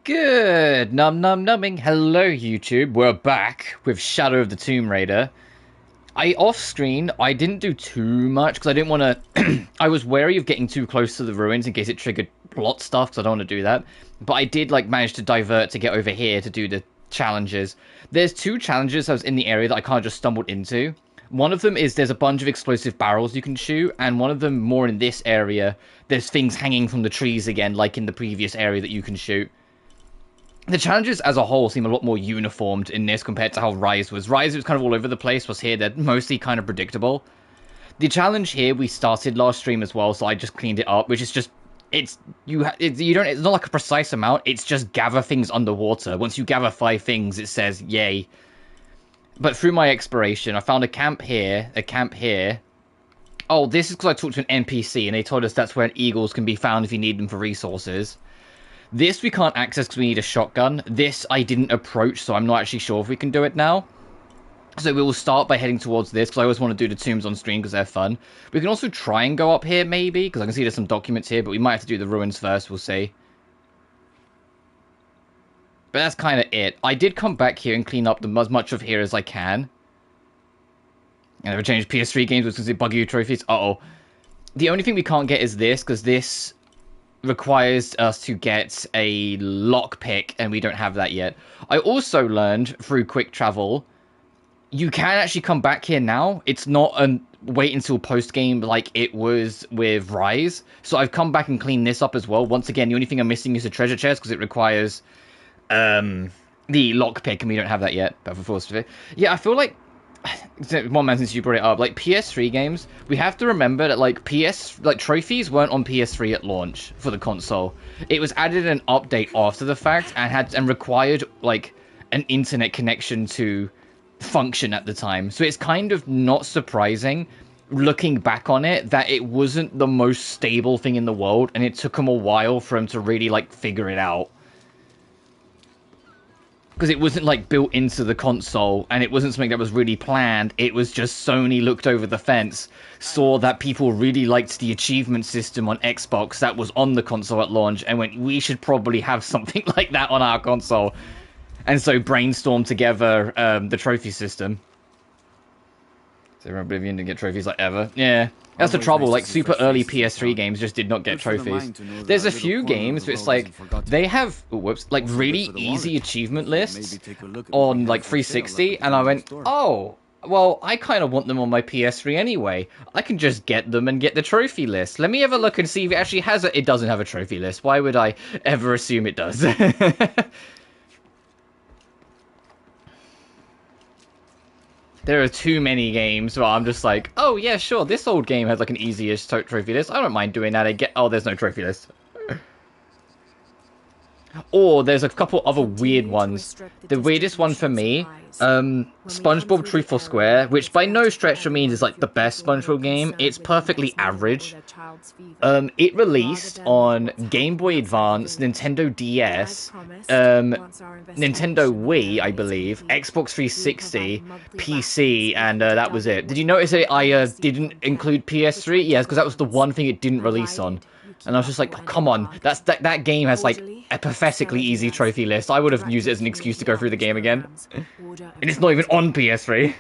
Good numbing. Hello YouTube, we're back with Shadow of the Tomb Raider. Off screen, I didn't do too much because I didn't want to... I was wary of getting too close to the ruins in case it triggered plot stuff because I don't want to do that. But I did manage to divert to get over here to do the challenges. There's two challenges I was in the area that I kind of just stumbled into. One of them is there's a bunch of explosive barrels you can shoot, and one of them more in this area, there's things hanging from the trees again, like in the previous area that you can shoot. The challenges as a whole seem a lot more uniformed in this compared to how Rise was. Rise was kind of all over the place, was here they're mostly kind of predictable. The challenge here we started last stream as well, so I just cleaned it up, which is just it's not like a precise amount, it's just gather things underwater. Once you gather 5 things, it says yay. But through my exploration, I found a camp here, a camp here. Oh, this is because I talked to an NPC and they told us that's where eagles can be found if you need them for resources. This we can't access because we need a shotgun. This I didn't approach, so I'm not actually sure if we can do it now. So we will start by heading towards this, because I always want to do the tombs on stream because they're fun. We can also try and go up here, maybe, because I can see there's some documents here, but we might have to do the ruins first, we'll see. But that's kind of it. I did come back here and clean up as much of here as I can. I never changed PS3 games because it bug you trophies. Uh-oh. The only thing we can't get is this, because this requires us to get a lockpick, and we don't have that yet. I also learned through quick travel, you can actually come back here now. It's not a wait until post-game like it was with Rise. So I've come back and cleaned this up as well. Once again, the only thing I'm missing is a treasure chest, because it requires the lockpick, and we don't have that yet. But yeah, I feel like one man since you brought it up, PS3 games, we have to remember that trophies weren't on PS3 at launch for the console. It was added an update after the fact and required an internet connection to function at the time. So it's kind of not surprising looking back on it that it wasn't the most stable thing in the world, and it took them a while for them to really figure it out. Because it wasn't built into the console, and it wasn't something that was really planned. It was just Sony looked over the fence, saw that people really liked the achievement system on Xbox that was on the console at launch, and went, we should probably have something like that on our console. And so brainstormed together the trophy system. So Oblivion didn't get trophies ever. Yeah. That's the trouble, super early PS3 games just did not get trophies. There's a few games where it's they have, really easy achievement lists on, 360, and I went, oh, well, I kind of want them on my PS3 anyway. I can just get them and get the trophy list. Let me have a look and see if it actually has it doesn't have a trophy list. Why would I ever assume it does? There are too many games where I'm just oh yeah, sure, this old game has an easiest trophy list. I don't mind doing that. Oh, there's no trophy list. Or there's a couple other weird ones. The weirdest one for me, SpongeBob Truth or Square, which by no stretch means is the best SpongeBob game. It's perfectly average. It released on Game Boy Advance, Nintendo DS, Nintendo Wii, I believe, Xbox 360, PC, and that was it. Did you notice that I didn't include PS3? Yes, because that was the one thing it didn't release on. And I was just oh, come on, that game has a pathetically easy trophy list. I would have used it as an excuse to go through the game again. And it's not even on PS3.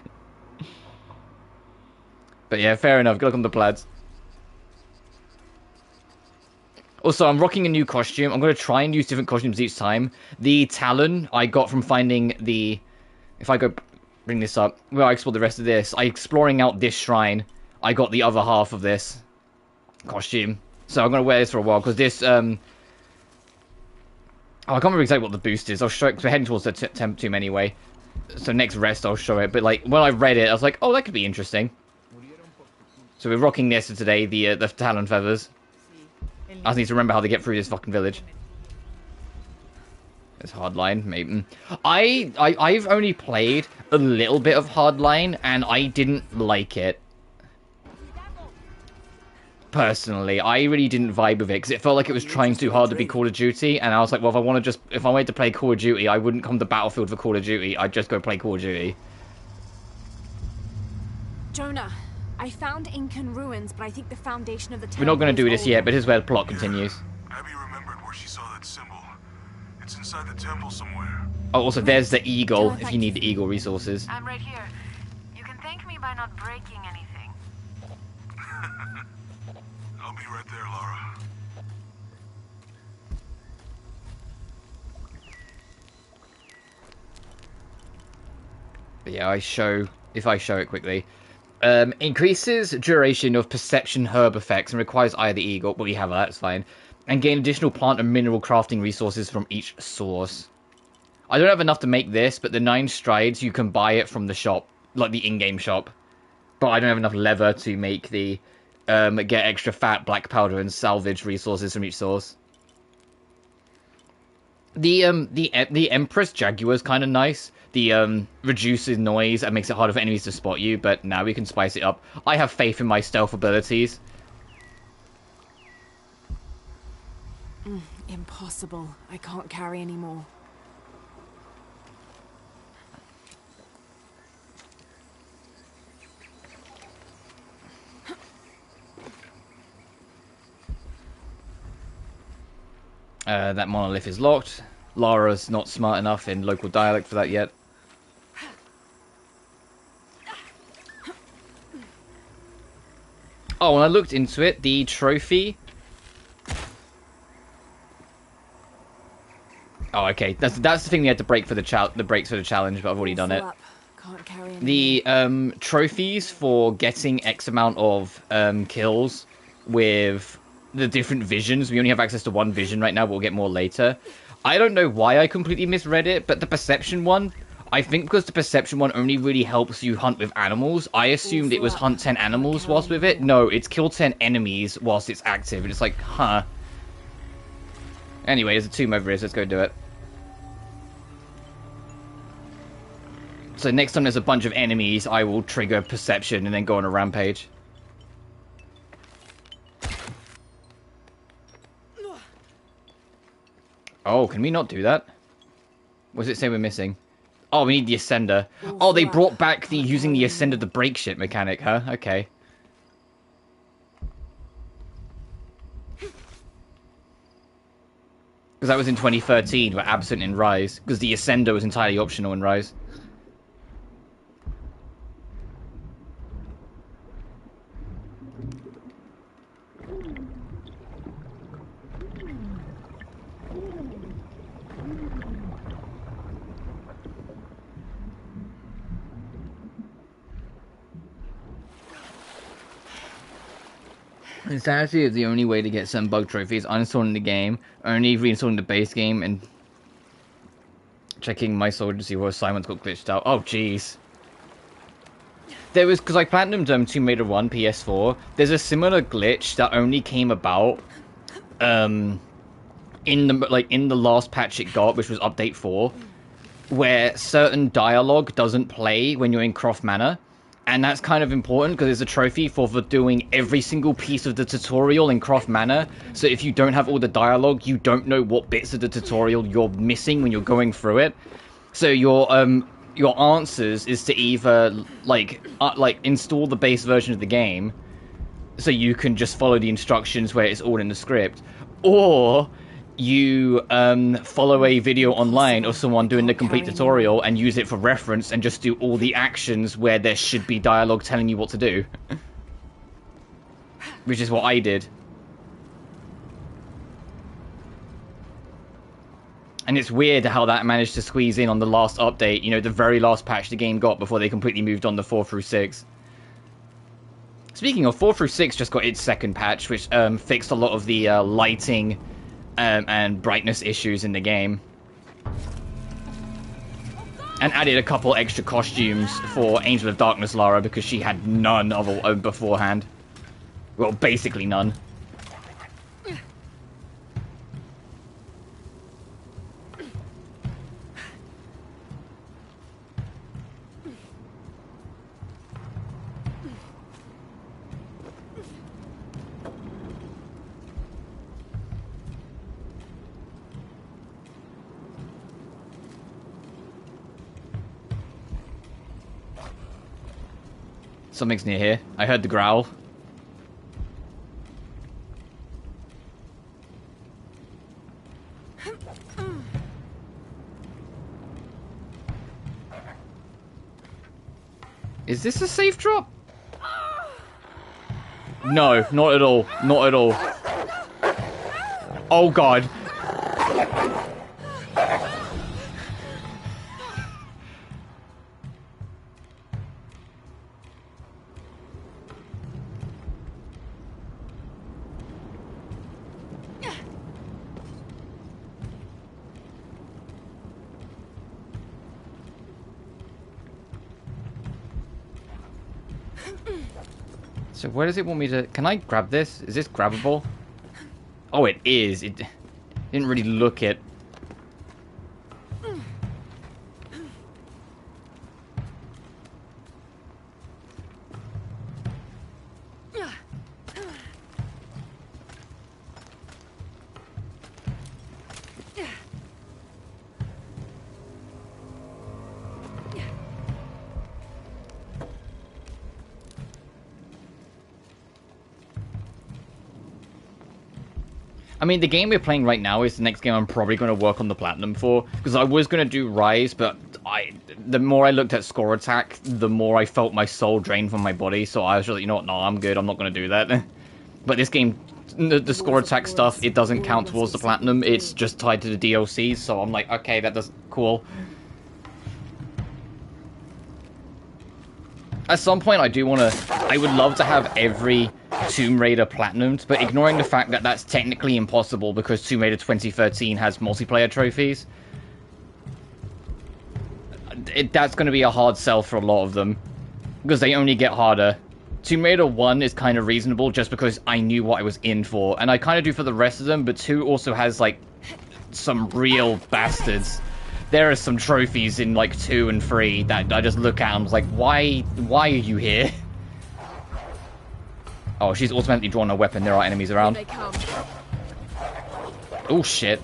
But yeah, fair enough. Good luck on the plaids. Also, I'm rocking a new costume. I'm going to try and use different costumes each time. The Talon I got from finding the... If I go bring this up, well, I explored the rest of this. Exploring out this shrine, I got the other half of this costume. So I'm going to wear this for a while, because this, oh, I can't remember exactly what the boost is. I'll show it, because we're heading towards the temp tomb anyway. So next rest, I'll show it. But, when I read it, I was like, oh, that could be interesting. So we're rocking this for today, the Talon feathers. I just need to remember how to get through this fucking village. It's Hardline, maybe. I've only played a little bit of Hardline, and I didn't like it. Personally, I really didn't vibe with it because it felt like it was trying too hard to be Call of Duty, and I was like, well, if I wanted to play Call of Duty, I wouldn't come to Battlefield for Call of Duty. I'd just go play Call of Duty. Jonah, I found Incan ruins, but I think the foundation of the town. We're not going to do this yet, but here's where the plot continues. Abby remembered where she saw that symbol. It's inside the temple somewhere. Oh, also, there's the eagle, Oh, if you need the eagle resources. I'm right here. You can thank me by not breaking anything. I'll be right there, Lara. But yeah, if I show it quickly. Increases duration of perception herb effects and requires Eye of the Eagle. Well, you have that, that's fine. And gain additional plant and mineral crafting resources from each source. I don't have enough to make this, but the 9 strides, you can buy it from the shop. Like the in-game shop. But I don't have enough leather to make the... get extra fat, black powder, and salvage resources from each source. The Empress Jaguar is kind of nice. The reduces noise and makes it harder for enemies to spot you, but now we can spice it up. I have faith in my stealth abilities. Impossible. I can't carry anymore. That monolith is locked. Lara's not smart enough in local dialect for that yet. Oh, when I looked into it, the trophy... Oh, okay. That's the thing we had to break for the breaks for the challenge, but I've already done it. Can't carry anymore. The trophies for getting X amount of kills with the different visions. We only have access to one vision right now, but we'll get more later. I don't know why I completely misread it, but the perception one, I think because the perception one only really helps you hunt with animals, I assumed it was hunt 10 animals whilst with it. No, it's kill 10 enemies whilst it's active, and it's like, huh. Anyway, there's a tomb over here, so let's go do it. So next time there's a bunch of enemies, I will trigger perception and then go on a rampage. Oh, can we not do that? What does it say we're missing? Oh, we need the Ascender. Oh, they brought back the using the Ascender to break shit mechanic, huh? Okay. Because that was in 2013, but absent in Rise. Because the Ascender was entirely optional in Rise. Insanity is the only way to get some bug trophies. Uninstalling the game, only reinstalling the base game, and checking my soldier to see what assignments got glitched out. Oh, jeez. There was, because I platinumed Tomb Raider 1 PS4, there's a similar glitch that only came about in the last patch it got, which was update 4, where certain dialogue doesn't play when you're in Croft Manor. And that's kind of important because there's a trophy for doing every single piece of the tutorial in Croft Manor. So if you don't have all the dialogue, you don't know what bits of the tutorial you're missing when you're going through it. So your answers is to either like install the base version of the game, so you can just follow the instructions where it's all in the script, or you follow a video online of someone doing the complete tutorial and use it for reference and just do all the actions where there should be dialogue telling you what to do. Which is what I did. And it's weird how that managed to squeeze in on the last update, you know, the very last patch the game got before they completely moved on to 4 through 6. Speaking of, 4 through 6 just got its second patch, which fixed a lot of the lighting and brightness issues in the game. And added a couple extra costumes for Angel of Darkness Lara, because she had none of them beforehand. Well, basically none. Something's near here. I heard the growl. Is this a safe drop? No, not at all. Not at all. Oh god. So where does it want me to... Can I grab this? Is this grabbable? Oh, it is. It didn't really look it. I mean, the game we're playing right now is the next game I'm probably going to work on the platinum for, because I was going to do Rise, but the more I looked at score attack, the more I felt my soul drain from my body, so I was just like, you know what, no, I'm good, I'm not going to do that. But this game, the score attack stuff, it doesn't count towards the platinum, it's just tied to the DLCs, so I'm like, okay, that does cool. At some point, I would love to have every Tomb Raider platinumed, but ignoring the fact that that's technically impossible because Tomb Raider 2013 has multiplayer trophies, that's going to be a hard sell for a lot of them, because they only get harder. Tomb Raider 1 is kind of reasonable just because I knew what I was in for, and I kind of do for the rest of them, but 2 also has, like, some real bastards. There are some trophies in, like, 2 and 3 that I just look at and I'm like, why are you here? Oh, she's automatically drawn a weapon. There are enemies around. Oh, shit.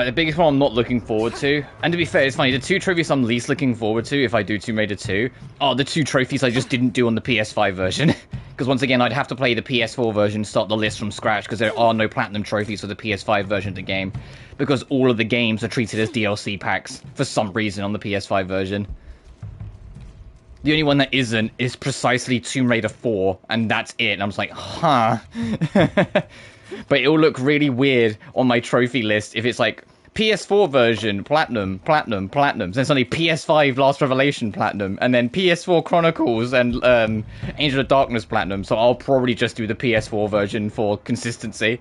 The biggest one I'm not looking forward to, and to be fair, it's funny, the 2 trophies I'm least looking forward to if I do Tomb Raider 2 are the 2 trophies I just didn't do on the PS5 version. Because once again, I'd have to play the PS4 version, start the list from scratch, because there are no platinum trophies for the PS5 version of the game. Because all of the games are treated as DLC packs, for some reason, on the PS5 version. The only one that isn't is precisely Tomb Raider 4, and that's it, and I'm just like, huh. But it'll look really weird on my trophy list if it's like PS4 version, platinum, platinum, platinum. Then suddenly PS5 Last Revelation, platinum. And then PS4 Chronicles and Angel of Darkness, platinum. So I'll probably just do the PS4 version for consistency.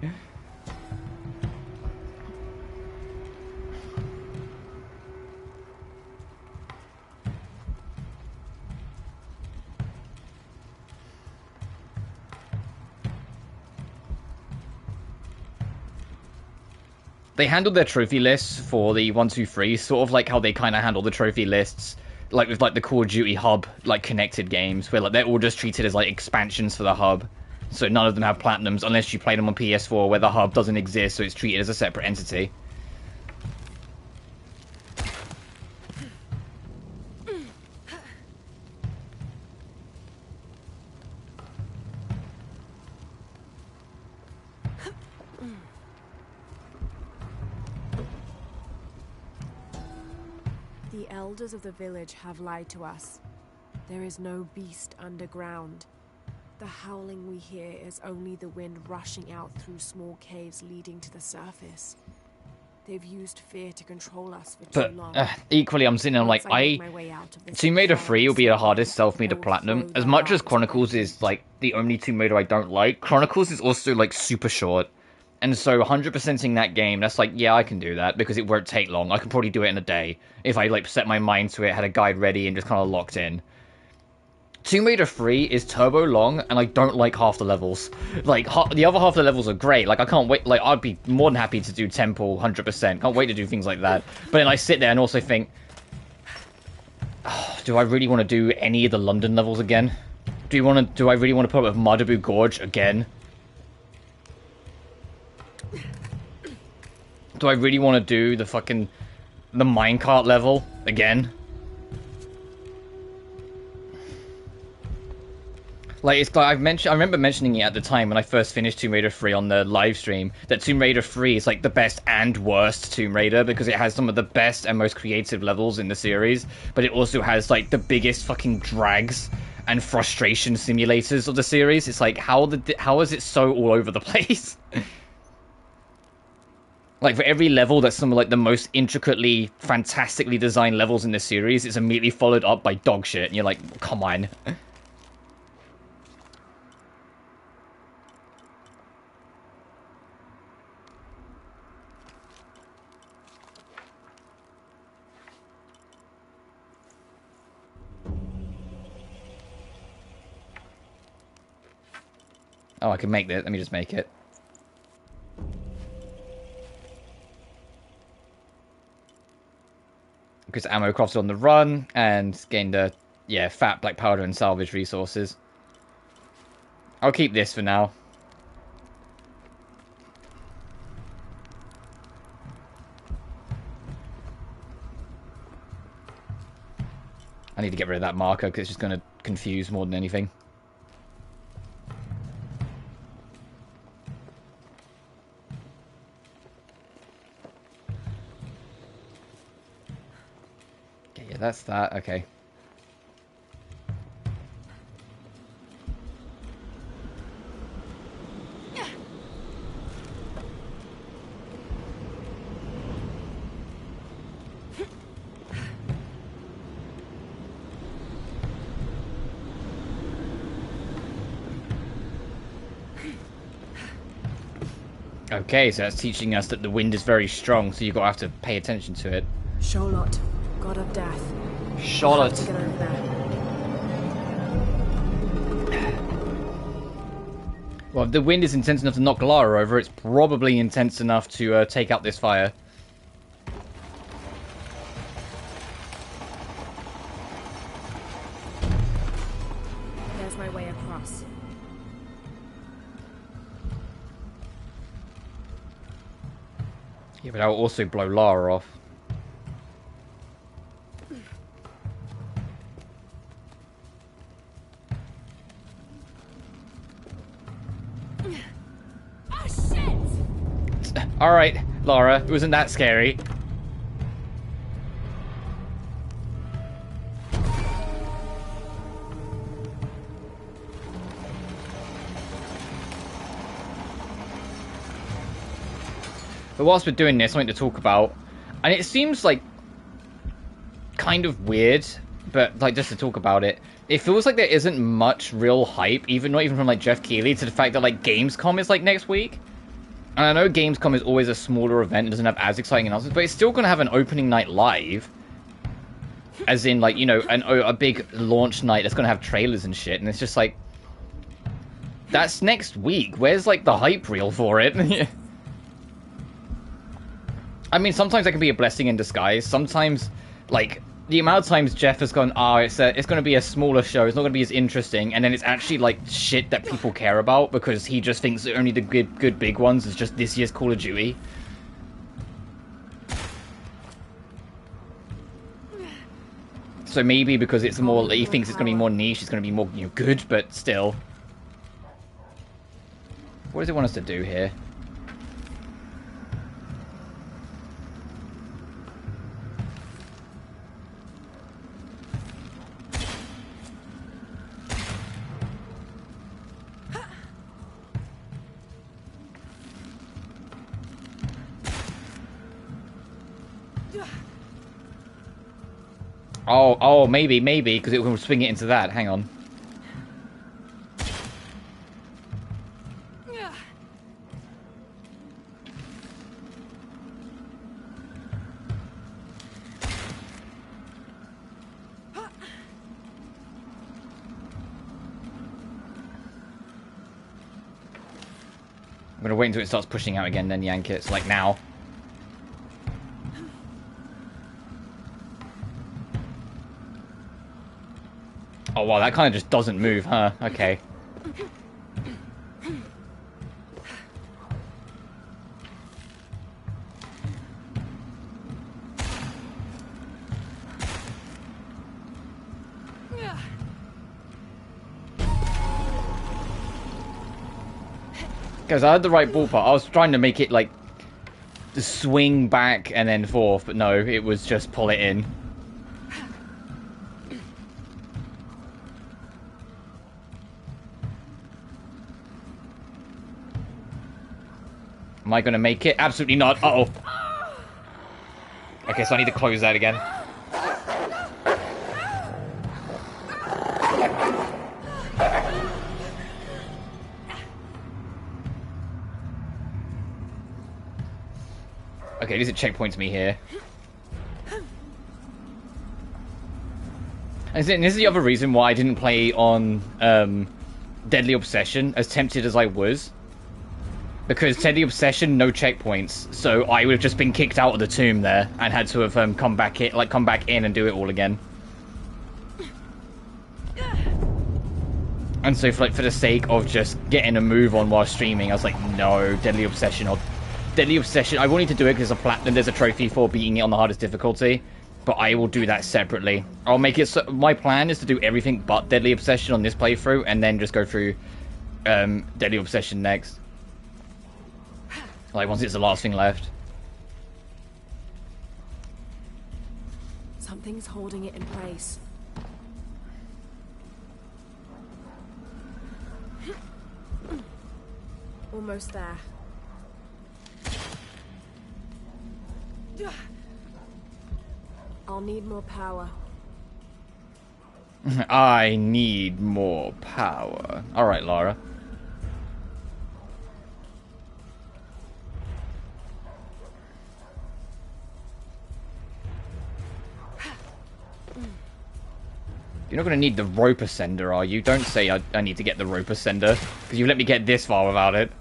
They handled their trophy lists for the 1, 2, 3, sort of like how they kind of handle the trophy lists, like with like the Call of Duty hub, like connected games, where like they're all just treated as like expansions for the hub. So none of them have platinums unless you play them on PS4, where the hub doesn't exist, so it's treated as a separate entity. The elders of the village have lied to us. There is no beast underground. The howling we hear is only the wind rushing out through small caves leading to the surface. They've used fear to control us for too long. Equally, I'm sitting there, I'm like, Tomb Raider 3 will be the hardest self-made to platinum. As much as Chronicles is, like, the only Tomb Raider I don't like, Chronicles is also, like, super short. And so 100%ing that game, that's like, yeah, I can do that, because it won't take long. I can probably do it in a day, if I, like, set my mind to it, had a guide ready, and just kind of locked in. Tomb Raider 3 is turbo long, and I don't like half the levels. Like, the other half of the levels are great. Like, I can't wait, like, I'd be more than happy to do Temple 100%. Can't wait to do things like that. But then I sit there and also think, oh, do I really want to do any of the London levels again? Do I really want to put up with Madabu Gorge again? Do I really want to do the minecart level again? Like, it's like I remember mentioning it at the time when I first finished Tomb Raider 3 on the live stream, that Tomb Raider 3 is like the best and worst Tomb Raider because it has some of the best and most creative levels in the series, but it also has like the biggest fucking drags and frustration simulators of the series. It's like, how is it so all over the place? Like, for every level that's some of like the most intricately, fantastically designed levels in the series, it's immediately followed up by dog shit, and you're like, come on. Oh, I can make this. Let me just make it. Because ammo crafts on the run and gain the, yeah, fat black powder and salvage resources. I'll keep this for now. I need to get rid of that marker because it's just going to confuse more than anything. Okay, yeah, that's that. Okay. Okay, so that's teaching us that the wind is very strong, so you've got to have to pay attention to it. Sholot, god of death. Charlotte. Have to get over there. Well, if the wind is intense enough to knock Lara over, it's probably intense enough to take out this fire. There's my way across. Yeah, but that will also blow Lara off. Oh shit! Alright, Lara, it wasn't that scary. But whilst we're doing this, something to talk about, and it seems like kind of weird, but like just to talk about it, it feels like there isn't much real hype, not even from like Jeff Keighley, to the fact that like Gamescom is like next week. And I know Gamescom is always a smaller event and doesn't have as exciting announcements, but it's still going to have an opening night live, as in like, you know, a big launch night that's going to have trailers and shit, and it's just like, that's next week. Where's like the hype reel for it? I mean, sometimes that can be a blessing in disguise. Sometimes, like, the amount of times Jeff has gone, it's going to be a smaller show, it's not going to be as interesting, and then it's actually, like, shit that people care about because he just thinks that only the good big ones is just this year's Call of Duty. So maybe because it's more, he thinks it's going to be more niche, it's going to be more, you know, good, but still. What does it want us to do here? Oh, maybe, because it will swing it into that. Hang on. I'm gonna wait until it starts pushing out again, then yank it. So, like, now. Oh, wow, that kind of just doesn't move, huh? Okay. Because I had the right ballpark. I was trying to make it, like, swing back and then forth, but no, it was just pull it in. Am I going to make it? Absolutely not. Uh-oh. Okay, so I need to close that again. Okay, at least it checkpoints me here. And this is the other reason why I didn't play on Deadly Obsession, as tempted as I was. Because Deadly Obsession, no checkpoints, so I would have just been kicked out of the tomb there and had to have come back in and do it all again. And so for the sake of just getting a move on while streaming, I was like, no, Deadly Obsession. I will need to do it because there's a trophy for beating it on the hardest difficulty, but I will do that separately. I'll make it so my plan is to do everything but Deadly Obsession on this playthrough and then just go through Deadly Obsession next. Like, once it's the last thing left. Something's holding it in place. Almost there. I'll need more power. I need more power. Alright, Lara. You're not going to need the rope ascender, are you? Don't say I need to get the rope ascender, because you let me get this far without it.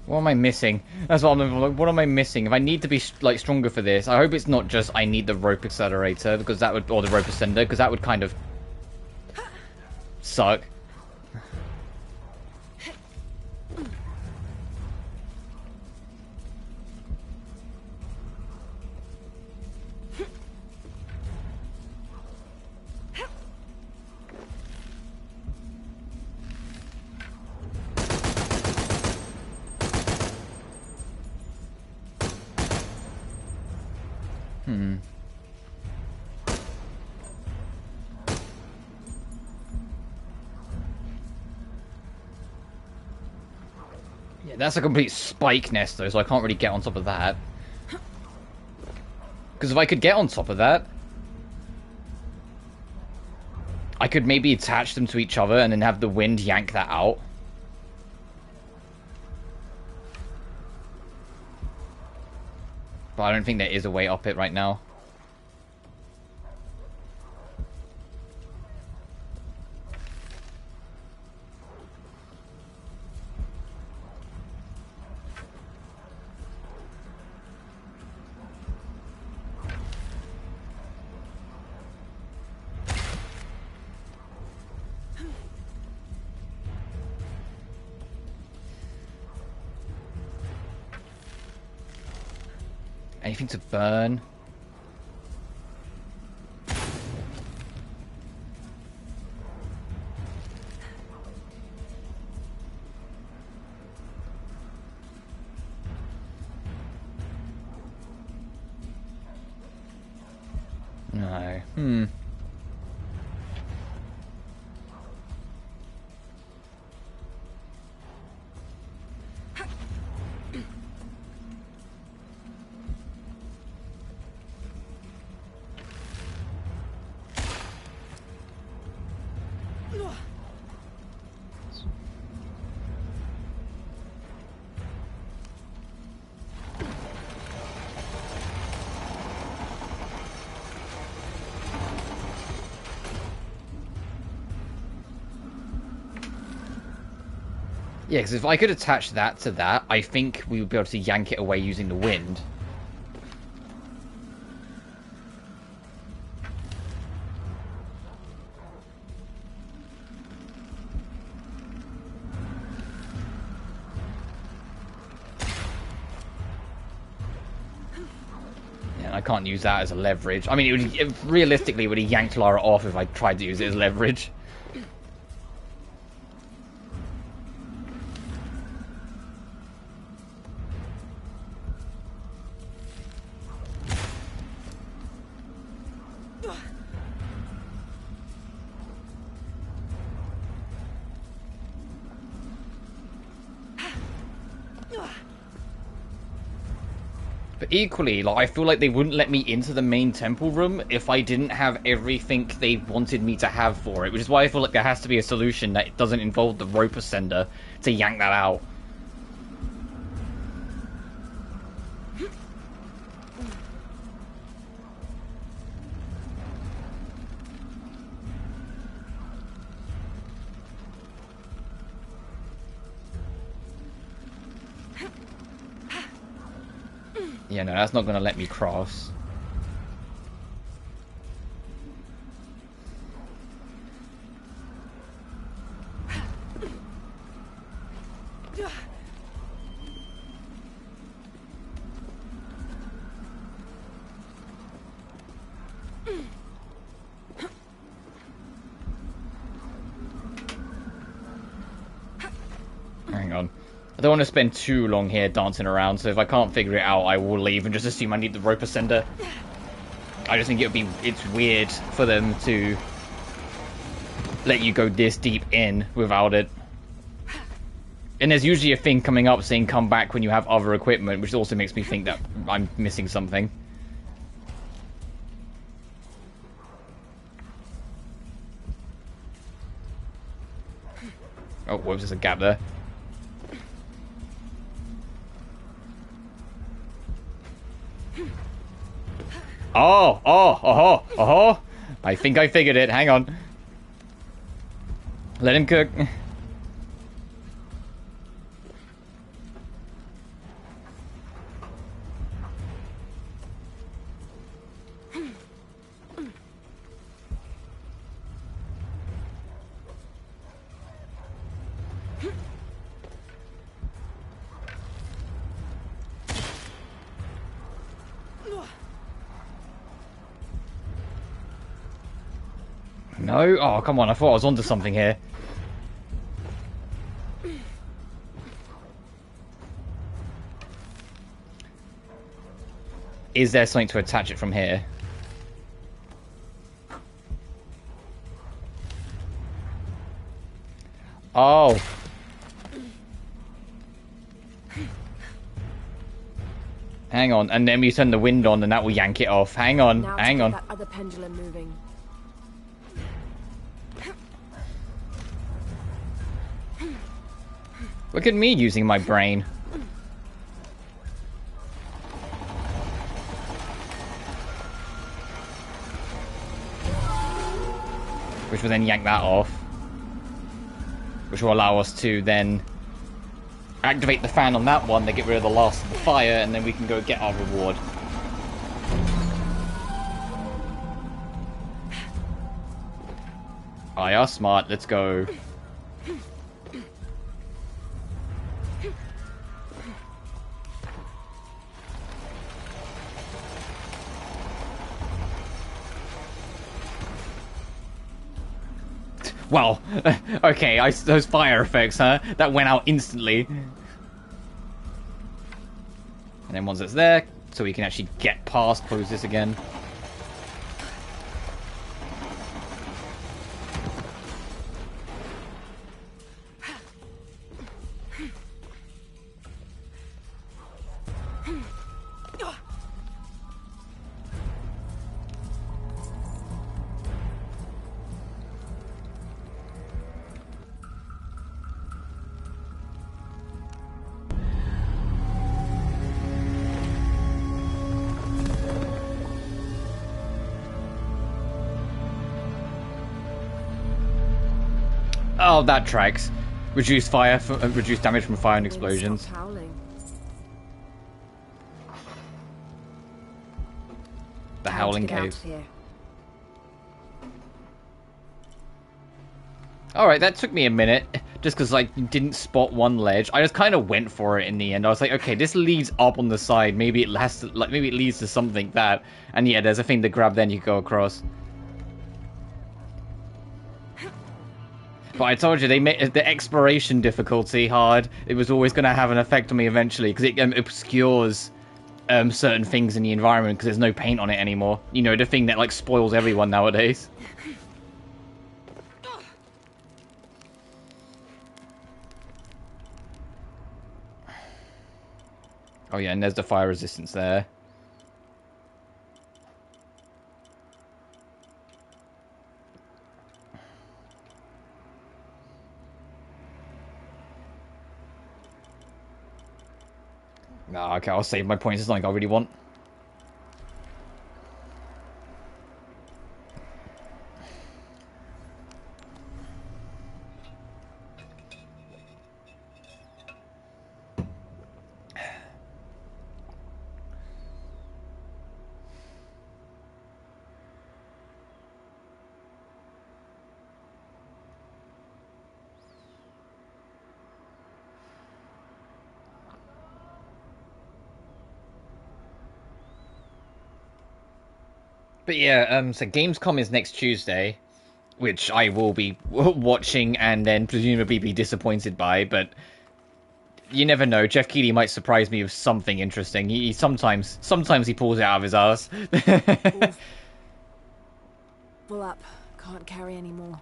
What am I missing? That's what I'm like, what am I missing? If I need to be like stronger for this, I hope it's not just I need the rope accelerator, because that would, or the rope ascender, because that would kind of suck. Yeah, that's a complete spike nest though, so I can't really get on top of that. Because if I could get on top of that, I could maybe attach them to each other and then have the wind yank that out. But I don't think there is a way up it right now. Anything to burn? No. Yeah, because if I could attach that to that, I think we would be able to yank it away using the wind. Yeah, I can't use that as a leverage. I mean, realistically, it would have yanked Lara off if I tried to use it as leverage. But equally, like, I feel like they wouldn't let me into the main temple room if I didn't have everything they wanted me to have for it, which is why I feel like there has to be a solution that doesn't involve the rope ascender to yank that out. Yeah, no, that's not going to let me cross. Hang on. I don't want to spend too long here dancing around, so if I can't figure it out, I will leave and just assume I need the rope ascender. I just think it's weird for them to let you go this deep in without it. And there's usually a thing coming up saying come back when you have other equipment, which also makes me think that I'm missing something. Oh, whoops, there's a gap there. Oh. I think I figured it. Hang on. Let him cook. No? Oh, come on. I thought I was onto something here. Is there something to attach it from here? Oh. Hang on. And then we turn the wind on and that will yank it off. Hang on. Now Hang on. that other pendulum moving. Look at me using my brain. Which will then yank that off. Which will allow us to then activate the fan on that one to get rid of the last of the fire, and then we can go get our reward. I are smart, let's go. Well, okay, those fire effects, huh? That went out instantly. And then once it's there, so we can actually get past, close this again. Oh, that tracks. Reduce fire, reduce damage from fire and explosions. Stop howling. The howling Time to get out caves. of here. Alright, that took me a minute, just because, like, you didn't spot one ledge. I just kind of went for it in the end. I was like, okay, this leads up on the side. Maybe it has to, like, maybe it leads to something that. And yeah, there's a thing to grab, then you go across. But I told you, they made the exploration difficulty hard. It was always going to have an effect on me eventually, because it obscures certain things in the environment, because there's no paint on it anymore. You know, the thing that, like, spoils everyone nowadays. Oh yeah, and there's the fire resistance there. Nah, okay, I'll save my points. It's not like I really want. But yeah, so Gamescom is next Tuesday, which I will be watching and then presumably be disappointed by, but you never know. Jeff Keighley might surprise me with something interesting. He sometimes he pulls it out of his ass. Full up. Can't carry anymore.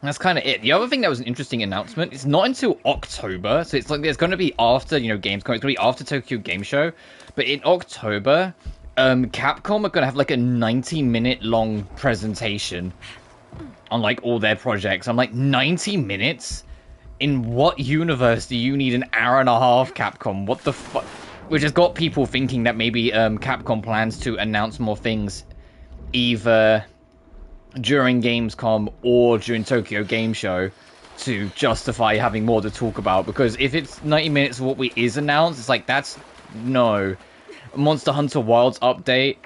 That's kind of it. The other thing that was an interesting announcement, it's not until October, so it's like there's going to be after, you know, Gamescom, it's going to be after Tokyo Game Show, but in October, Capcom are going to have like a 90-minute long presentation on like all their projects. I'm like, 90 minutes? In what universe do you need an hour and a half, Capcom? What the fuck? Which has got people thinking that maybe Capcom plans to announce more things either during Gamescom or during Tokyo Game Show to justify having more to talk about, because if it's 90 minutes of what we is announced, it's like, that's no. Monster Hunter Wilds update,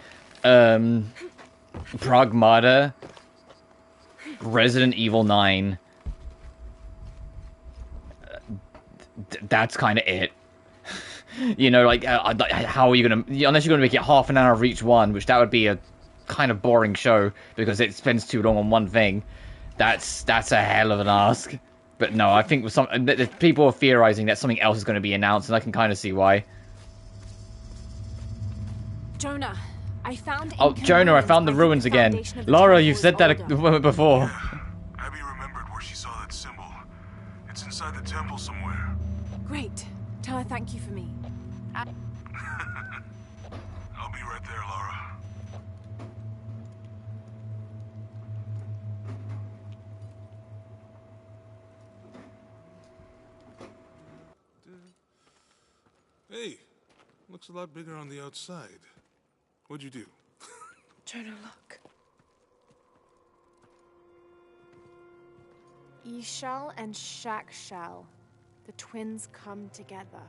Pragmata, Resident Evil 9, that's kind of it. You know, like, how are you gonna, unless you're gonna make it half an hour of each one, which that would be a kind of boring show because it spends too long on one thing. That's a hell of an ask. But no, I think with some people are theorizing that something else is going to be announced, and I can kind of see why. Jonah, I found. Oh, Jonah, I found the ruins again. Lara, you've said that before. Yeah, Abby remembered where she saw that symbol. It's inside the temple somewhere. Great. Tell her thank you for me. I'll be right there, Laura. Hey, looks a lot bigger on the outside. What'd you do? Jonah, look. Ishal and Shakshal. The twins come together.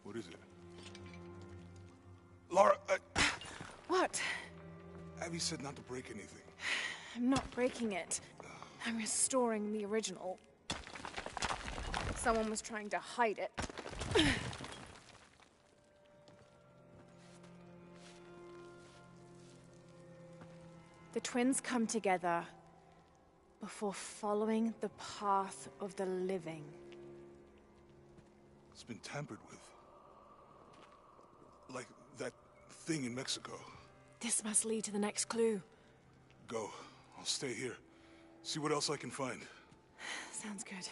What is it? Laura, What? Abby said not to break anything. I'm not breaking it. I'm restoring the original. someone was trying to hide it. The twins come together before following the path of the living. It's been tampered with. Like that thing in Mexico. This must lead to the next clue. Go. I'll stay here. See what else I can find. Sounds good.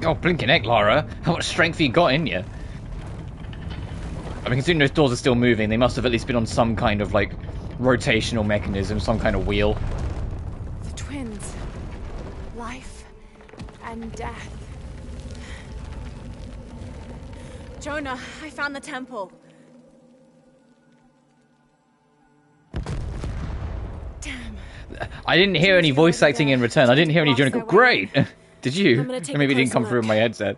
Oh, blinking heck, Lara. How much strength have you got in you? I mean, considering those doors are still moving, they must have at least been on some kind of, like, rotational mechanism, some kind of wheel. The twins. Life and death. Jonah, I found the temple. Damn. I didn't hear any voice acting in return. I didn't hear any Jonah go, great! Did you? I'm gonna take Or maybe a it didn't come closer through in look. my headset.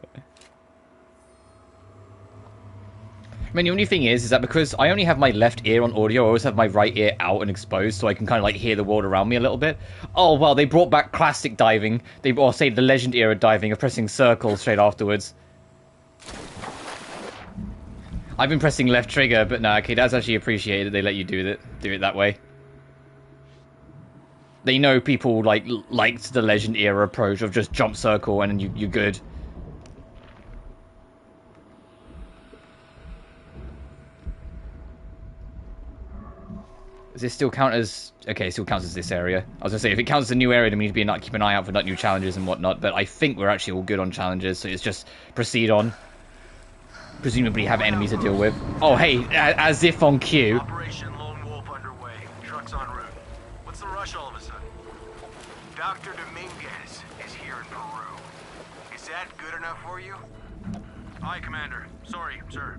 I mean, the only thing is that because I only have my left ear on audio, I always have my right ear out and exposed, so I can kind of like hear the world around me a little bit. Oh, well, they brought back classic diving. Or say the legend era diving of pressing circle straight afterwards. I've been pressing left trigger, but no, okay, that's actually appreciated. They let you do it that way. They know people liked the legend era approach of just jump circle and then you're good. Does this still count as... Okay, it still counts as this area. I was going to say, if it counts as a new area, then we need to keep an eye out for new challenges and whatnot, but I think we're actually all good on challenges, so it's just proceed on. Presumably have enemies to deal with. Oh, hey, as if on cue. Operation Lone Wolf underway. Trucks en route. What's the rush all of a sudden? Dr. Dominguez is here in Peru. Is that good enough for you? Aye, Commander. Sorry, sir.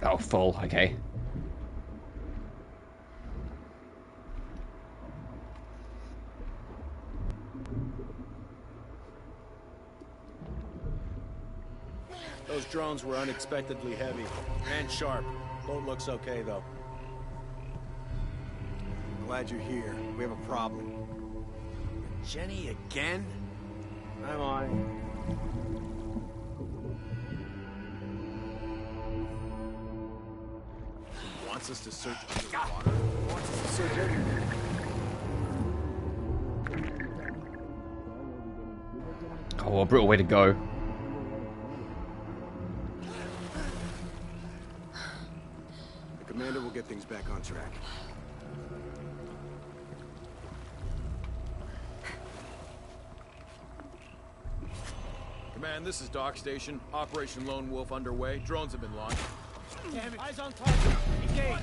Oh, full, okay. Those drones were unexpectedly heavy and sharp. Boat looks okay, though. Glad you're here. We have a problem. Jenny again? I'm on it. Wants us to search underwater. Wants us to search everywhere. Oh, well, a brutal way to go. The commander will get things back on track. Command, this is Dock Station. Operation Lone Wolf underway. Drones have been launched. Damn it. Eyes on target. Engage.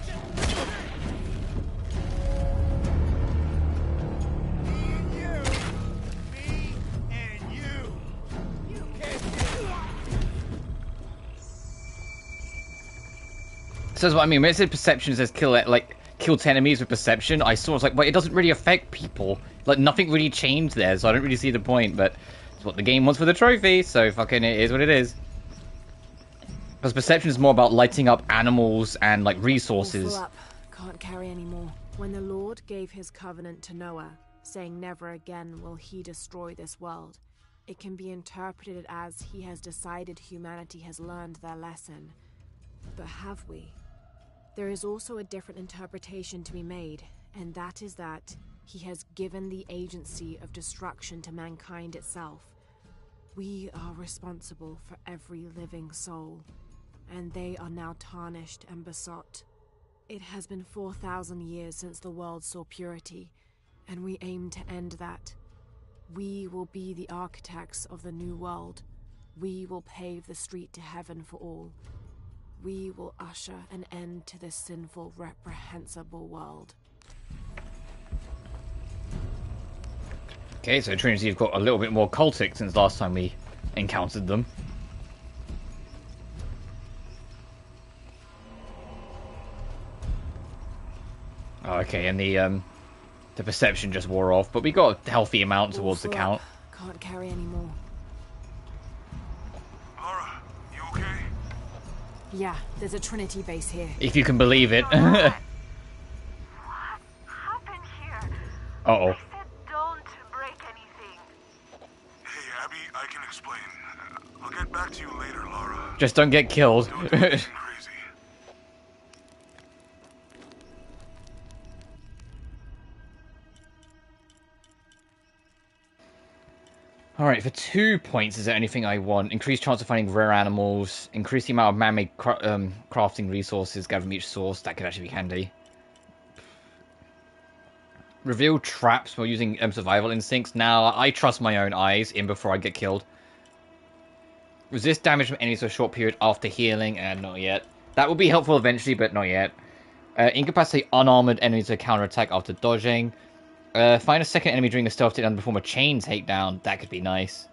So that's what I mean. When it said perception, it says kill 10 enemies with perception. I saw, I was like, wait, it doesn't really affect people. Like, nothing really changed there, so I don't really see the point, but it's what the game wants for the trophy, so fucking it is what it is. Because perception is more about lighting up animals and, like, All resources. full up. Can't carry any more. When the Lord gave his covenant to Noah, saying never again will he destroy this world, it can be interpreted as he has decided humanity has learned their lesson. But have we? There is also a different interpretation to be made, and that is that he has given the agency of destruction to mankind itself. We are responsible for every living soul, and they are now tarnished and besought. It has been 4,000 years since the world saw purity, and we aim to end that. We will be the architects of the new world. We will pave the street to heaven for all. We will usher an end to this sinful, reprehensible world. Okay, so Trinity have got a little bit more cultic since last time we encountered them. Oh, okay, and the perception just wore off, but we got a healthy amount All towards the full count. up. Can't carry any more. Laura, you okay? Yeah, there's a Trinity base here. If you can believe it. What happened here? Uh-oh. I said don't break anything. Hey, Abby, I can explain. I'll get back to you later, Laura. Just don't get killed. Don't do anything crazy. Alright, for 2 points, is there anything I want? Increased chance of finding rare animals. Increase the amount of man-made crafting resources gathered from each source. That could actually be handy. Reveal traps while using survival instincts. Now, I trust my own eyes in before I get killed. Resist damage from enemies for a short period after healing. And not yet. That will be helpful eventually, but not yet. Incapacitate unarmored enemies to counterattack after dodging. Find a second enemy during a stealth takedown to perform a chain takedown. That could be nice.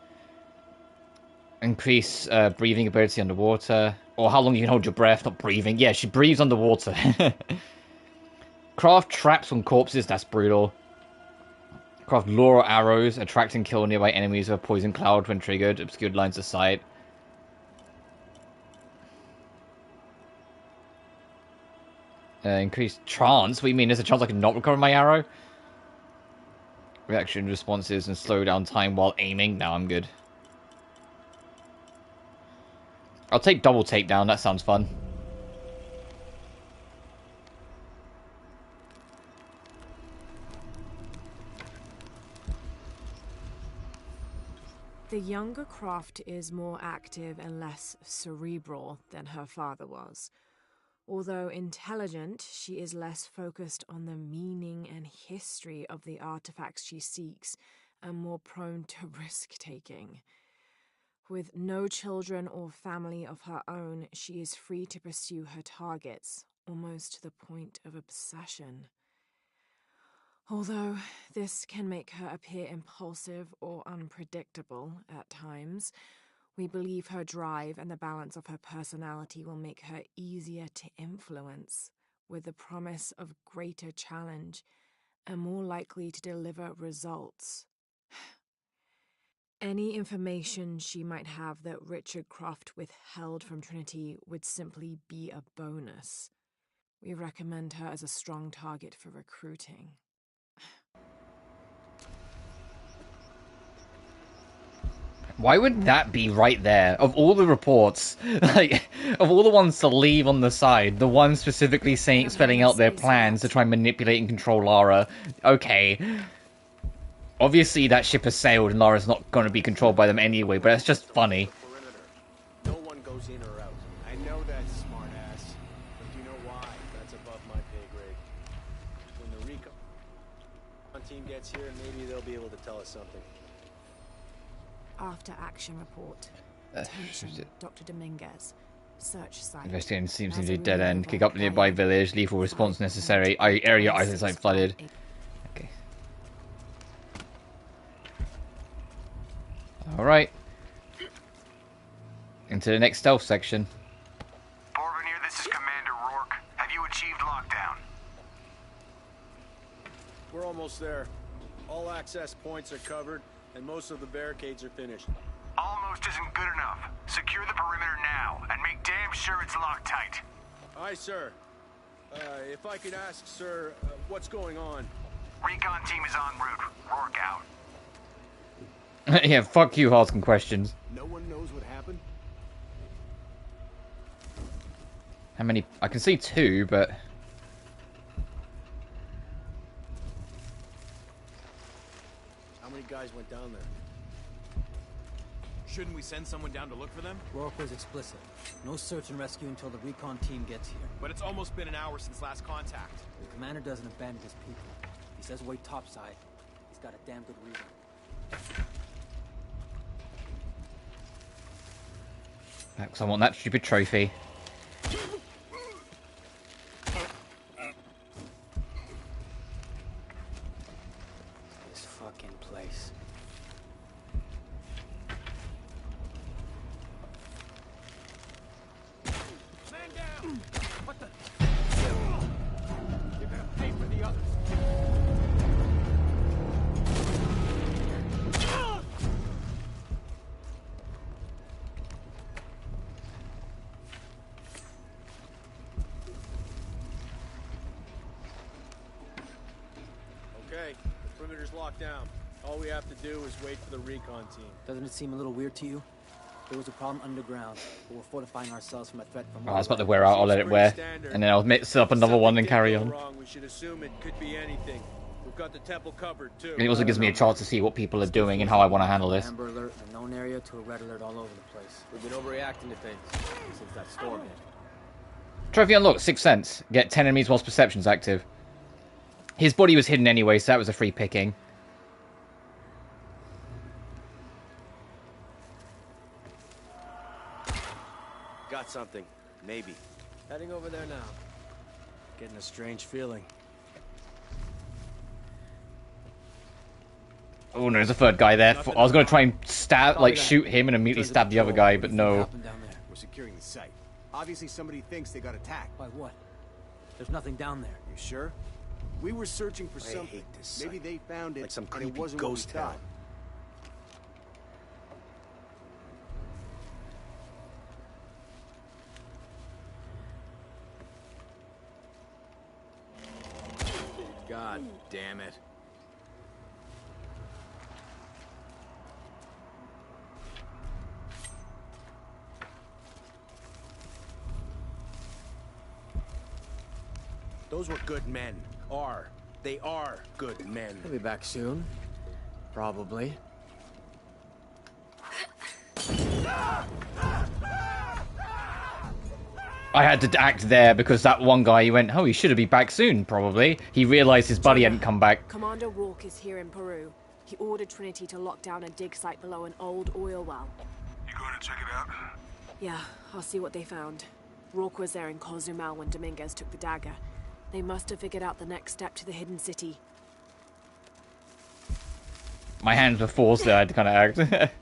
Increase breathing ability underwater. Or how long you can hold your breath, not breathing. Yeah, she breathes underwater. Craft traps on corpses. That's brutal. Craft lure arrows. Attract and kill nearby enemies with a poison cloud when triggered. Obscured lines of sight. Increase trance. What do you mean? There's a chance I can not recover my arrow? Reaction responses and slow down time while aiming. Now I'm good. I'll take double takedown. That sounds fun. The younger Croft is more active and less cerebral than her father was. Although intelligent, she is less focused on the meaning and history of the artifacts she seeks and more prone to risk-taking. With no children or family of her own, she is free to pursue her targets, almost to the point of obsession. Although this can make her appear impulsive or unpredictable at times, we believe her drive and the balance of her personality will make her easier to influence, with the promise of greater challenge and more likely to deliver results. Any information she might have that Richard Croft withheld from Trinity would simply be a bonus. We recommend her as a strong target for recruiting. Why would that be right there? Of all the reports, like, of all the ones to leave on the side, the one specifically spelling out their plans to try and manipulate and control Lara. Okay. Obviously that ship has sailed and Lara's not going to be controlled by them anyway, but it's just funny. No one goes in or out. I know that, smart ass. But do you know why? That's above my pay grade. When the recon team gets here, maybe they'll be able to tell us something. After action report. Attention, Dr. Dominguez. Search site. Investigating seems to be dead end. Kick up the nearby village. Lethal response necessary. Area isolate site flooded. Okay. Alright. Into the next stealth section. Borvenier, this is Commander Rourke. Have you achieved lockdown? We're almost there. All access points are covered, and most of the barricades are finished. Almost isn't good enough. Secure the perimeter now, and make damn sure it's locked tight. Aye, sir. If I could ask, sir, what's going on? Recon team is en route. Rourke out. Yeah, fuck you asking questions. No one knows what happened? How many? I can see 2, but... How many guys went down there? Shouldn't we send someone down to look for them? Rourke was explicit. No search and rescue until the recon team gets here. But it's almost been an hour since last contact. The commander doesn't abandon his people. He says wait topside. He's got a damn good reason. Because I want that stupid trophy. This fucking place. Man down! What the? You're gonna pay for the way. The perimeter's locked down. All we have to do is wait for the recon team. Doesn't it seem a little weird to you? There was a problem underground, but we're fortifying ourselves from a threat from. Oh, I was about to wear out. I'll let it wear, and then I'll set up another one and carry on. Wrong, we should assume it could be anything. We've got the temple covered too. And it also gives me a chance to see what people are doing and how I want to handle this. Amber alert in a known area to a red alert all over the place. We've been overreacting to things since that storm hit. Trophy unlocked, 6th Sense. Get 10 enemies whilst perception's active. His body was hidden anyway, so that was a free picking. Got something. Maybe. Heading over there now. Getting a strange feeling. Oh no, there's a third guy there. I was going to try and stab, like, shoot him and immediately stab the other guy, but no. We're securing the site. Obviously somebody thinks they got attacked. By what? There's nothing down there. You sure? We were searching for something. hate this Maybe site. they found it, Like some and creepy it wasn't ghost what we town. thought. God damn it. Those were good men. They are good men. He'll be back soon. Probably. I had to act there because that one guy, he went, oh, he should be back soon, probably. He realised his buddy hadn't come back. Commander Rourke is here in Peru. He ordered Trinity to lock down a dig site below an old oil well. You going to check it out? Yeah, I'll see what they found. Rourke was there in Cozumel when Dominguez took the dagger. They must have figured out the next step to the hidden city. My hands were forced there, I had to kind of act.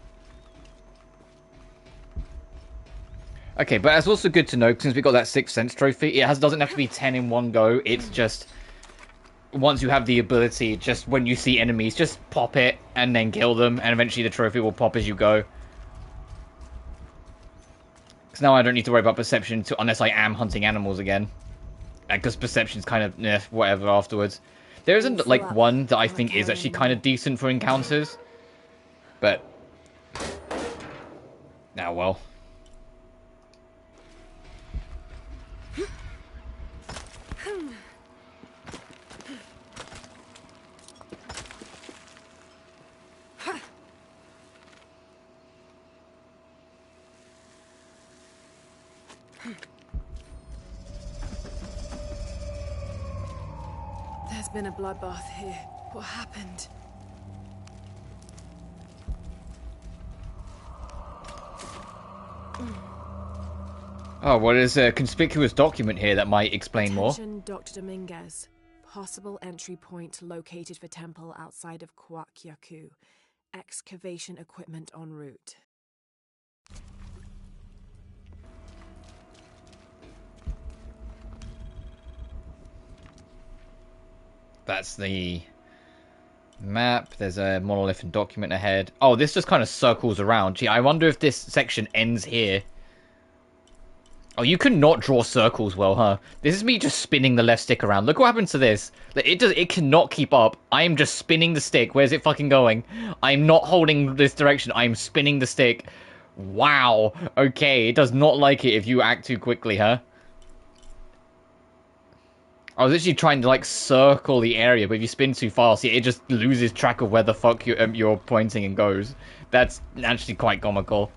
Okay, but it's also good to know, since we got that 6th Sense trophy, it doesn't have to be 10 in one go. It's just, once you have the ability, just when you see enemies, just pop it and then kill them, and eventually the trophy will pop as you go. Because now I don't need to worry about perception unless I am hunting animals again. Because perception's kind of, whatever afterwards. There isn't, like, one that I think is actually kind of decent for encounters. But, now well. There's been a bloodbath here. What happened? Oh, well, there's a conspicuous document here that might explain more. Attention, Dr. Dominguez. Possible entry point located for temple outside of Coahuacu. Excavation equipment en route. That's the map. There's a monolith and document ahead. Oh, this just kind of circles around. Gee, I wonder if this section ends here. Oh, you can not draw circles well, huh? This is me just spinning the left stick around. Look what happens to this. It cannot keep up. I am just spinning the stick. Where's it fucking going? I'm not holding this direction. I'm spinning the stick. Wow. Okay, it does not like it if you act too quickly, huh? I was literally trying to, like, circle the area, but if you spin too fast, it just loses track of where the fuck you're pointing and goes. That's actually quite comical.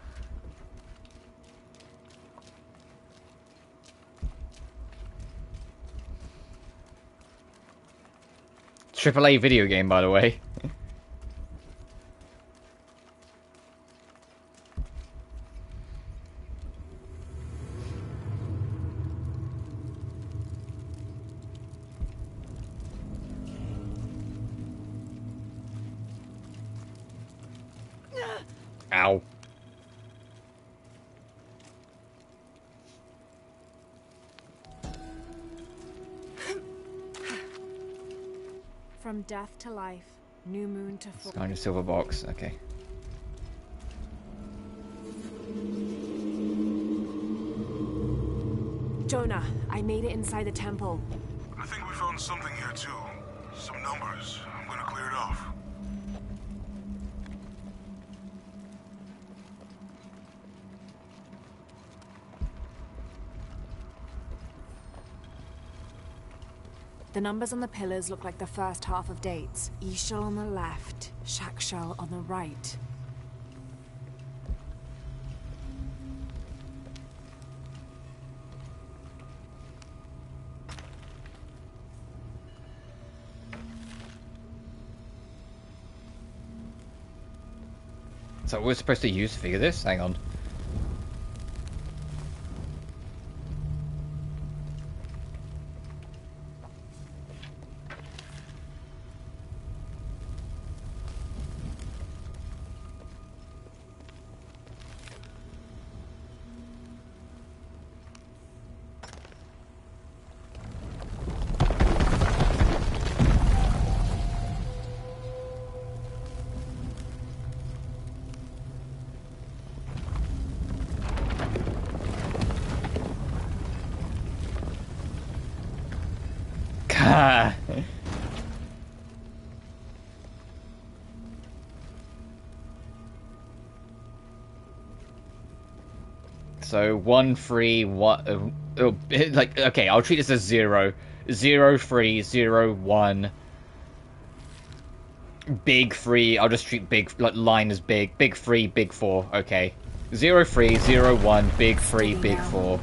AAA video game, by the way. Ow. From death to life, new moon to full. Sky in a silver box. Okay. Jonah, I made it inside the temple. I think we found something here too. Some numbers. I'm gonna The numbers on the pillars look like the first half of dates. Ishal on the left, Shakshal on the right. So we're supposed to use to figure this? Hang on. So 1 3 1 like okay, I'll treat this as 0 0 3 0 1 big 3. I'll just treat big like line as big 3 big 4. Okay, 0 3 0 1 big 3 big 4.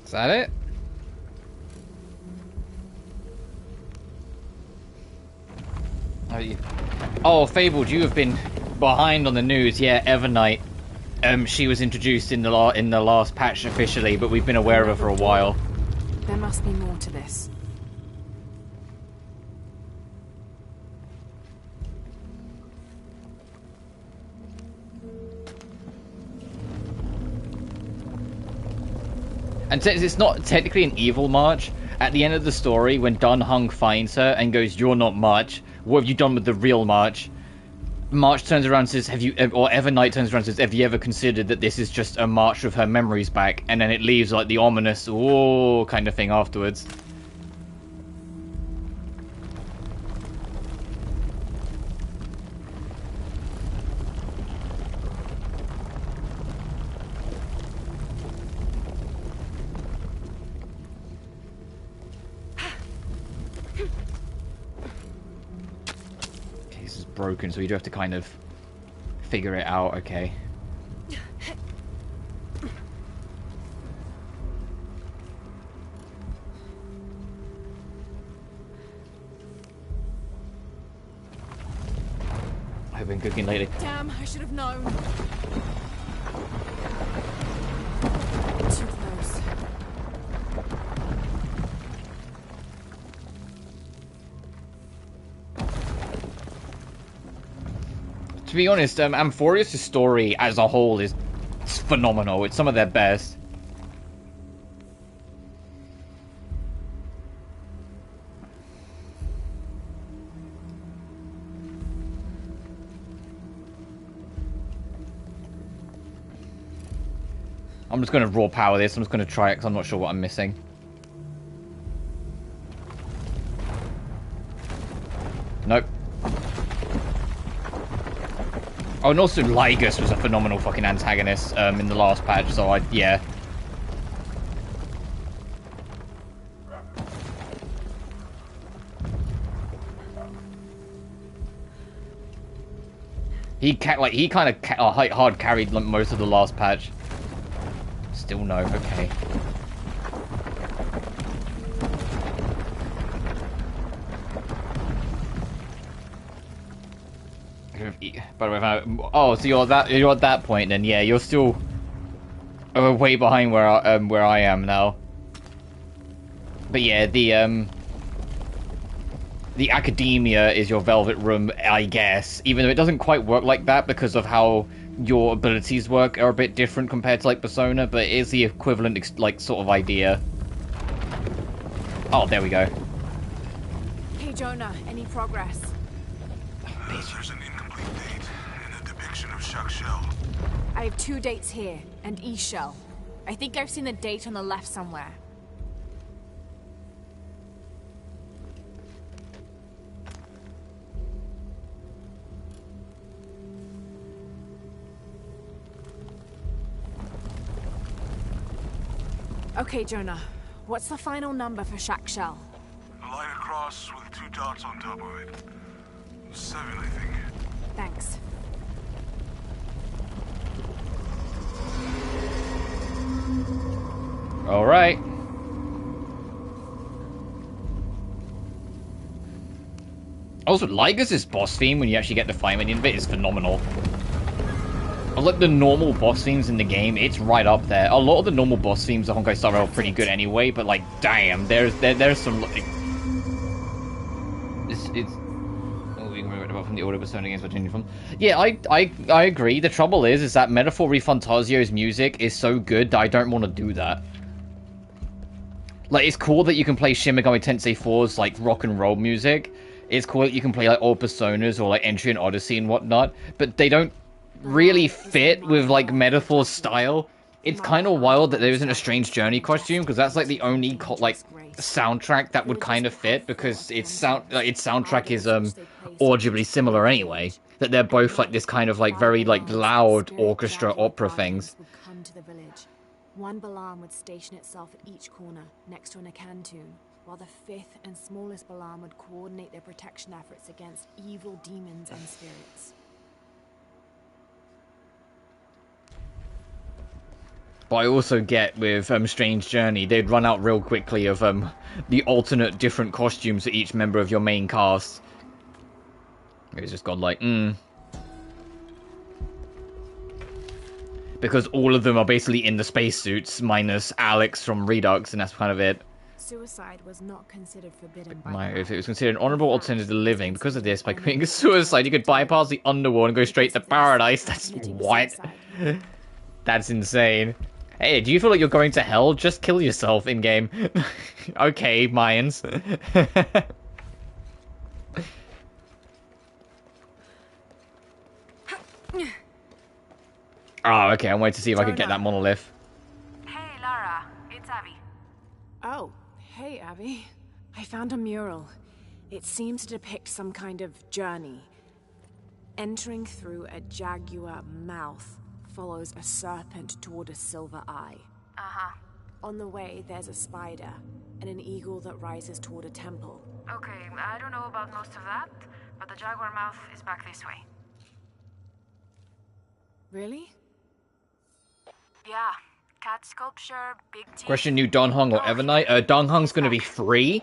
Is that it? Oh, Fabled, you have been behind on the news. Yeah, Evernight. She was introduced in the last patch officially, but we've been aware of her for a while. There must be more to this. And since it's not technically an evil march, at the end of the story, when Dun Hung finds her and goes, "You're not March. What have you done with the real March?" March turns around and says, "Have you?" Or Evernight turns around and says, "Have you ever considered that this is just a march of her memories back?" And then it leaves like the ominous "oh" kind of thing afterwards. Broken, so you do have to kind of figure it out. Okay. I've been cooking lately. Damn, I should have known. Too close. To be honest, Amphorius' story as a whole is phenomenal. It's some of their best. I'm just going to raw power this. I'm just going to try it because I'm not sure what I'm missing. Nope. Oh, and also Lygus was a phenomenal fucking antagonist in the last patch, so yeah. He kind of hard carried most of the last patch. Still no. Okay. By the way, oh, so you're at that point then? Yeah, you're still way behind where I am now. But yeah, the academia is your velvet room, I guess. Even though it doesn't quite work like that because of how your abilities work are a bit different compared to like Persona, but it is the equivalent like sort of idea. Oh, there we go. Hey Jonah, any progress? There's an incomplete date and a depiction of Shock Shell. I have 2 dates here, and E-Shell. I think I've seen the date on the left somewhere. Okay, Jonah. What's the final number for Shock Shell? A line across with 2 dots on top of it. 7, I think. Thanks. All right. Also, Liger's boss theme, when you actually get the fight menu of it, is phenomenal. I like the normal boss themes in the game, it's right up there. A lot of the normal boss themes of Honkai Star Rail are pretty good anyway, but like, damn, there's some like... It's... Oh, we can remember about from the older Persona games, what from. Yeah, I agree. The trouble is that Metaphor Refantasio's music is so good that I don't want to do that. Like, it's cool that you can play Shin Megami Tensei 4's, like, rock and roll music. It's cool that you can play, like, old Personas or, like, Entry and Odyssey and whatnot. But they don't really fit with, like, Metaphor's style. It's kind of wild that there isn't a Strange Journey costume, because that's, like, the only, like, soundtrack that would kind of fit, because its soundtrack is, audibly similar anyway. That they're both, like, this kind of, like, very, like, loud orchestra opera things. One Balam would station itself at each corner, next to an Akantoon, while the 5th and smallest Balam would coordinate their protection efforts against evil demons and spirits. But I also get with Strange Journey, they'd run out real quickly of the alternate different costumes for each member of your main cast. It's just gone like, Because all of them are basically in the spacesuits, minus Alex from Redux, and that's kind of it. Suicide was not considered forbidden by If it was considered an honorable alternative to living, because of this, by committing suicide, you could bypass the underworld and go straight to paradise. That's what? That's insane. Hey, do you feel like you're going to hell? Just kill yourself in-game. Okay, Mayans. Oh, okay, I'm waiting to see if I can get that monolith. Hey, Lara. It's Abby. Oh, hey, Abby. I found a mural. It seems to depict some kind of journey. Entering through a jaguar mouth follows a serpent toward a silver eye. Uh-huh. On the way, there's a spider and an eagle that rises toward a temple. Okay, I don't know about most of that, but the jaguar mouth is back this way. Really? Yeah. Cat sculpture, big teeth. Question new Donghong or Evernight. Donghong's going to be free.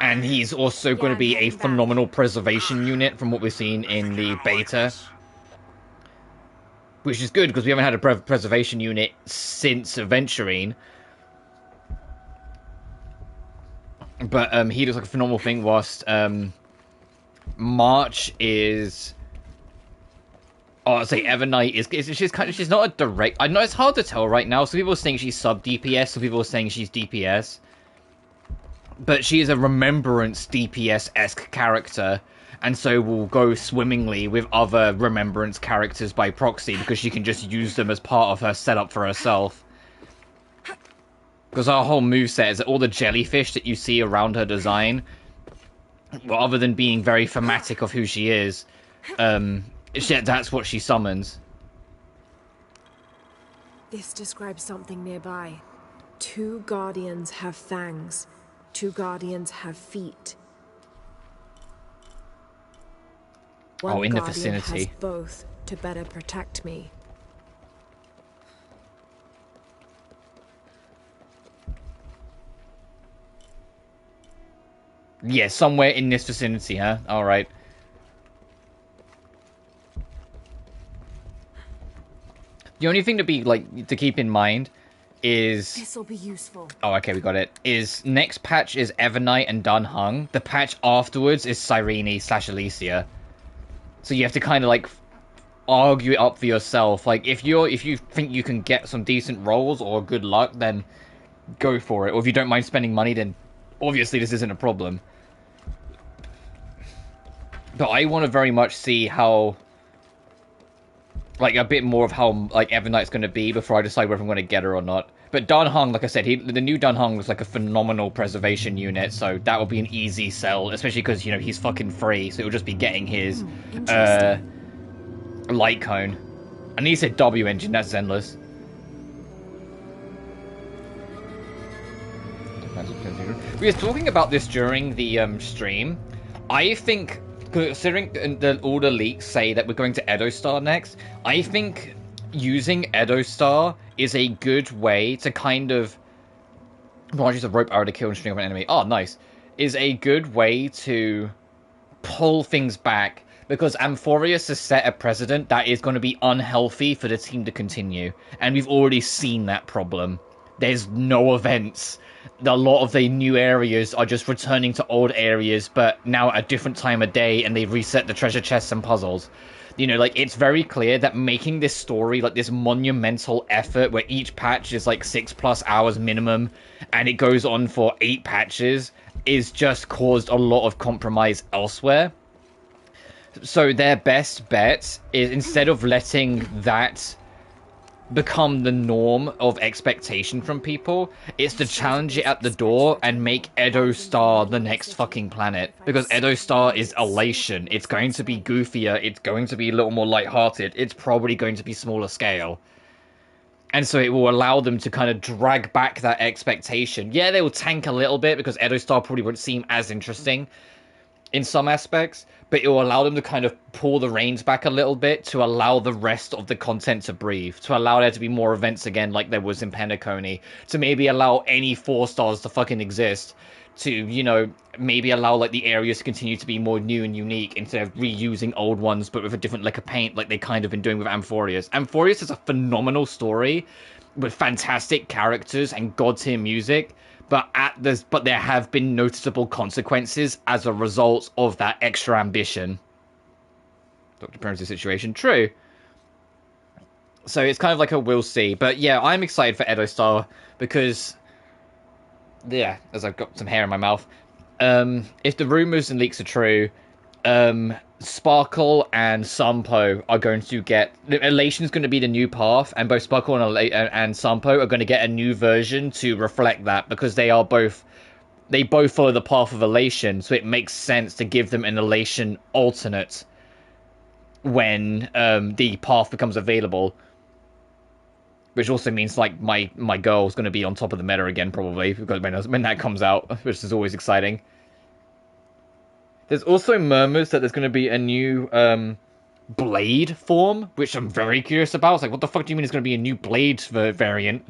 And he's also going to be a phenomenal preservation unit from what we've seen in the beta. Which is good, because we haven't had a preservation unit since Aventurine. But he looks like a phenomenal thing, whilst March is... Oh, I'd say Evernight she's not a direct... I know it's hard to tell right now. Some people are saying she's sub-DPS, some people are saying she's DPS. But she is a Remembrance DPS-esque character, and so will go swimmingly with other Remembrance characters by proxy, because she can just use them as part of her setup for herself. Because our whole moveset is that all the jellyfish that you see around her design, well, other than being very thematic of who she is, that's what she summons. This describes something nearby. 2 guardians have fangs. 2 guardians have feet. One in the guardian vicinity. has both to better protect me. Yeah, somewhere in this vicinity, huh? Alright. The only thing to keep in mind is... This'll be useful. Oh, okay, we got it. Is next patch is Evernight and Dun Hung. The patch afterwards is Cyrene/Alicia. So you have to kind of, like, argue it up for yourself. Like, if you think you can get some decent rolls or good luck, then go for it. Or if you don't mind spending money, then obviously this isn't a problem. But I want to very much see how, like, a bit more of how, like, Evernight's going to be before I decide whether I'm going to get her or not. But Dun Hung, like I said, the new Dun Hung was like a phenomenal preservation unit, so that will be an easy sell, especially because, you know, he's fucking free, so it'll just be getting his, light cone. And he said W engine, that's endless. We were talking about this during the stream. I think, considering all the leaks say that we're going to Edo Star next, I think using Edo Star is a good way to kind of... Well, use a rope arrow to kill and string up an enemy. Oh, nice. Is a good way to pull things back, because Amphorius has set a precedent that is going to be unhealthy for the team to continue. And we've already seen that problem. There's no events. A lot of the new areas are just returning to old areas, but now at a different time of day, and they've reset the treasure chests and puzzles. You know, like, it's very clear that making this story, like, this monumental effort where each patch is, like, 6+ hours minimum, and it goes on for 8 patches, is just caused a lot of compromise elsewhere. So their best bet is, instead of letting that become the norm of expectation from people, it's to challenge it at the door and make Edo Star the next fucking planet. Because Edo Star is elation. It's going to be goofier, it's going to be a little more lighthearted, it's probably going to be smaller scale. And so it will allow them to kind of drag back that expectation. Yeah, they will tank a little bit because Edo Star probably won't seem as interesting in some aspects, but it will allow them to kind of pull the reins back a little bit to allow the rest of the content to breathe, to allow there to be more events again like there was in Penacony, to maybe allow any 4 stars to fucking exist, to, you know, maybe allow, like, the areas to continue to be more new and unique instead of reusing old ones but with a different lick of paint like they kind of been doing with Amphorius. Amphorius is a phenomenal story with fantastic characters and god-tier music, but there have been noticeable consequences as a result of that extra ambition. Dr. Burns' situation, true. So it's kind of like a we'll see. But yeah, I'm excited for Edo Star because, yeah, as I've got some hair in my mouth, if the rumors and leaks are true, Sparkle and Sampo are going to get... Elation's going to be the new path, and both Sparkle and Sampo are going to get a new version to reflect that, because they both follow the path of Elation, so it makes sense to give them an Elation alternate when the path becomes available. Which also means, like, my girl's going to be on top of the meta again, probably, because when that comes out, which is always exciting. There's also murmurs that there's going to be a new Blade form, which I'm very curious about. It's like, what the fuck do you mean there's going to be a new Blade variant?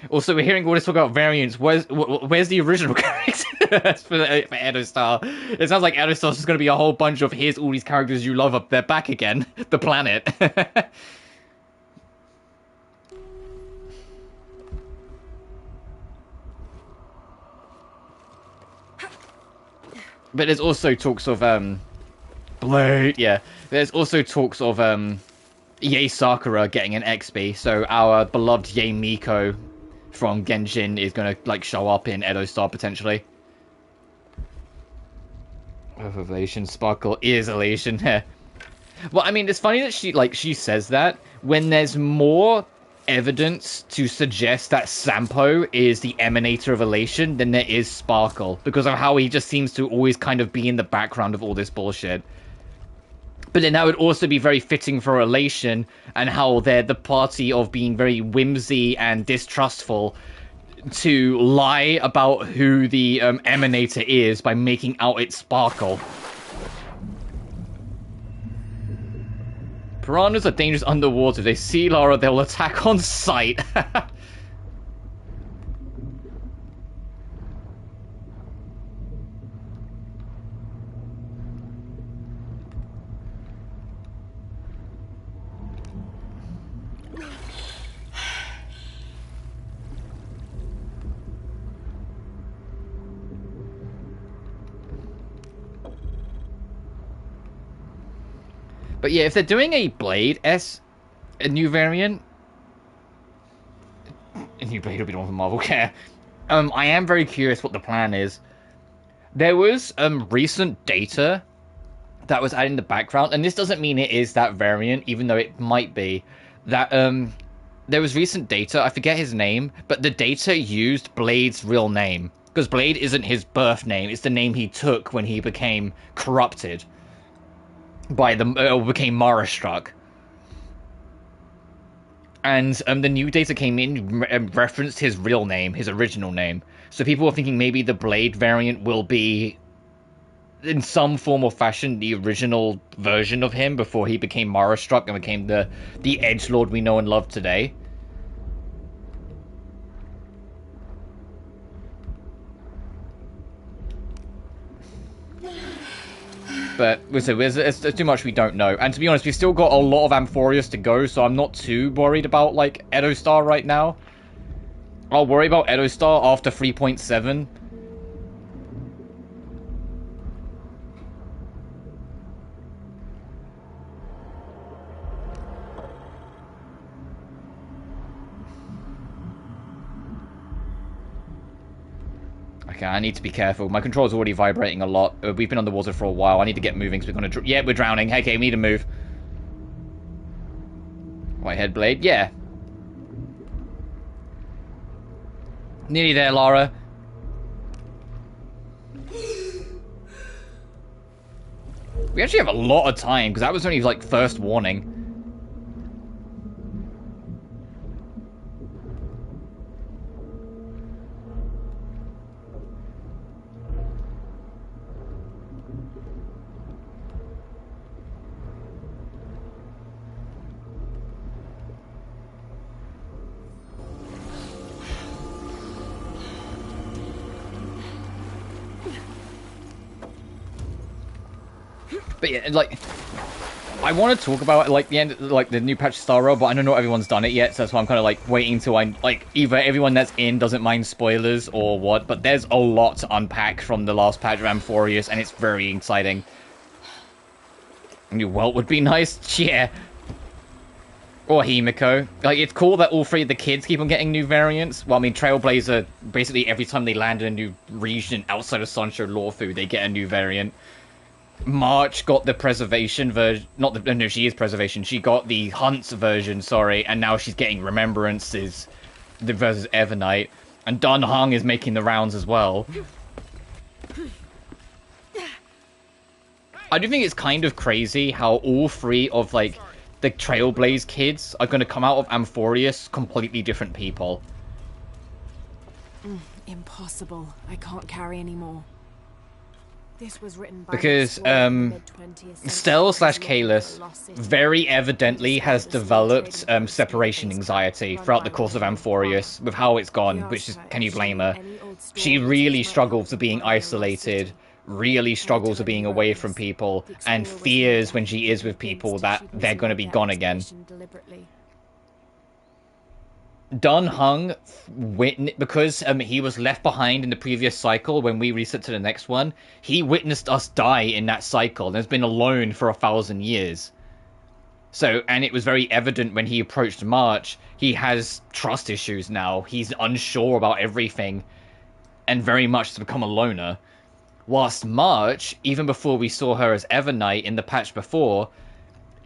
Also, we're hearing all this talk about variants. Where's the original character for Edo Star? It sounds like Edo Star's just going to be a whole bunch of here's all these characters you love up there back again. The planet. But there's also talks of, Blade, yeah. There's also talks of, Yae Sakura getting an XP, so our beloved Yae Miko from Genshin is gonna, like, show up in Edo Star, potentially. Elation, Sparkle is Elation, Well, I mean, it's funny that she says that, when there's more evidence to suggest that Sampo is the emanator of Elation than there is Sparkle, because of how he just seems to always kind of be in the background of all this bullshit. But then that would also be very fitting for Elation, and how they're the party of being very whimsy and distrustful, to lie about who the emanator is by making out it's Sparkle. Piranhas are dangerous underwater. If they see Lara, they'll attack on sight. But yeah, if they're doing a Blade a new variant, a new Blade will be the one for Marvel Care. I am very curious what the plan is. There was recent data that was added in the background, and this doesn't mean it is that variant, even though it might be. That there was recent data, I forget his name, but the data used Blade's real name. Because Blade isn't his birth name, it's the name he took when he became corrupted. By became Mara struck. And the new data came in referenced his real name, his original name. So people were thinking maybe the Blade variant will be, in some form or fashion, the original version of him before he became Mara struck and became the edgelord we know and love today. But it's too much we don't know. And to be honest, we've still got a lot of Amphorius to go, so I'm not too worried about, like, Edostar right now. I'll worry about Edostar after 3.7. Okay, I need to be careful. My controller's already vibrating a lot. We've been underwater for a while. I need to get moving, so we're gonna... Yeah, we're drowning. Okay, we need to move. Whitehead Blade? Yeah. Nearly there, Lara. We actually have a lot of time, because that was only, like, first warning. But yeah, like, I want to talk about, like, the end, like, the new patch Starro, but I know not everyone's done it yet, so that's why I'm kind of, like, waiting till either everyone that's in doesn't mind spoilers or what, but there's a lot to unpack from the last patch of Amphorius, and it's very exciting. A new Welt would be nice, yeah. Or Himiko. Like, it's cool that all three of the kids keep on getting new variants. Well, I mean, Trailblazer, basically every time they land in a new region outside of Sancho Lawfu, they get a new variant. March got the preservation version, no, she is preservation, she got the Hunts version, sorry, and now she's getting Remembrances versus Evernight, and Dun Hung is making the rounds as well. I do think it's kind of crazy how all three of, like, the Trailblaze kids are going to come out of Amphorius completely different people. Impossible. I can't carry anymore. This was written by because Stell/Kalis very evidently has developed separation anxiety throughout the course of Amphorius with how it's gone, which is, can you blame her? She really struggles with being isolated, really struggles with being away from people, and fears when she is with people that they're going to be gone again. Dun Hung, because he was left behind in the previous cycle when we reset to the next one, he witnessed us die in that cycle and has been alone for 1,000 years. So, and it was very evident when he approached March, he has trust issues now. He's unsure about everything and very much has become a loner. Whilst March, even before we saw her as Evernight in the patch before,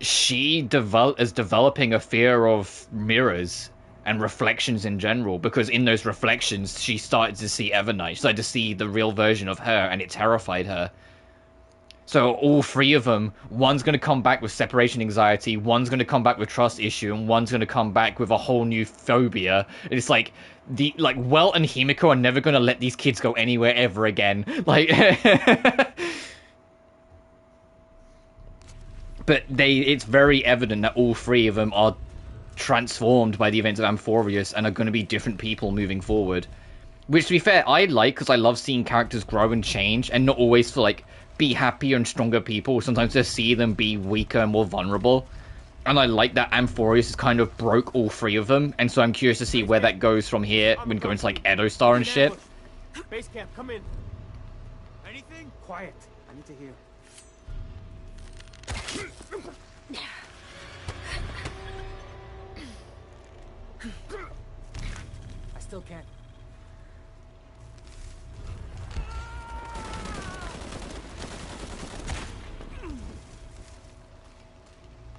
she is developing a fear of mirrors and reflections in general, because in those reflections she started to see Evernight, she started to see the real version of her, and it terrified her. So all three of them, one's going to come back with separation anxiety, one's going to come back with trust issue, and one's going to come back with a whole new phobia. It's like, Welt and Himiko are never going to let these kids go anywhere ever again. Like... But it's very evident that all three of them are transformed by the events of Amphorius and are going to be different people moving forward. Which, to be fair, I like, because I love seeing characters grow and change, and not always to, like, be happier and stronger people. Sometimes to see them be weaker and more vulnerable. And I like that Amphorius has kind of broke all three of them, and so I'm curious to see where that goes from here when going to, like, Edo Star and shit. Base camp, come in. Anything? Quiet. I need to hear. I still can't.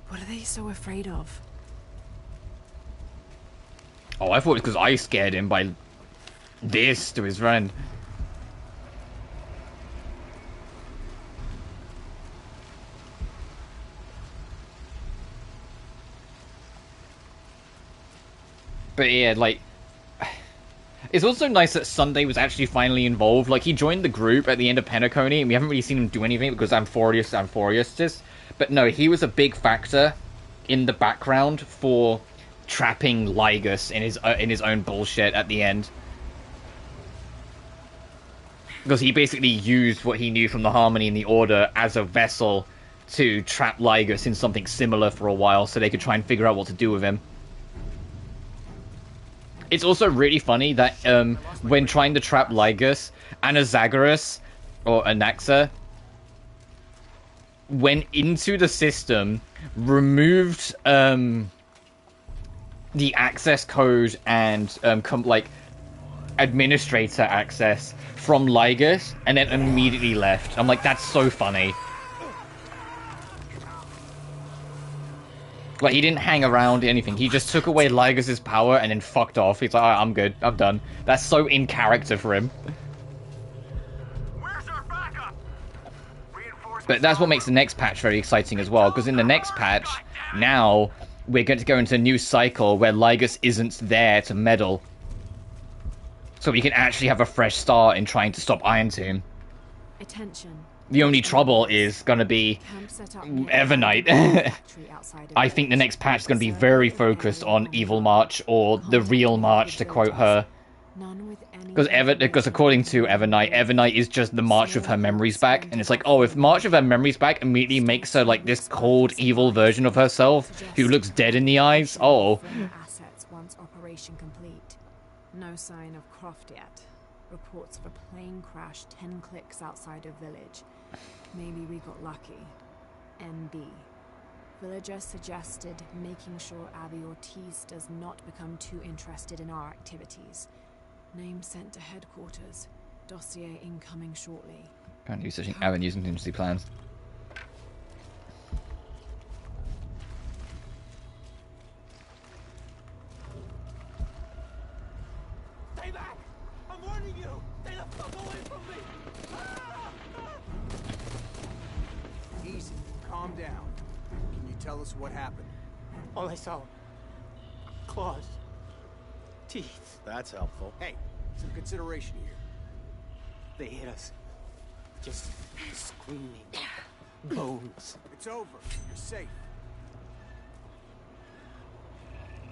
What are they so afraid of? Oh, I thought it was because I scared him by this to his friend. But yeah, like, it's also nice that Sunday was actually finally involved. Like, he joined the group at the end of Penacony, and we haven't really seen him do anything because Amphorius just. But no, he was a big factor in the background for trapping Ligus in his own bullshit at the end. Because he basically used what he knew from the Harmony and the Order as a vessel to trap Ligus in something similar for a while, so they could try and figure out what to do with him. It's also really funny that when trying to trap Ligus, Anaxagoras, or Anaxa, went into the system, removed the access code and like administrator access from Ligus, and then immediately left. I'm like, that's so funny. Like, he didn't hang around or anything. He just took away Ligus's power and then fucked off. He's like, alright, I'm good. I'm done. That's so in character for him. Where's our backup? But that's what makes the next patch very exciting as well. Because in the next patch, now, we're going to go into a new cycle where Ligus isn't there to meddle. So we can actually have a fresh start in trying to stop Iron Tomb. Attention. The only trouble is going to be Evernight. I think the next patch is going to be very focused on Evil March, or the real March, to quote her. Because according to Evernight, Evernight is just the March of her memories back. And it's like, oh, if March of her memories back immediately makes her like this cold, evil version of herself, who looks dead in the eyes, oh. Assets once operation complete. No sign of Croft yet. Reports of a plane crash 10 clicks outside of village. Maybe we got lucky. NB. Villager suggested making sure Abby Ortiz does not become too interested in our activities. Name sent to headquarters. Dossier incoming shortly. Apparently searching avenues and contingency plans. Stay back! I'm warning you! Stay the fuck away from me! Easy. Calm down. Can you tell us what happened? All I saw. Claws. Teeth. That's helpful. Hey, some consideration here. They hit us. Just screaming. Bones. It's over. You're safe.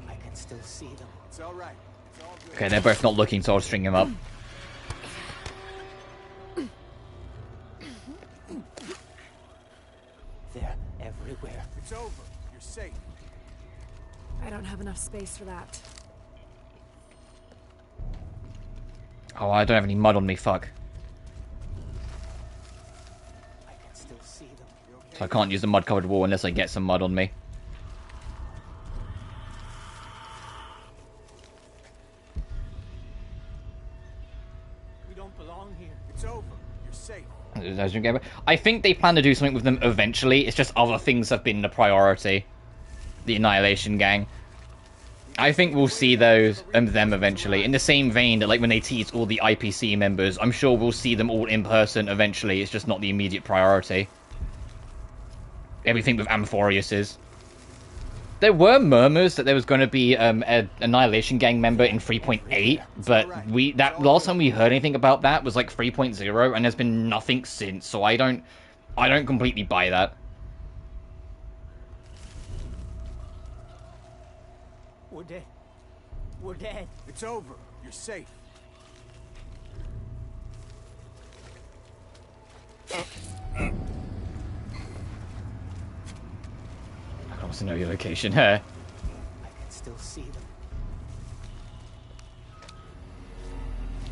I can still see them. It's all right. It's all good. Okay, they're both not looking, so I'll string him up. They're everywhere. It's over. You're safe. I don't have enough space for that. Oh, I don't have any mud on me, fuck. I can still see them. So I can't use the mud-covered wall unless I get some mud on me. We don't belong here. It's over. You're safe. I think they plan to do something with them eventually. It's just other things have been the priority. The Annihilation Gang. I think we'll see those them eventually. In the same vein that, like, when they tease all the IPC members, I'm sure we'll see them all in person eventually. It's just not the immediate priority. Everything with Amphorius is. There were murmurs that there was going to be an Annihilation Gang member in 3.8, but that last time we heard anything about that was like 3.0, and there's been nothing since. So I don't completely buy that. We're dead. We're dead. It's over. You're safe. I can also know your location here. I can still see them.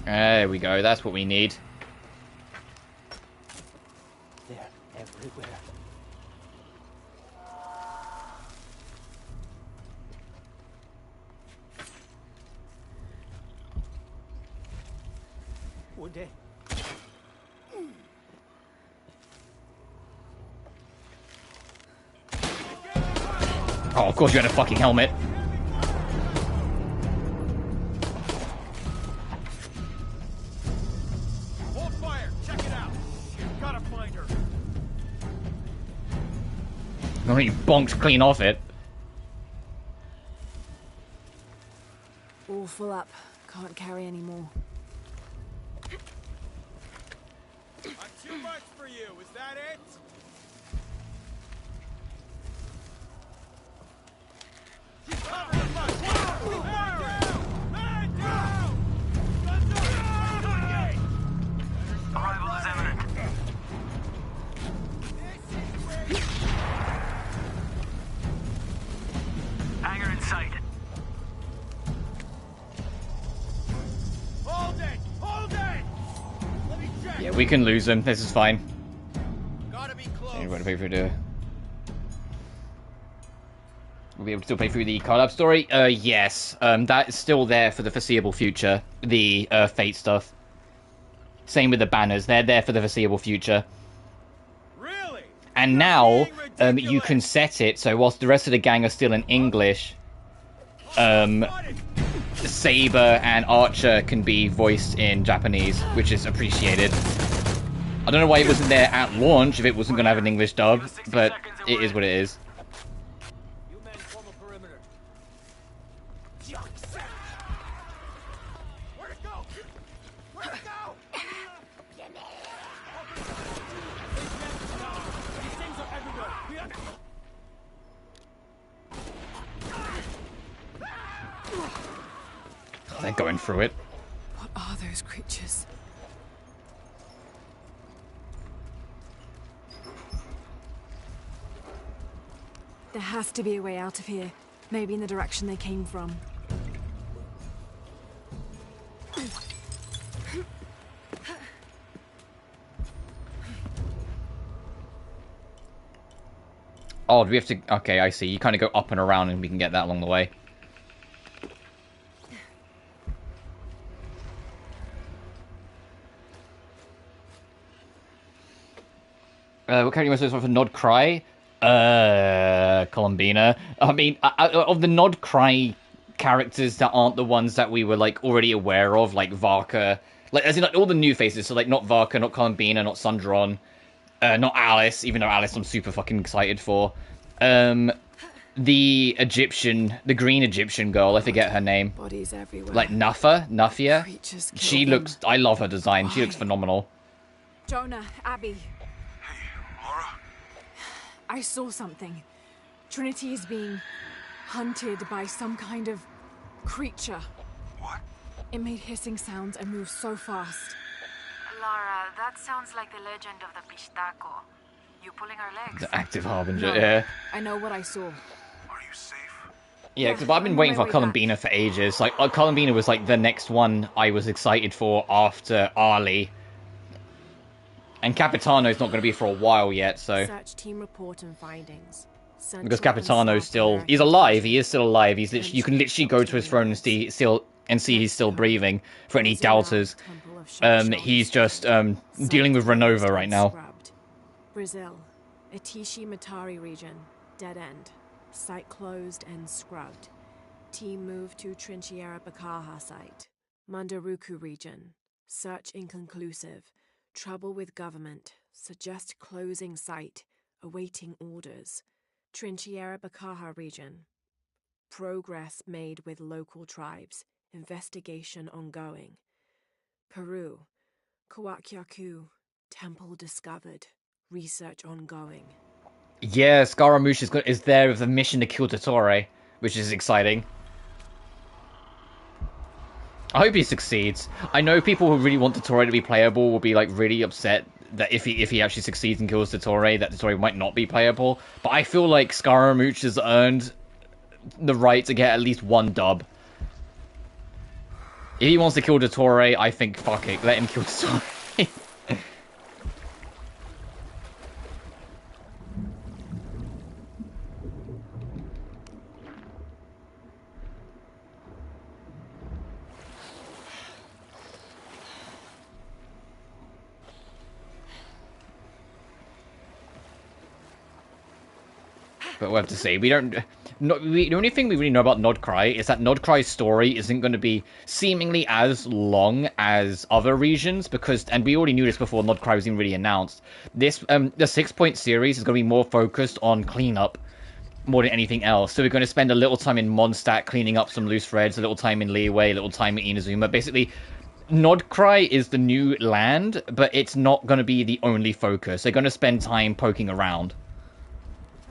There we go. That's what we need. They're everywhere. We're dead. Oh, of course you had a fucking helmet. Hold fire. Check it out. Gotta find her. Oh, you bonked clean off it. All full up. Can't carry any more. I'm too much for you. Is that it? Cover the front. Man down! Man down! Guns up! Arrival is imminent. Hangar in sight. Hold it! Hold it! Let me check. Yeah, we can lose them. This is fine. Gotta be close. Anyway, to pay through the... We'll be able to still pay through the card up story? Yes. That is still there for the foreseeable future. The Fate stuff. Same with the banners. They're there for the foreseeable future. Really? And now, you can set it so whilst the rest of the gang are still in English, Saber and Archer can be voiced in Japanese, which is appreciated. I don't know why it wasn't there at launch if it wasn't going to have an English dub, but it is what it is. You men form a perimeter. Where'd it go? Where'd it go? These things are everywhere. We have... They're going through it. What are those creatures? There has to be a way out of here. Maybe in the direction they came from. Oh, do we have to... Okay, I see. You kind of go up and around and we can get that along the way. What character was for Nod Cry? Columbina. I mean, of the Nod Cry characters that aren't the ones that we were, like, already aware of, like Varka, like, as in, like, all the new faces, so, like, not Varka, not Columbina, not Sundron, not Alice, even though Alice I'm super fucking excited for. The Egyptian, the green Egyptian girl, I forget her name. Bodies everywhere. Like, Nafia? Creatures She kill looks, I love her design, she looks Why? phenomenal. Jonah, Abby, Laura? I saw something. Trinity is being hunted by some kind of creature. What? It made hissing sounds and moved so fast. Lara, that sounds like the legend of the Pistaco. You pulling our legs? The active harbinger, No, yeah. I know what I saw. Are you safe? Yeah, because I've been I'm on waiting my for way Columbina for ages. Like, Columbina was like the next one I was excited for after Ali. And Capitano's not going to be for a while yet, so... Search team report and findings. Central Because and Capitano's South still... American He's alive, region. he is still alive. He's literally, you can literally go to his throne and see he's still breathing, for any doubters. He's just dealing with Renova right now. Scrubbed. Brazil, Atishi Matari region, dead end. Site closed and scrubbed. Team moved to Trinchiera Bakaha site. Mandaruku region, search inconclusive. Trouble with government. Suggest closing site. Awaiting orders. Trinchiera Bakaha region. Progress made with local tribes. Investigation ongoing. Peru. Kawakyaku. Temple discovered. Research ongoing. Yeah, Scaramouche is there with a mission to kill Totore, which is exciting. I hope he succeeds. I know people who really want Dottore to be playable will be like really upset that if he actually succeeds and kills Dottore, that Dottore might not be playable. But I feel like Scaramouche has earned the right to get at least one dub. If he wants to kill Dottore, I think fuck it, let him kill Dottore. But we'll have to see. We don't. The only thing we really know about Nodcry is that Nodcry's story isn't going to be seemingly as long as other regions because, and we already knew this before Nodcry was even really announced. This the 6-point series is going to be more focused on cleanup more than anything else. So we're going to spend a little time in Mondstadt cleaning up some loose threads, a little time in Leeway, a little time in Inazuma. Basically, Nodcry is the new land, but it's not going to be the only focus. They're going to spend time poking around.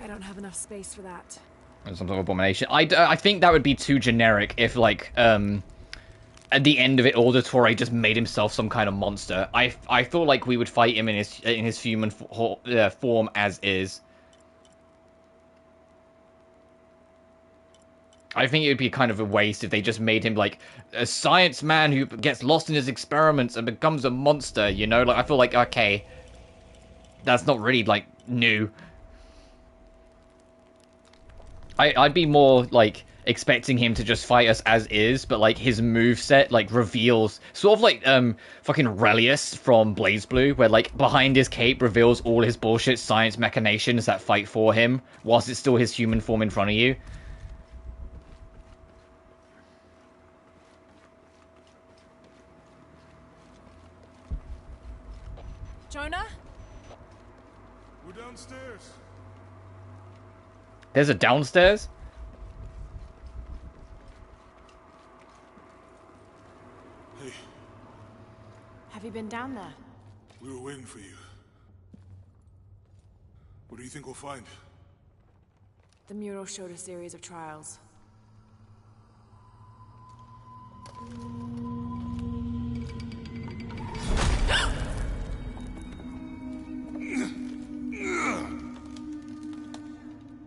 I don't have enough space for that. Some sort of abomination. I think that would be too generic if, like, at the end of it all, Dottore just made himself some kind of monster. I feel like we would fight him in his human form as is. I think it would be kind of a waste if they just made him, like, a science man who gets lost in his experiments and becomes a monster, you know? Like, I feel like, okay, that's not really, like, new. I'd be more, like, expecting him to just fight us as is, but, like, his moveset, like, reveals... Sort of like, fucking Relius from BlazBlue, where, like, behind his cape reveals all his bullshit science machinations that fight for him, whilst it's still his human form in front of you. Jonah? We're downstairs. There's a downstairs? Hey, Have you been down there? we were waiting for you. What do you think we'll find? The mural showed a series of trials.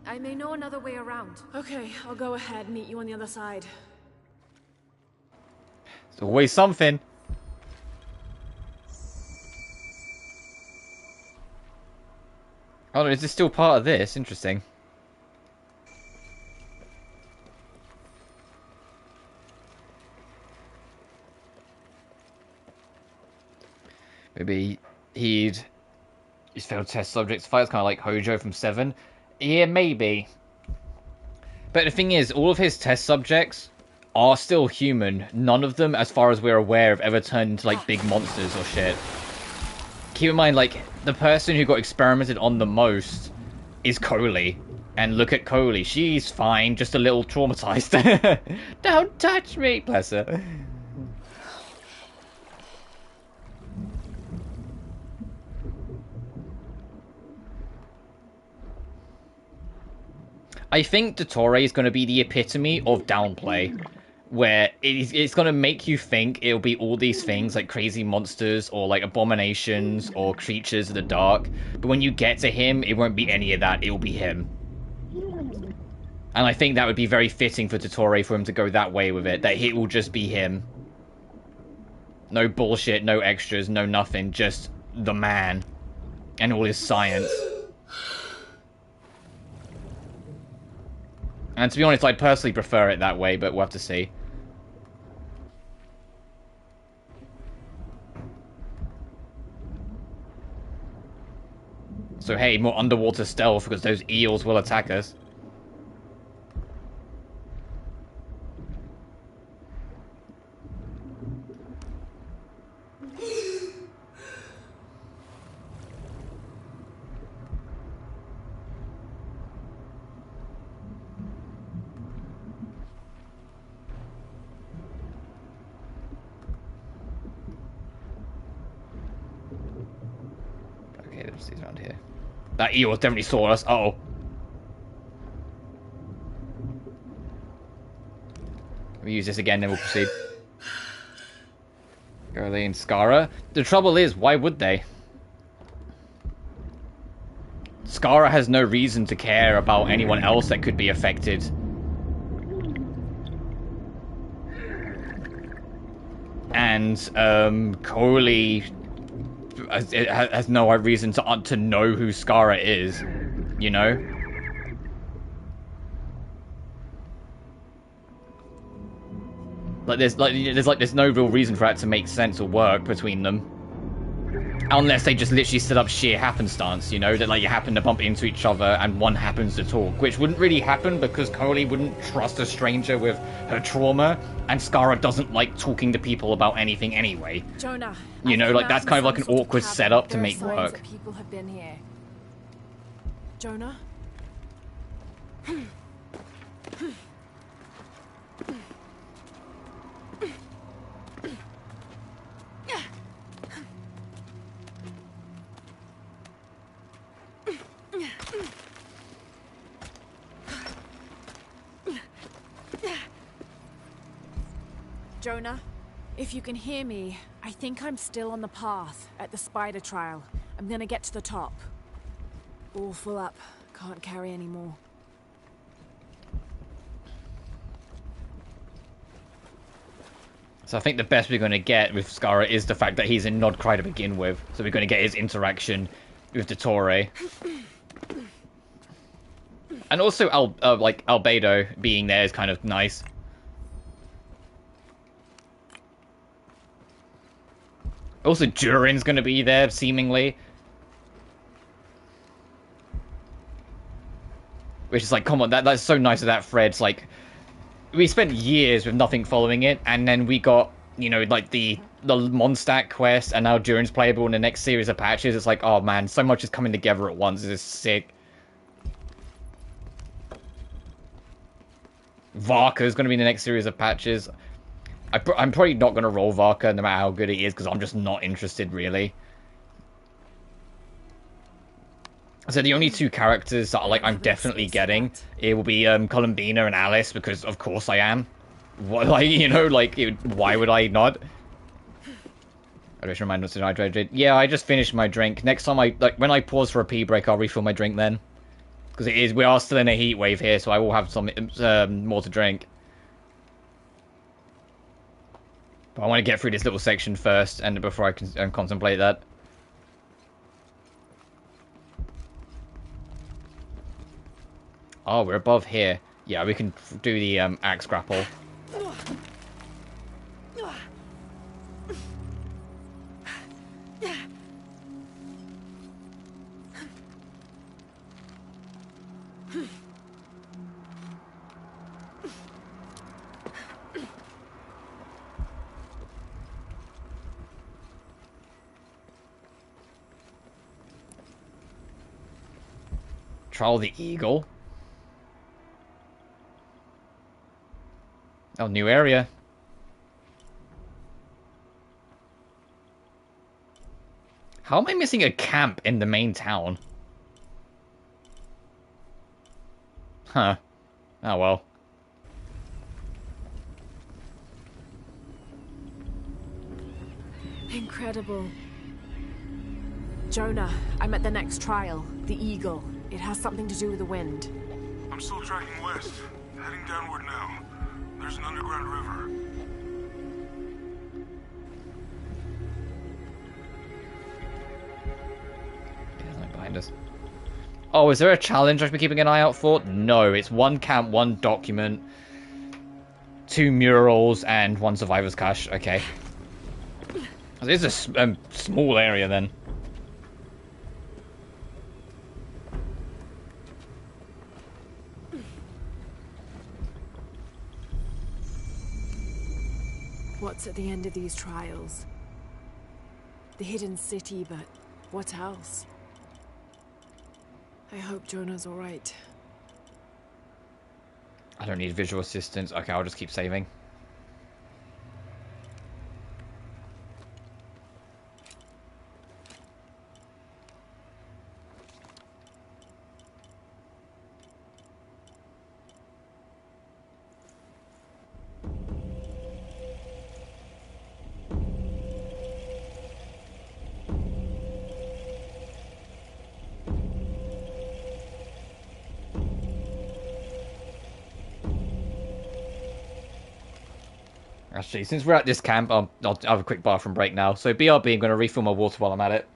I may know another way around. Okay, I'll go ahead, meet you on the other side. There's always something. Oh, no, is this still part of this? Interesting. Maybe he's failed test subjects fight. It's kind of like Hojo from 7. Yeah, maybe. But the thing is, all of his test subjects are still human. None of them, as far as we're aware, have ever turned into, like, big monsters or shit. Keep in mind, like, the person who got experimented on the most is Coley. And look at Coley. She's fine, just a little traumatized. Don't touch me! Bless her. I think Dottore is going to be the epitome of downplay, where it's going to make you think it'll be all these things like crazy monsters or like abominations or creatures of the dark, but when you get to him, it won't be any of that, it'll be him. And I think that would be very fitting for Dottore for him to go that way with it, that it will just be him. No bullshit, no extras, no nothing, just the man and all his science. And to be honest, I personally prefer it that way, but we'll have to see. So hey, more underwater stealth, because those eels will attack us. He's around here. That eel definitely saw us. Uh-oh. Let me use this again, then we'll proceed. Gurley and Skara. The trouble is, why would they? Skara has no reason to care about anyone else that could be affected. And Coley has no reason to know who Skara is, you know? There's no real reason for that to make sense or work between them. Unless they just literally set up sheer happenstance, you know, that like you happen to bump into each other and one happens to talk, which wouldn't really happen because Coley wouldn't trust a stranger with her trauma, and Skara doesn't like talking to people about anything anyway. Jonah, you know, like that's kind of like an awkward setup to make work. People have been here. Jonah? Jonah, if you can hear me, I think I'm still on the path at the spider trial. I'm gonna get to the top. All full up. Can't carry any more. So I think the best we're going to get with Skara is the fact that he's in Nodcry to begin with. So we're going to get his interaction with Dottore. And also, Albedo being there is kind of nice. Also, Durin's going to be there, seemingly. Which is like, come on, that's so nice of that Fred's like... We spent years with nothing following it, and then we got, you know, like the Mondstadt quest, and now Durin's playable in the next series of patches. It's like, oh man, so much is coming together at once. This is sick. Varka's going to be in the next series of patches. I'm probably not going to roll Varka no matter how good he is, because I'm just not interested, really. So the only two characters that like I'm definitely getting, it will be Columbina and Alice, because of course I am. What, like, you know, like, why would I not? I just remind us to hydrate. Yeah, I just finished my drink. Next time when I pause for a pee break, I'll refill my drink then. Because we are still in a heat wave here, so I will have some more to drink. But I want to get through this little section first, and before I can contemplate that. Oh, we're above here. Yeah, we can do the axe grapple. Trial the Eagle. Oh, new area. How am I missing a camp in the main town? Huh. Oh well. Incredible. Jonah, I'm at the next trial. The Eagle. It has something to do with the wind. I'm still tracking west. Heading downward now. There's an underground river. Yeah, like behind us. Oh, is there a challenge I should be keeping an eye out for? No, it's 1 camp, 1 document, 2 murals, and 1 survivor's cache. Okay. This is a small area then. What's at the end of these trials? The hidden city, but what else? I hope Jonah's alright. I don't need visual assistance. Okay, I'll just keep saving. Actually, since we're at this camp, I'll have a quick bathroom break now. So BRB, I'm going to refill my water while I'm at it.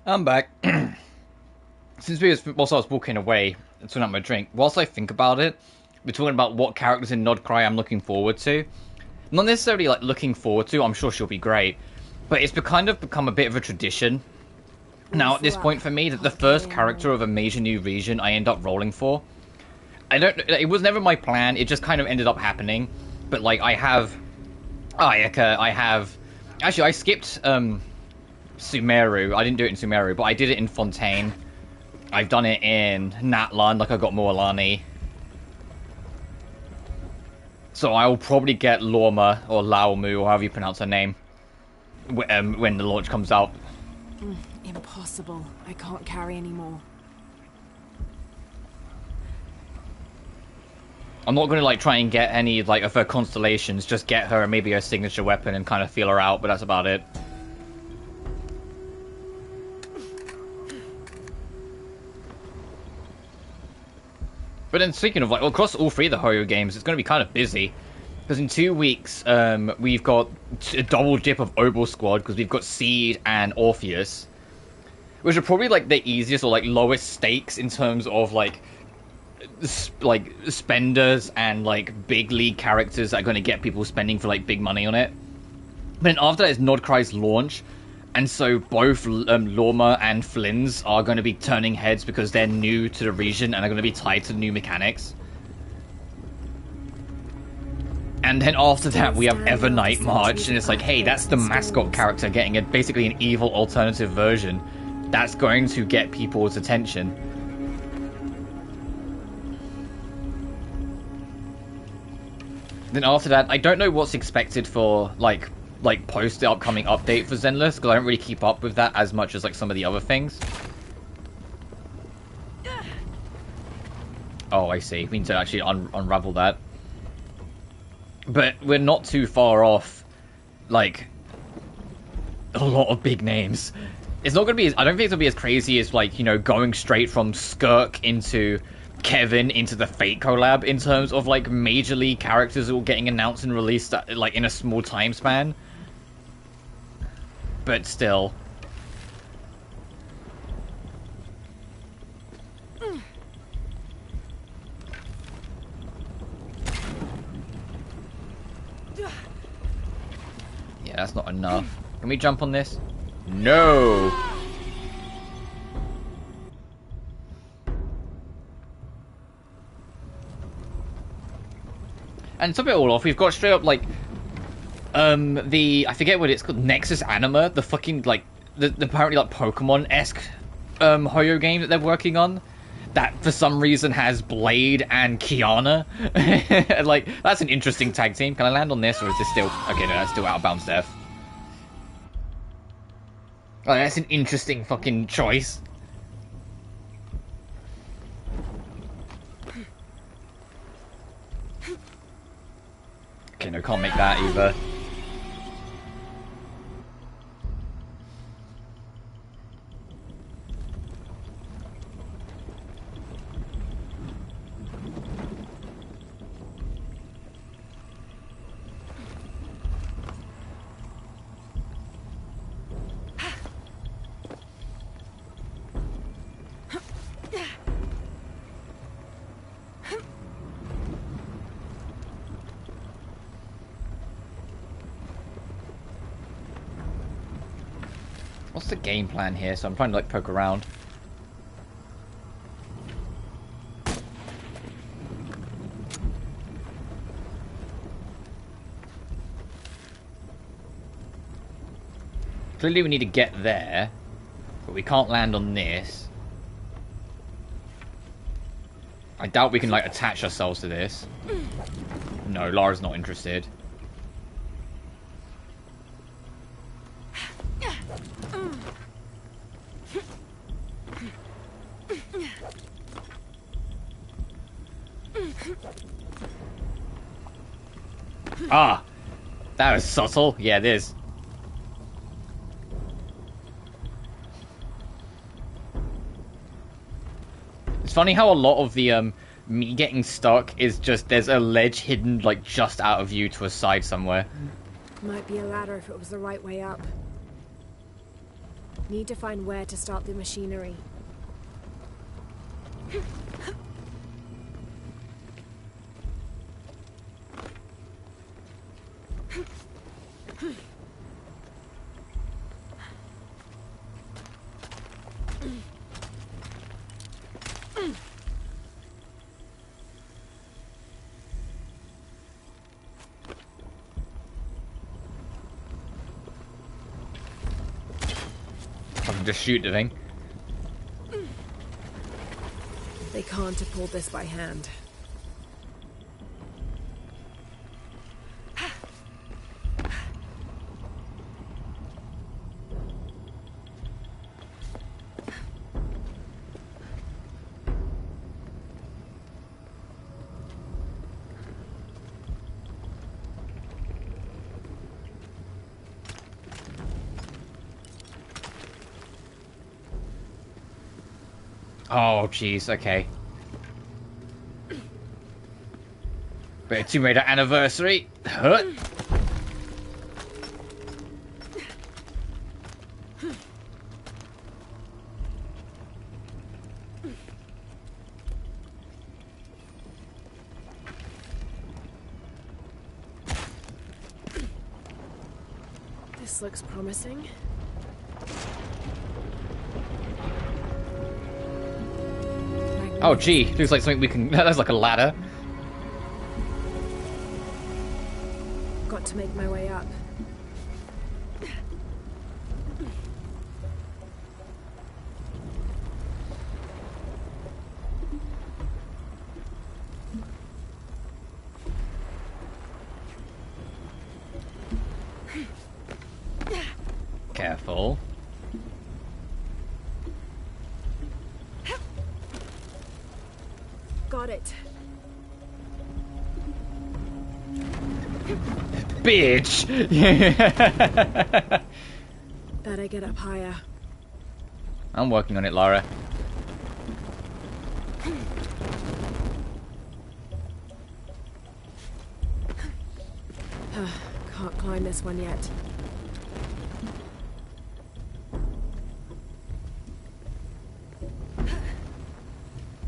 I'm back. Whilst I was walking away and turning out my drink, whilst I think about it, we're talking about what characters in Nod Cry I'm looking forward to. Not necessarily like looking forward to, I'm sure she'll be great, but it's kind of become a bit of a tradition now at this point for me that the first character of a major new region I end up rolling for. It was never my plan, it just kind of ended up happening, but like I have actually I skipped Sumeru. I didn't do it in Sumeru, but I did it in Fontaine. I've done it in Natlan, like I got Moalani. So I will probably get Lorma, or Laomu, or however you pronounce her name, when the launch comes out. Impossible. I can't carry anymore. I'm not going to like try and get any like of her constellations, just get her and maybe her signature weapon and kind of feel her out, but that's about it. But then speaking of like, well, across all three of the Hoyo games, it's going to be kind of busy. Because in 2 weeks, we've got a double dip of Obel Squad, because we've got Seed and Orpheus. Which are probably like the easiest or like lowest stakes in terms of like spenders and like big league characters that are going to get people spending for like big money on it. But then after that is Nodcry's launch. And so both Lorma and Flynn's are going to be turning heads because they're new to the region and are going to be tied to the new mechanics. And then after that, we have Evernight March, and it's like, hey, that's the mascot character getting basically an evil alternative version. That's going to get people's attention. Then after that, I don't know what's expected for, like post the upcoming update for Zenless, because I don't really keep up with that as much as, like, some of the other things. Oh, I see. We need to actually unravel that. But we're not too far off, like, a lot of big names. It's not going to be, I don't think it's going to be as crazy as, like, you know, going straight from Skirk into Kevin into the Fate collab in terms of, like, majorly characters all getting announced and released, like, in a small time span. But still. Yeah, that's not enough. Can we jump on this? No! And to top it all off, we've got straight up, like, I forget what it's called, Nexus Anima, the fucking, like, the apparently, like, Pokemon-esque, Hoyo game that they're working on, that, for some reason, has Blade and Kiana. Like, that's an interesting tag team. Can I land on this, or is this still... Okay, no, that's still out of bounds death. Oh, that's an interesting fucking choice. Okay, no, can't make that either. What's the game plan here? So I'm trying to, like, poke around. Clearly we need to get there, but we can't land on this. I doubt we can, like, attach ourselves to this. No, Lara's not interested. Ah! That was subtle. Yeah, it is. It's funny how a lot of the, me getting stuck is just, there's a ledge hidden, like, just out of view to a side somewhere. Might be a ladder if it was the right way up. Need to find where to start the machinery. I can just shoot the thing. They can't have pulled this by hand. Oh, jeez, okay. Bit of Tomb Raider anniversary. Huh? This looks promising. Oh, gee, looks like something we can... That's like a ladder. Got to make my way up. Careful. Got it. Bitch! Better get up higher. I'm working on it, Lara. Can't climb this one yet.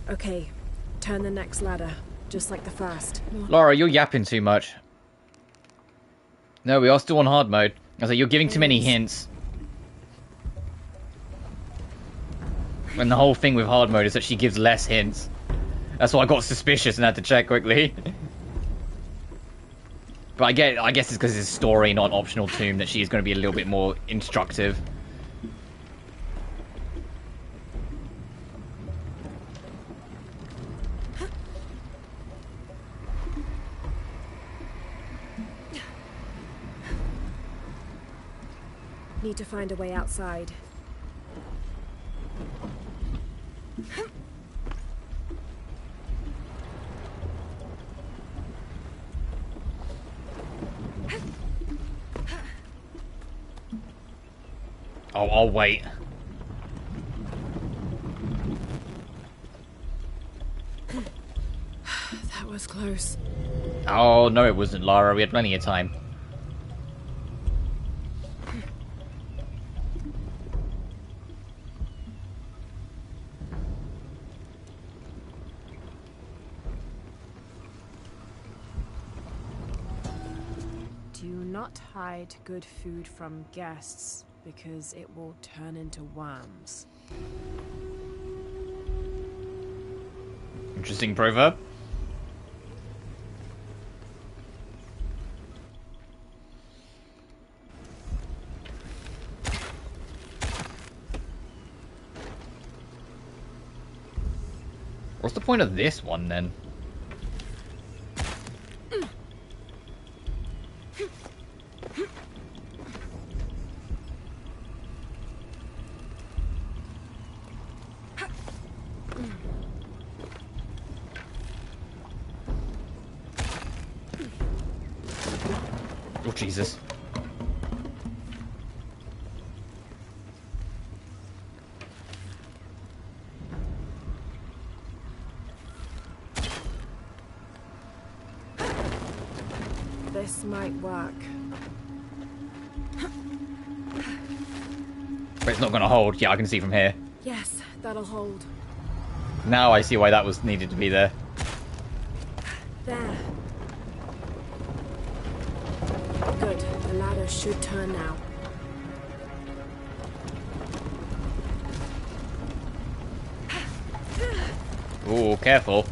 Okay, turn the next ladder, just like the first. Lara, you're yapping too much. No, we are still on hard mode. I was like, you're giving too many hints. And the whole thing with hard mode is that she gives less hints. That's why I got suspicious and had to check quickly. But I guess it's because it's a story, not an optional tomb, that she is going to be a little bit more instructive. Need to find a way outside. Oh, I'll wait. That was close. Oh, no it wasn't, Lara. We had plenty of time. Do not hide good food from guests, because it will turn into worms. Interesting proverb. What's the point of this one, then? Oh, Jesus. This might work. But it's not going to hold. Yeah, I can see from here. Yes, that'll hold. Now I see why that was needed to be there. There. Good. The ladder should turn now. Ooh, careful.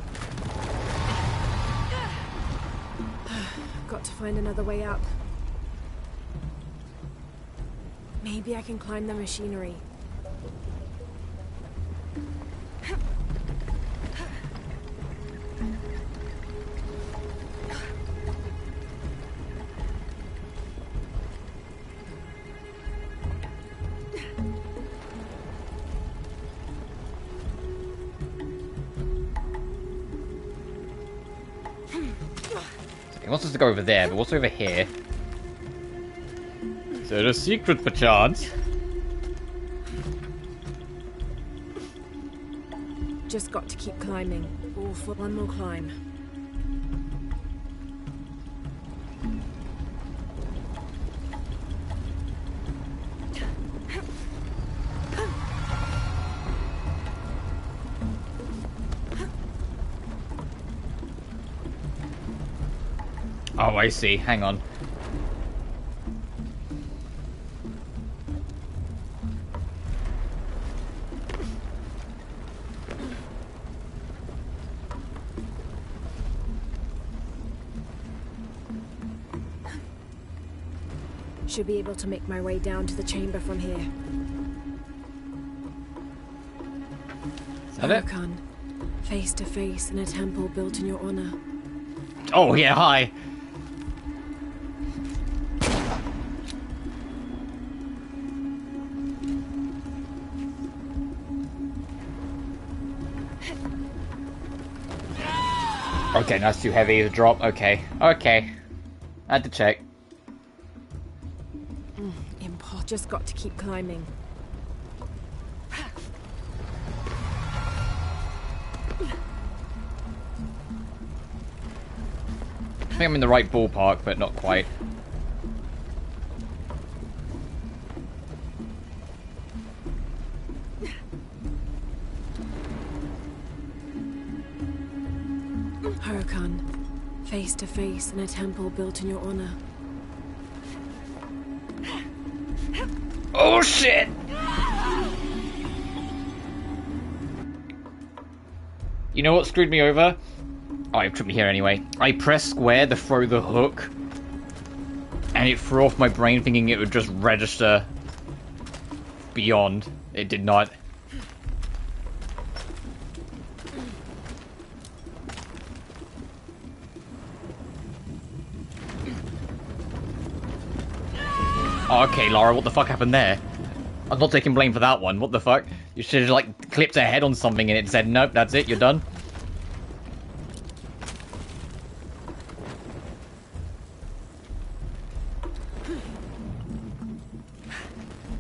Got to find another way up. Maybe I can climb the machinery. He wants us to go over there, but what's over here? Is there a secret, perchance? Just got to keep climbing. All for one more climb. Oh, I see. Hang on. Should be able to make my way down to the chamber from here. Is that it? Huracan, face to face in a temple built in your honor. Oh, yeah, hi. Okay, that's too heavy to drop. Okay. Okay. I had to check. Impossible. Just got to keep climbing. I think I'm in the right ballpark, but not quite. Huracan, face to face in a temple built in your honor. Oh shit! You know what screwed me over? Oh, it took me here anyway. I pressed square to throw the hook, and it threw off my brain thinking it would just register beyond. It did not. Oh, okay, Lara, what the fuck happened there? I'm not taking blame for that one. What the fuck? You should have, like, clipped her head on something and it said, nope, that's it, you're done.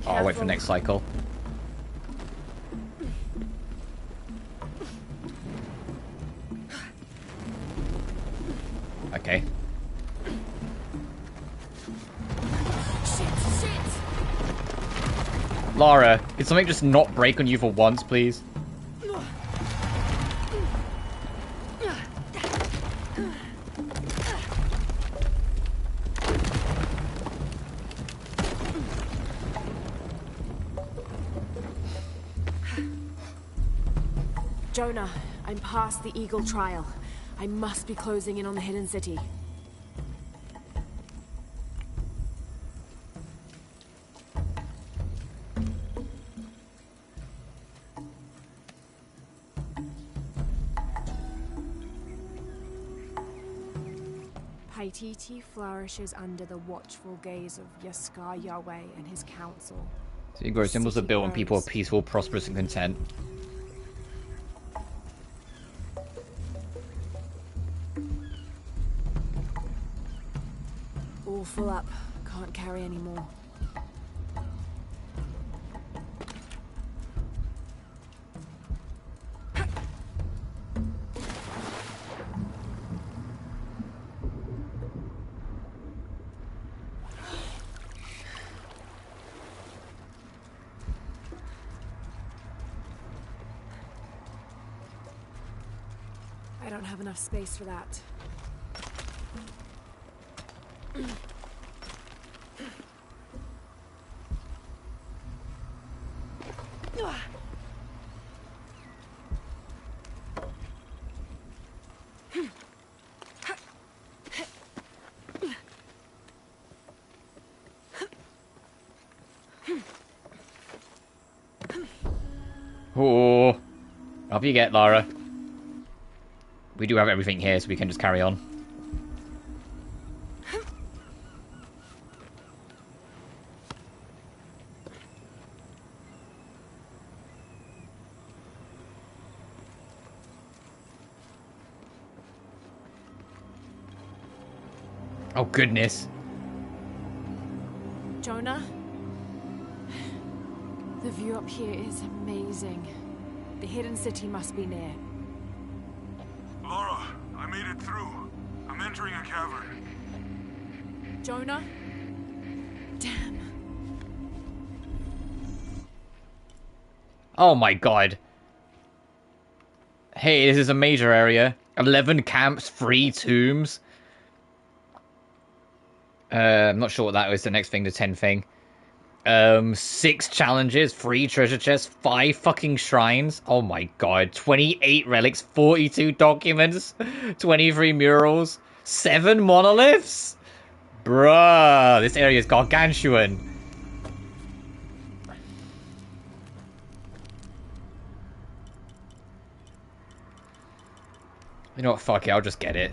Oh, I'll wait for next cycle. Okay. Lara, can something just not break on you for once, please? Jonah, I'm past the Eagle Trial. I must be closing in on the Hidden City. Paititi flourishes under the watchful gaze of Yaskar Yahweh and his council. So you grow symbols are built when people are peaceful, prosperous, and content. All full up. Can't carry any more. I don't have enough space for that. Oh, up you get, Lara. We do have everything here, so we can just carry on. Oh, goodness. Jonah? The view up here is amazing. The Hidden City must be near. Lara, I made it through. I'm entering a cavern. Jonah? Damn. Oh my god. Hey, this is a major area. 11 camps, 3 tombs. I'm not sure what that was, the next thing, the 10 thing. 6 challenges, 3 treasure chests, 5 fucking shrines. Oh my god. 28 relics, 42 documents, 23 murals, 7 monoliths. Bruh, this area is gargantuan. You know what, fuck it, I'll just get it.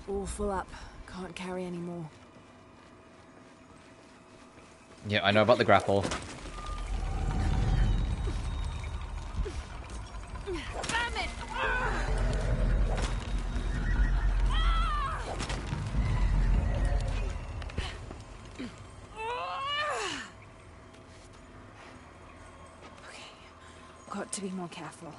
All full up. Can't carry any more. Yeah, I know about the grapple. Got to be more careful.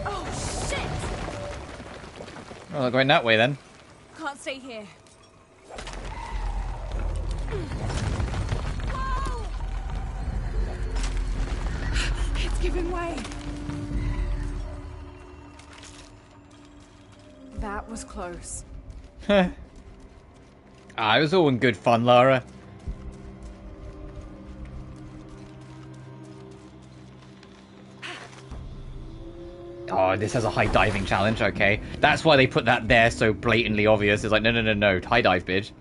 Oh, shit! Oh, they're going that way then. Can't stay here. It's giving way. That was close. Ah, it was all in good fun, Lara. Oh, this has a high diving challenge, okay. That's why they put that there so blatantly obvious. It's like, no, no, no, no, high dive, bitch.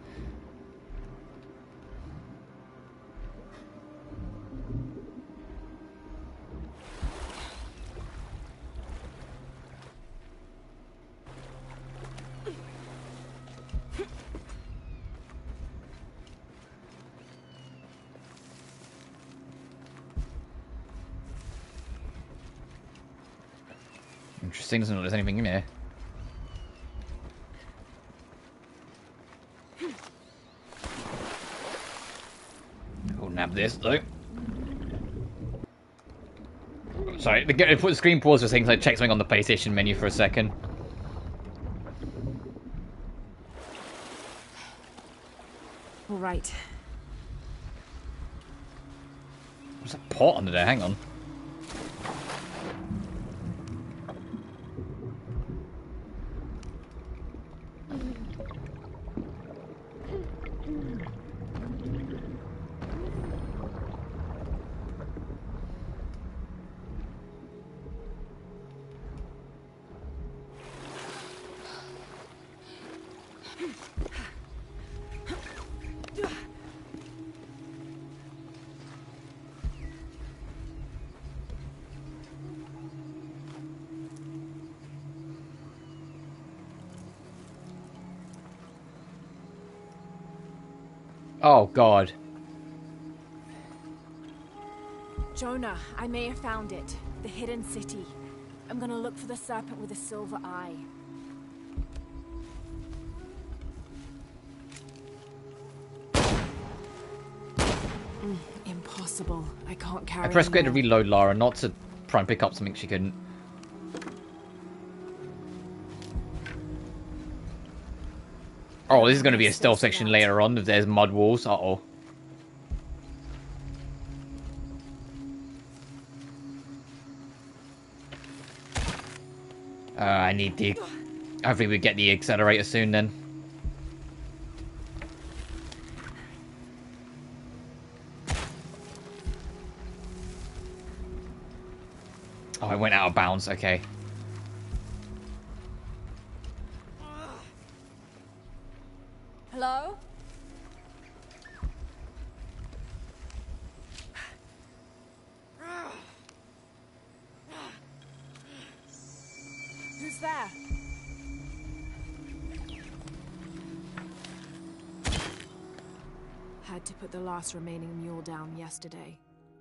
Interesting, doesn't look like there's anything in here. I'll nab this, though. Oh, sorry, put the screen pause for things. I checked something on the PlayStation menu for a second. All right. There's a pot under there, hang on. Oh, God. Jonah, I may have found it. The hidden city. I'm gonna look for the serpent with a silver eye. Impossible. I can't carry I pressed square to anymore. reload Lara, not to try and pick up something she couldn't. Oh, this is going to be a stealth section later on if there's mud walls. Uh-oh. I need the... Hopefully we get the accelerator soon then. Oh, I went out of bounds. Okay. Hello? Who's there? Had to put the last remaining mule down yesterday.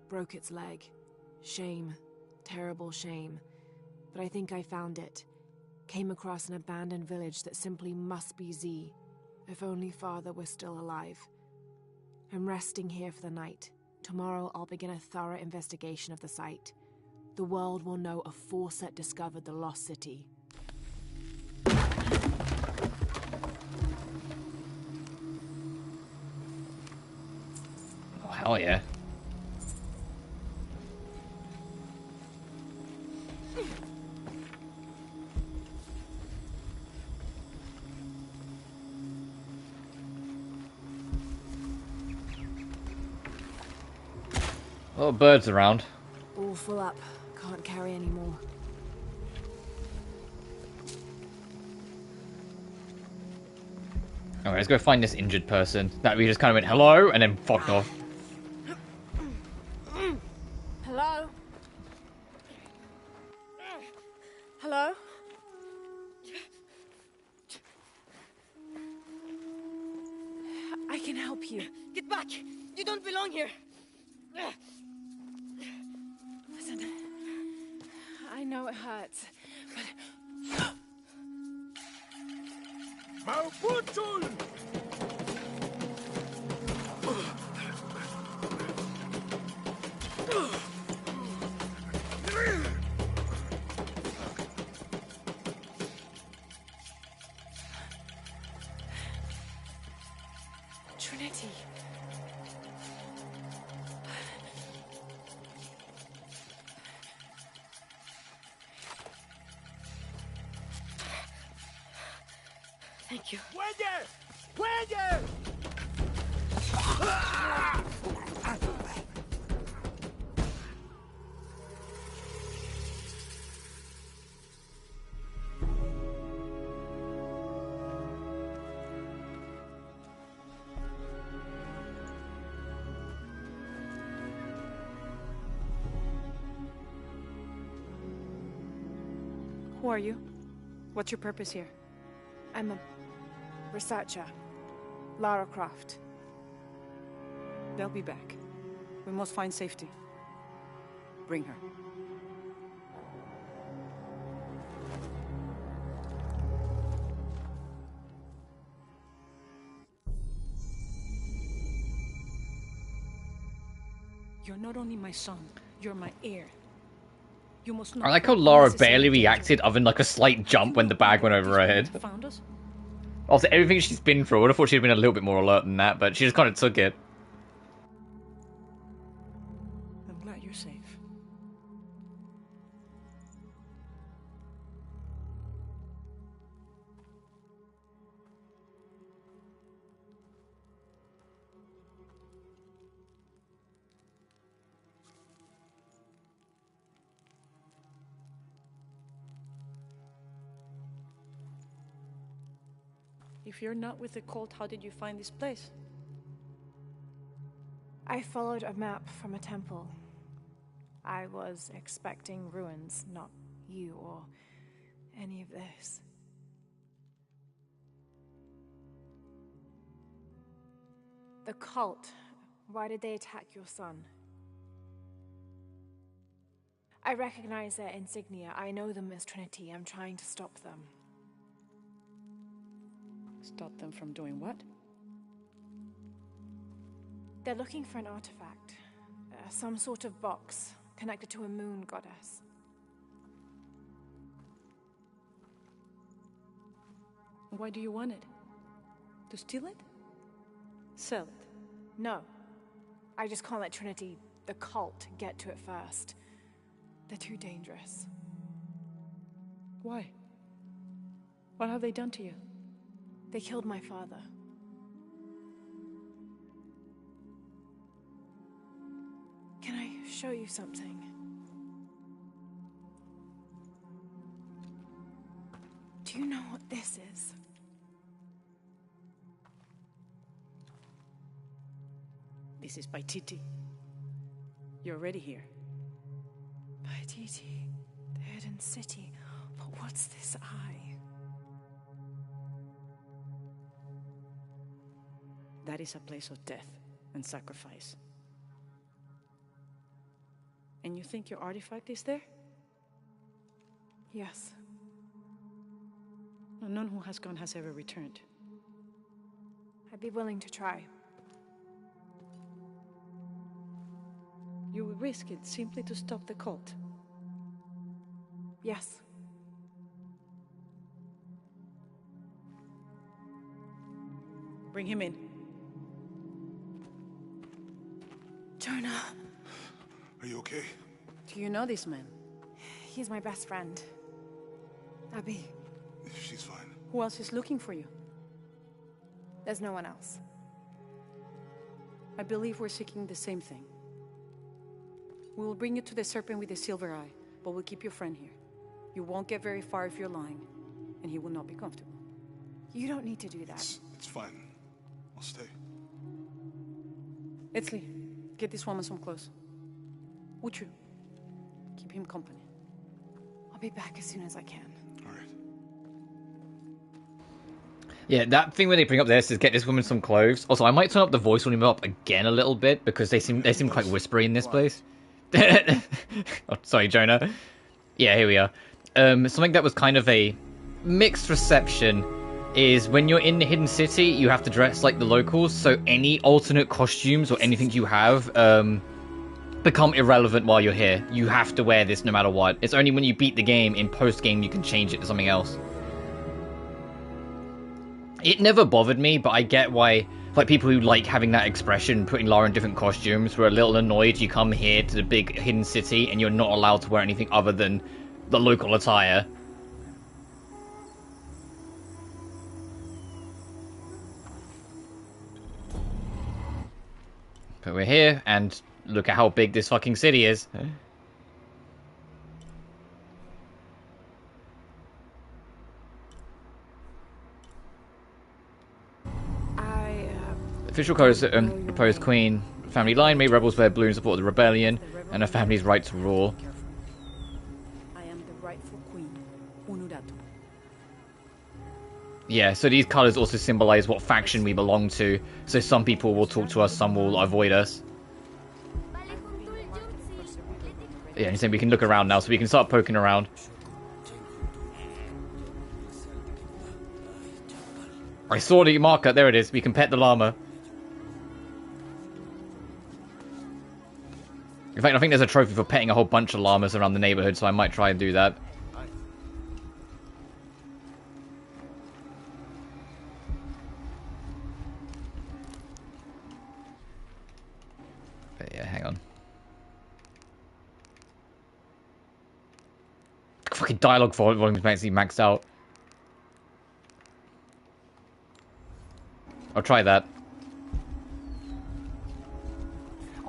Broke its leg. Shame. Terrible shame. But I think I found it. Came across an abandoned village that simply must be Z. If only Father were still alive. I'm resting here for the night. Tomorrow I'll begin a thorough investigation of the site. The world will know a Fawcett discovered the lost city. Oh, hell yeah. Oh, birds around. All full up. Can't carry any more. Alright, let's go find this injured person. That we just kind of went hello and then fucked off. Hello? Hello? I can help you. Get back! You don't belong here! Listen, I know it hurts, but... Trinity. Thank you. Who are you? What's your purpose here? I'm a researcher. Lara Croft. They'll be back. We must find safety. Bring her. You're not only my son, you're my heir. You must not. I like how Lara barely reacted other than like a slight jump when the bag went over her head. Found us? Also, everything she's been through, I would have thought she'd been a little bit more alert than that, but she just kind of took it. I'm glad you're safe. If you're not with the cult, how did you find this place? I followed a map from a temple. I was expecting ruins, not you or any of this. The cult. Why did they attack your son? I recognize their insignia. I know them as Trinity. I'm trying to stop them. Stop them from doing what? They're looking for an artifact. Some sort of box connected to a moon goddess. Why do you want it? To steal it? Sell it? No. I just can't let Trinity, the cult, get to it first. They're too dangerous. Why? What have they done to you? They killed my father. Can I show you something? Do you know what this is? This is by Titi. You're already here. Paititi, the hidden city. But what's this eye? That is a place of death and sacrifice. And you think your artifact is there? Yes. No, none who has gone has ever returned. I'd be willing to try. You would risk it simply to stop the cult? Yes. Bring him in. Jonah. Are you okay? Do you know this man? He's my best friend. Abby. She's fine. Who else is looking for you? There's no one else. I believe we're seeking the same thing. We will bring you to the serpent with the silver eye, but we'll keep your friend here. You won't get very far if you're lying, and he will not be comfortable. You don't need to do that. It's fine. I'll stay. Etzli, get this woman some clothes. Uchu, keep him company. I'll be back as soon as I can. All right. Yeah, that thing where they bring up this is get this woman some clothes. Also, I might turn up the voice volume up again a little bit because they seem quite whispery in this place. Oh, sorry, Jonah. Yeah, here we are. Something that was kind of a mixed reception is when you're in the hidden city, you have to dress like the locals, so any alternate costumes or anything you have become irrelevant while you're here. You have to wear this no matter what. It's only when you beat the game in post-game you can change it to something else. It never bothered me, but I get why, like, people who like having that expression, putting Lara in different costumes, were a little annoyed you come here to the big hidden city and you're not allowed to wear anything other than the local attire. But we're here, and look at how big this fucking city is. Official code proposed Queen family line made rebels wear blue in support of the rebellion and her family's right to rule. I am the rightful queen, Unuratu. Yeah, so these colours also symbolize what faction we belong to. So some people will talk to us, some will avoid us. Yeah, and saying we can look around now, so we can start poking around. I saw the marker, there it is. We can pet the llama. In fact, I think there's a trophy for petting a whole bunch of llamas around the neighborhood, so I might try and do that. But yeah, hang on. Fucking dialogue volume is basically maxed out. I'll try that.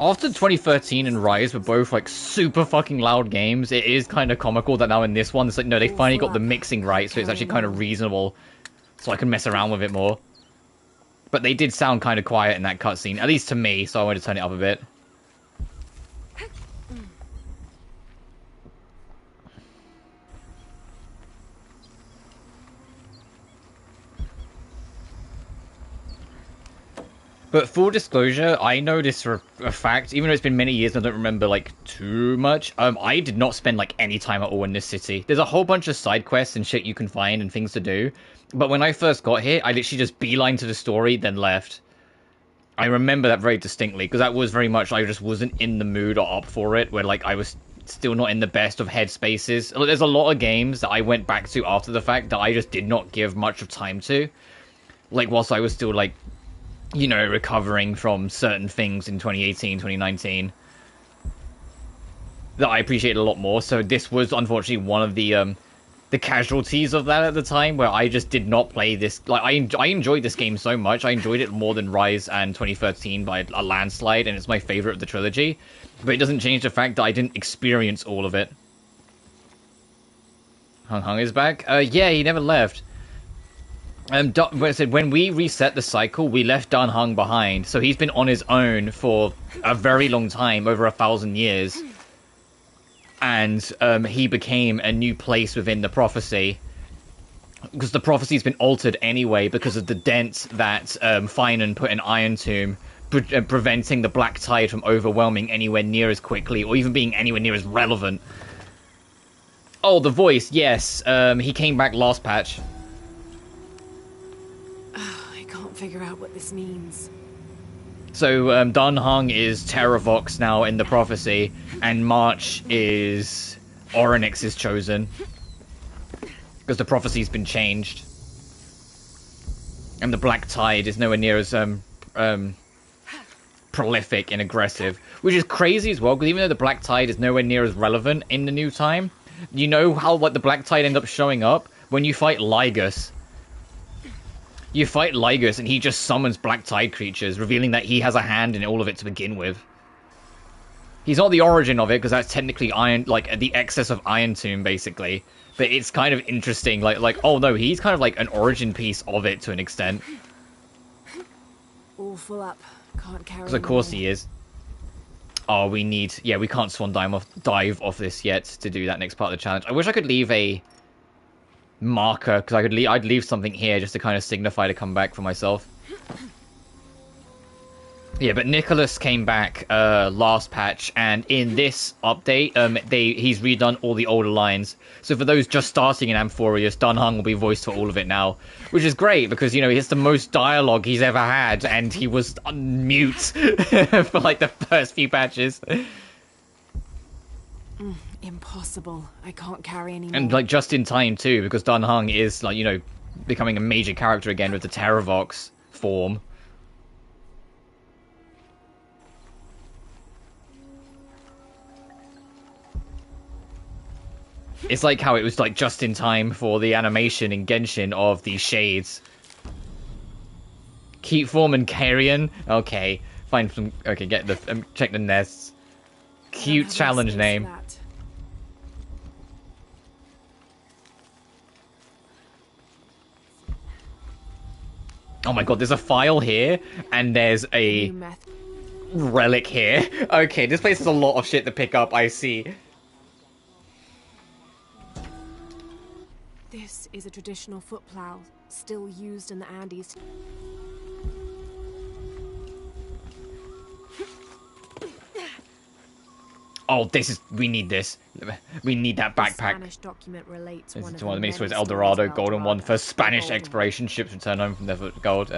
After 2013 and Rise were both like super fucking loud games, it is kind of comical that now in this one, it's like, no, they finally got the mixing right, so it's actually kind of reasonable. So I can mess around with it more. But they did sound kind of quiet in that cutscene, at least to me, so I wanted to turn it up a bit. But full disclosure, I know this for a fact, even though it's been many years and I don't remember, like, too much, I did not spend, like, any time at all in this city. There's a whole bunch of side quests and shit you can find and things to do, but when I first got here, I literally just beeline to the story, then left. I remember that very distinctly, because that was very much, I just wasn't in the mood or up for it, where, like, I was still not in the best of headspaces. There's a lot of games that I went back to after the fact that I just did not give much of time to. Like, whilst I was still, like, you know, recovering from certain things in 2018, 2019 that I appreciate a lot more. So this was unfortunately one of the casualties of that at the time, where I just did not play this. Like, I enjoyed this game so much. I enjoyed it more than Rise and 2013 by a landslide, and it's my favorite of the trilogy. But it doesn't change the fact that I didn't experience all of it. Hung is back? Yeah, he never left. I said when we reset the cycle, we left Dan Hung behind, so he's been on his own for a very long time, over 1,000 years, and he became a new place within the prophecy, because the prophecy's been altered anyway because of the dent that Finan put in Iron Tomb, preventing the Black Tide from overwhelming anywhere near as quickly, or even being anywhere near as relevant. Oh, the voice, yes, he came back last patch. I can't figure out what this means. So, Dan Hung is Terravox now in the prophecy, and March is Orynyx's chosen. Because the prophecy's been changed. And the Black Tide is nowhere near as prolific and aggressive. Which is crazy as well, because even though the Black Tide is nowhere near as relevant in the new time, you know how, like, the Black Tide ends up showing up? When you fight Lygus. You fight Lygus and he just summons Black Tide creatures, revealing that he has a hand in all of it to begin with. He's not the origin of it, because that's technically Iron, like, the excess of Iron Tomb, basically. But it's kind of interesting, like, oh no, he's kind of like an origin piece of it to an extent. All full up. Can't carry. Because of course he is. Oh, we need... Yeah, we can't swan dive off this yet to do that next part of the challenge. I wish I could leave a marker, because I'd leave something here just to kind of signify to come back for myself. Yeah, but Nicholas came back last patch, and in this update, he's redone all the older lines. So for those just starting in Amphorius, Dunhung will be voiced for all of it now, which is great because, you know, it's the most dialogue he's ever had, and he was on mute for like the first few patches. Impossible. I can't carry anymore. And like just in time too, because Dunhung is like, you know, becoming a major character again with the Terravox form. It's like how it was like just in time for the animation in Genshin of the shades. Keep form and carrion. Okay, find some. Okay, get the check the nests. Cute challenge name. Oh my god, there's a file here, and there's a relic here. Okay, this place has a lot of shit to pick up, I see. This is a traditional foot plow, still used in the Andes. Oh, we need this. We need that backpack. The Spanish document relates This one is of one of the many many stories. El Dorado, of golden one. Dorado. First Spanish Golden. exploration ships return home from their gold.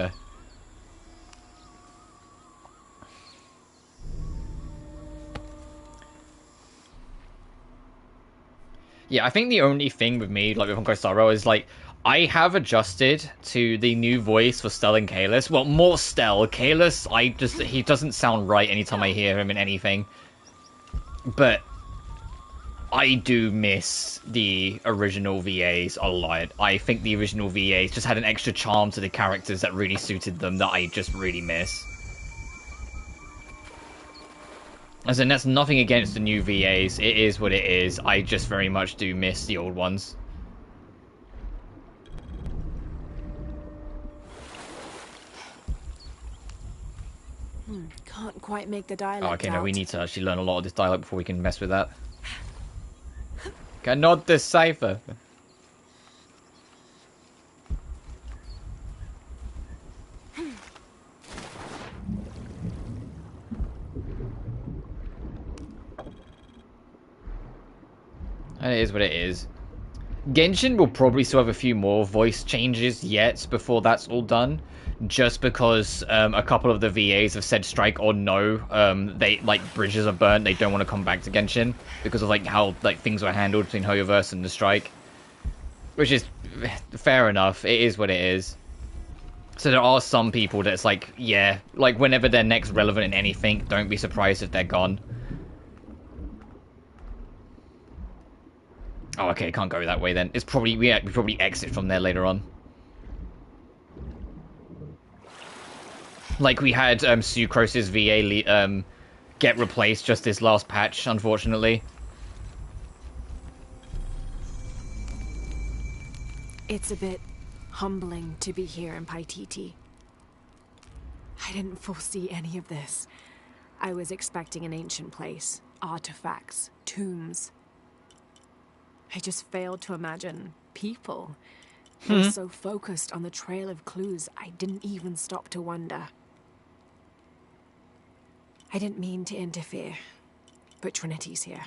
Yeah, I think the only thing with me, like with Honkai Star Rail, is like I have adjusted to the new voice for Stel and Kalis. Well, more Stel. Kalis, he doesn't sound right anytime I hear him in anything. But I do miss the original VAs a lot. I think the original VAs just had an extra charm to the characters that really suited them that I just really miss. As in, that's nothing against the new VAs. It is what it is. I just very much do miss the old ones. Can't quite make the dialect Oh, okay, no, we out. need to actually learn a lot of this dialect before we can mess with that. Cannot decipher. And it is what it is. Genshin will probably still have a few more voice changes yet before that's all done. Just because a couple of the VAs have said strike or no. They, like, bridges are burnt. They don't want to come back to Genshin because of, like, how, like, things were handled between Hoyoverse and the strike. Which is fair enough. It is what it is. So there are some people that's like, yeah, like, whenever they're next relevant in anything, don't be surprised if they're gone. Oh, okay, can't go that way then. It's probably, we probably exit from there later on. Like we had Sucrose's VA get replaced just this last patch, unfortunately. It's a bit humbling to be here in Paititi. I didn't foresee any of this. I was expecting an ancient place, artifacts, tombs. I just failed to imagine people. I was so focused on the trail of clues, I didn't even stop to wonder. I didn't mean to interfere, but Trinity's here.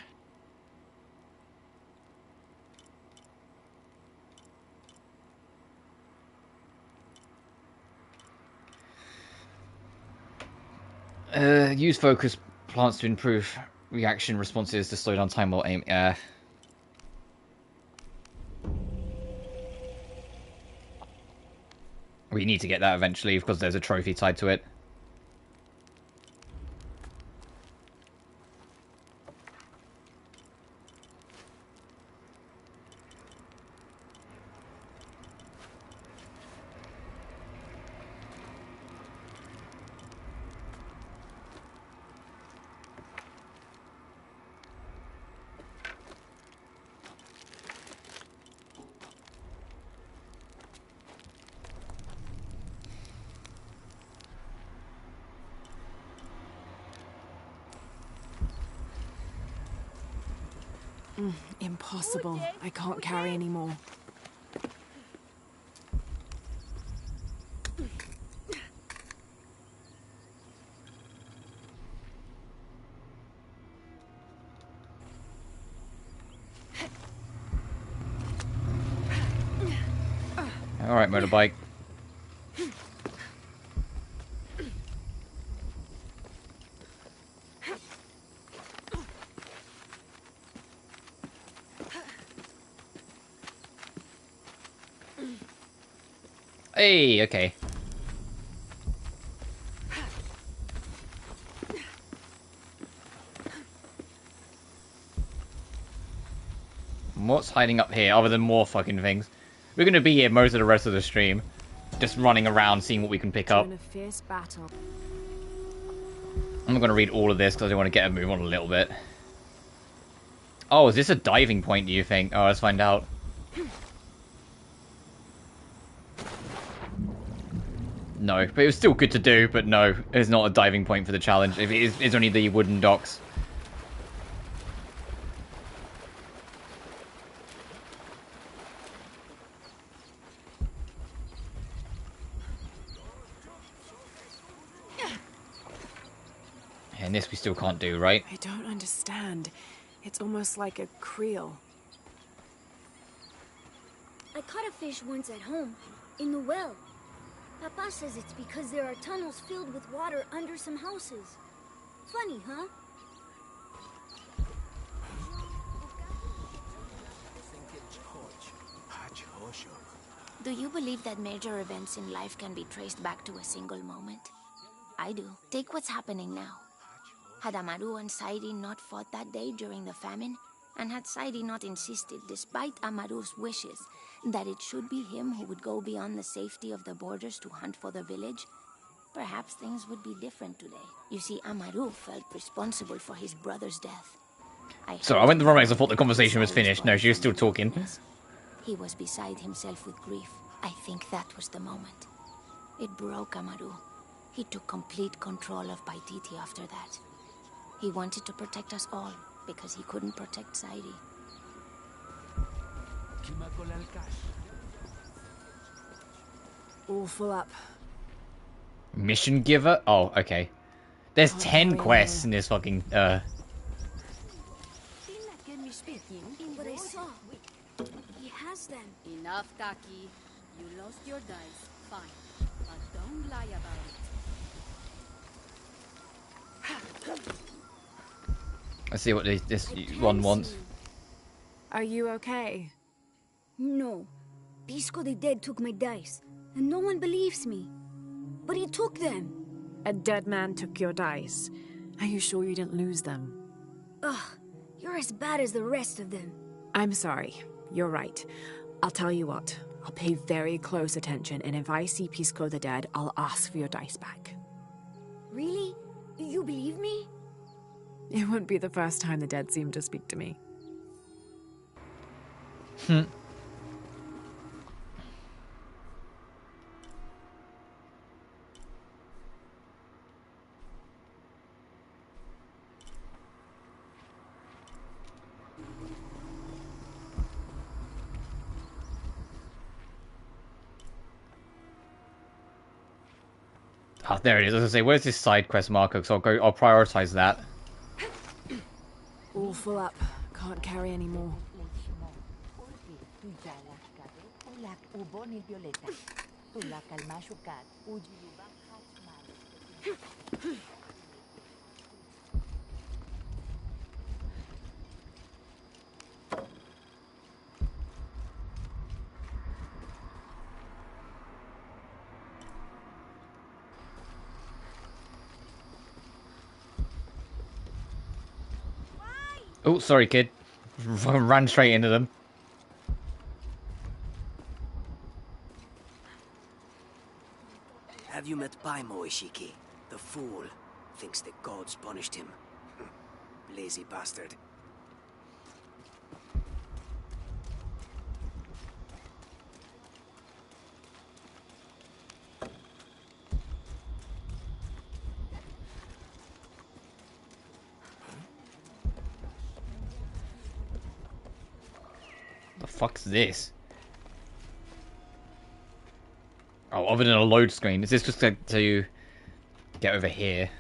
Use focus plants to improve reaction responses to slow down time while aim. We need to get that eventually because there's a trophy tied to it. Impossible. I can't carry anymore. Alright, motorbike. Hey, okay. What's hiding up here other than more fucking things? We're gonna be here most of the rest of the stream. Just running around, seeing what we can pick up. In a fierce battle. I'm not gonna read all of this because I want to get a move on a little bit. Oh, is this a diving point, do you think? Oh, let's find out. No, but it was still good to do, but no, it's not a diving point for the challenge. If it is, it's only the wooden docks. And this we still can't do, right? I don't understand. It's almost like a creel. I caught a fish once at home, in the well. Papa says it's because there are tunnels filled with water under some houses. Funny, huh? Do you believe that major events in life can be traced back to a single moment? I do. Take what's happening now. Had Amaru and Saidi not fought that day during the famine, and had Saidi not insisted, despite Amaru's wishes, that it should be him who would go beyond the safety of the borders to hunt for the village, perhaps things would be different today. You see, Amaru felt responsible for his brother's death. So I went the wrong way because I thought the conversation was finished. No, she was still talking. He was beside himself with grief. I think that was the moment. It broke Amaru. He took complete control of Paititi after that. He wanted to protect us all, because he couldn't protect Saidi. All full up. Mission giver? Oh, okay. There's 10 quests in this fucking, What I saw. He has them. Enough, Taki. You lost your dice. Fine. But don't lie about it. let's see what this one wants. Are you okay? No. Pisco the Dead took my dice, and no one believes me. But he took them. A dead man took your dice. Are you sure you didn't lose them? Ugh, you're as bad as the rest of them. I'm sorry. You're right. I'll tell you what. I'll pay very close attention, and if I see Pisco the Dead, I'll ask for your dice back. Really? You believe me? It wouldn't be the first time the dead seemed to speak to me. Ah, there it is. I was gonna say, where's this side quest marker? So I'll prioritize that. All full up. Can't carry any more. Oh, sorry, kid. Ran straight into them. Have you met Paimo, Ishiki? The fool. Thinks the gods punished him. Lazy bastard. fuck's this? Oh, other than a load screen. Is this just to get over here?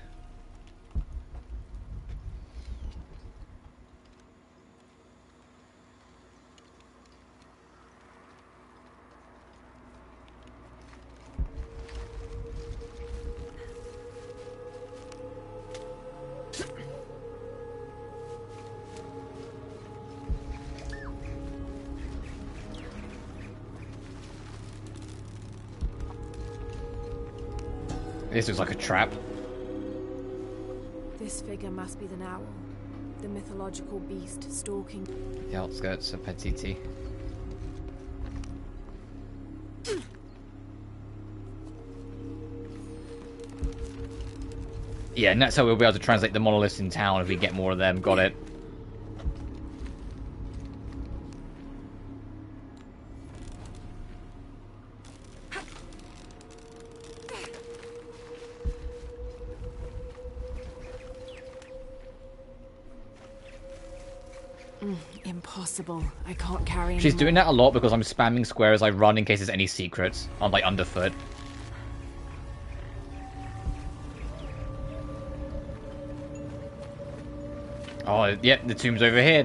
This looks like a trap. This figure must be the owl, the mythological beast stalking The outskirts of Petiti. Yeah, and that's how we'll be able to translate the monoliths in town if we get more of them. Got it. Impossible. I can't carry anymore. She's doing that a lot because I'm spamming square as I run in case there's any secrets on like underfoot. Oh, yeah, the tomb's over here.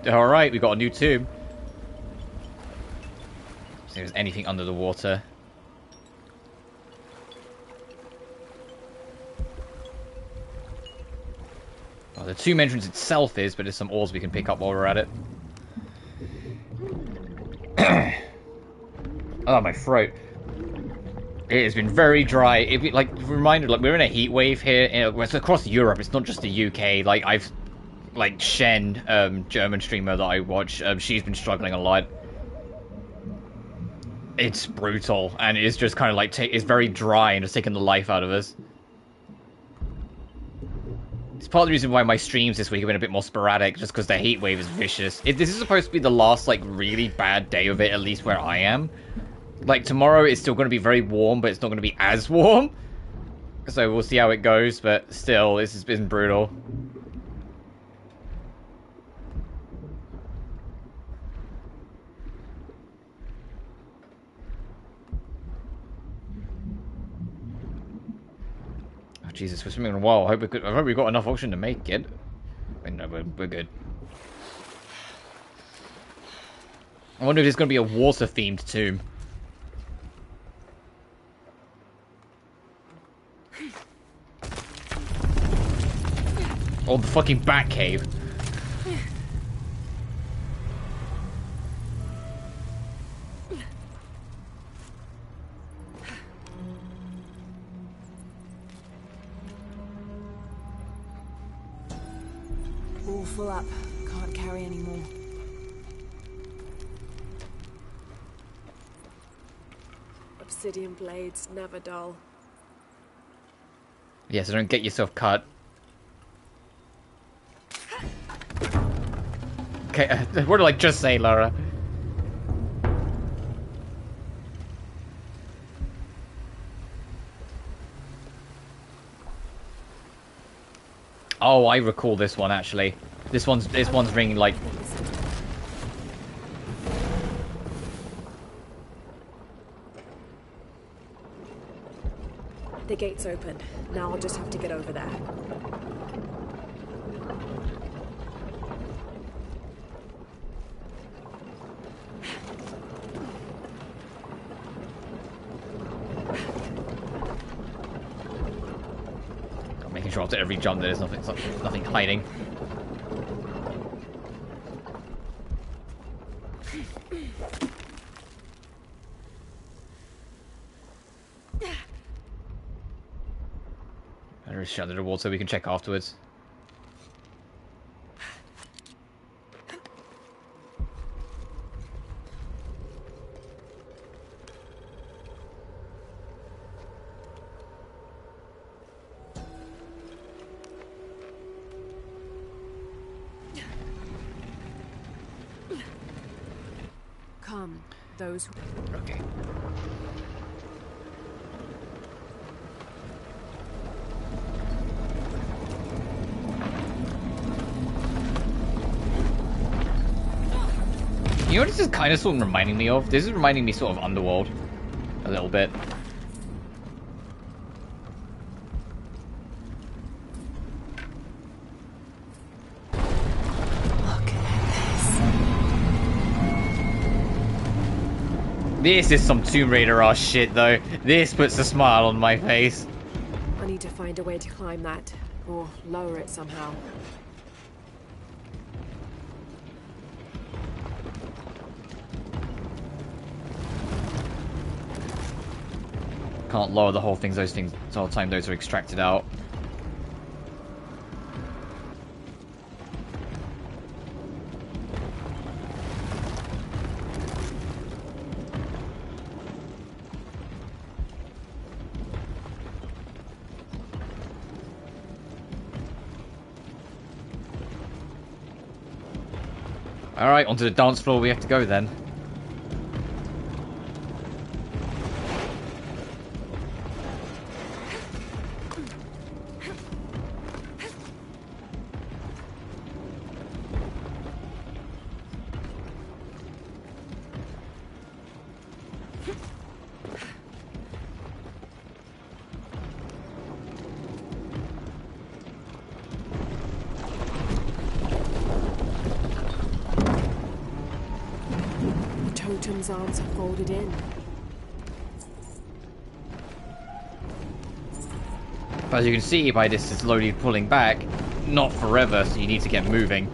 Alright, we got a new tomb. See if there's anything under the water. Well, the tomb entrance itself is, but there's some ores we can pick up while we're at it. Oh, my throat. It has been very dry. Like, reminded, like, we're in a heat wave here. It's across Europe. It's not just the UK. Like, Shen, German streamer that I watch, she's been struggling a lot. It's brutal, and it's just kind of like, it's very dry and it's taking the life out of us. It's part of the reason why my streams this week have been a bit more sporadic, just because the heat wave is vicious. This is supposed to be the last, like, really bad day of it, at least where I am. Like, tomorrow it's still going to be very warm, but it's not going to be as warm. So we'll see how it goes, but still, this has been brutal. Oh, Jesus, we're swimming in a while. I hope we've got enough oxygen to make it. Wait, no, we're good. I wonder if there's going to be a water-themed tomb. Or the fucking bat cave. All full up. Can't carry anymore. Obsidian blades, never dull. Yeah, so don't get yourself cut. Okay, what did I just say, Lara? Oh, I recall this one actually. This one's ringing like. The gate's open. Now I'll just have to get over there. Making sure after every jump there's nothing hiding. Better shut the wall so we can check afterwards. Come, those. Okay. You know what this is kind of sort of reminding me of? This is reminding me sort of Underworld. A little bit. Look at This is some Tomb Raider ass shit though. This puts a smile on my face. this. I need to find a way to climb that, or lower it somehow. Can't lower the whole thing. The whole time those are extracted out. Alright, onto the dance floor we have to go then. Totem's arms are folded in. But as you can see by this, it's slowly pulling back. Not forever, so you need to get moving.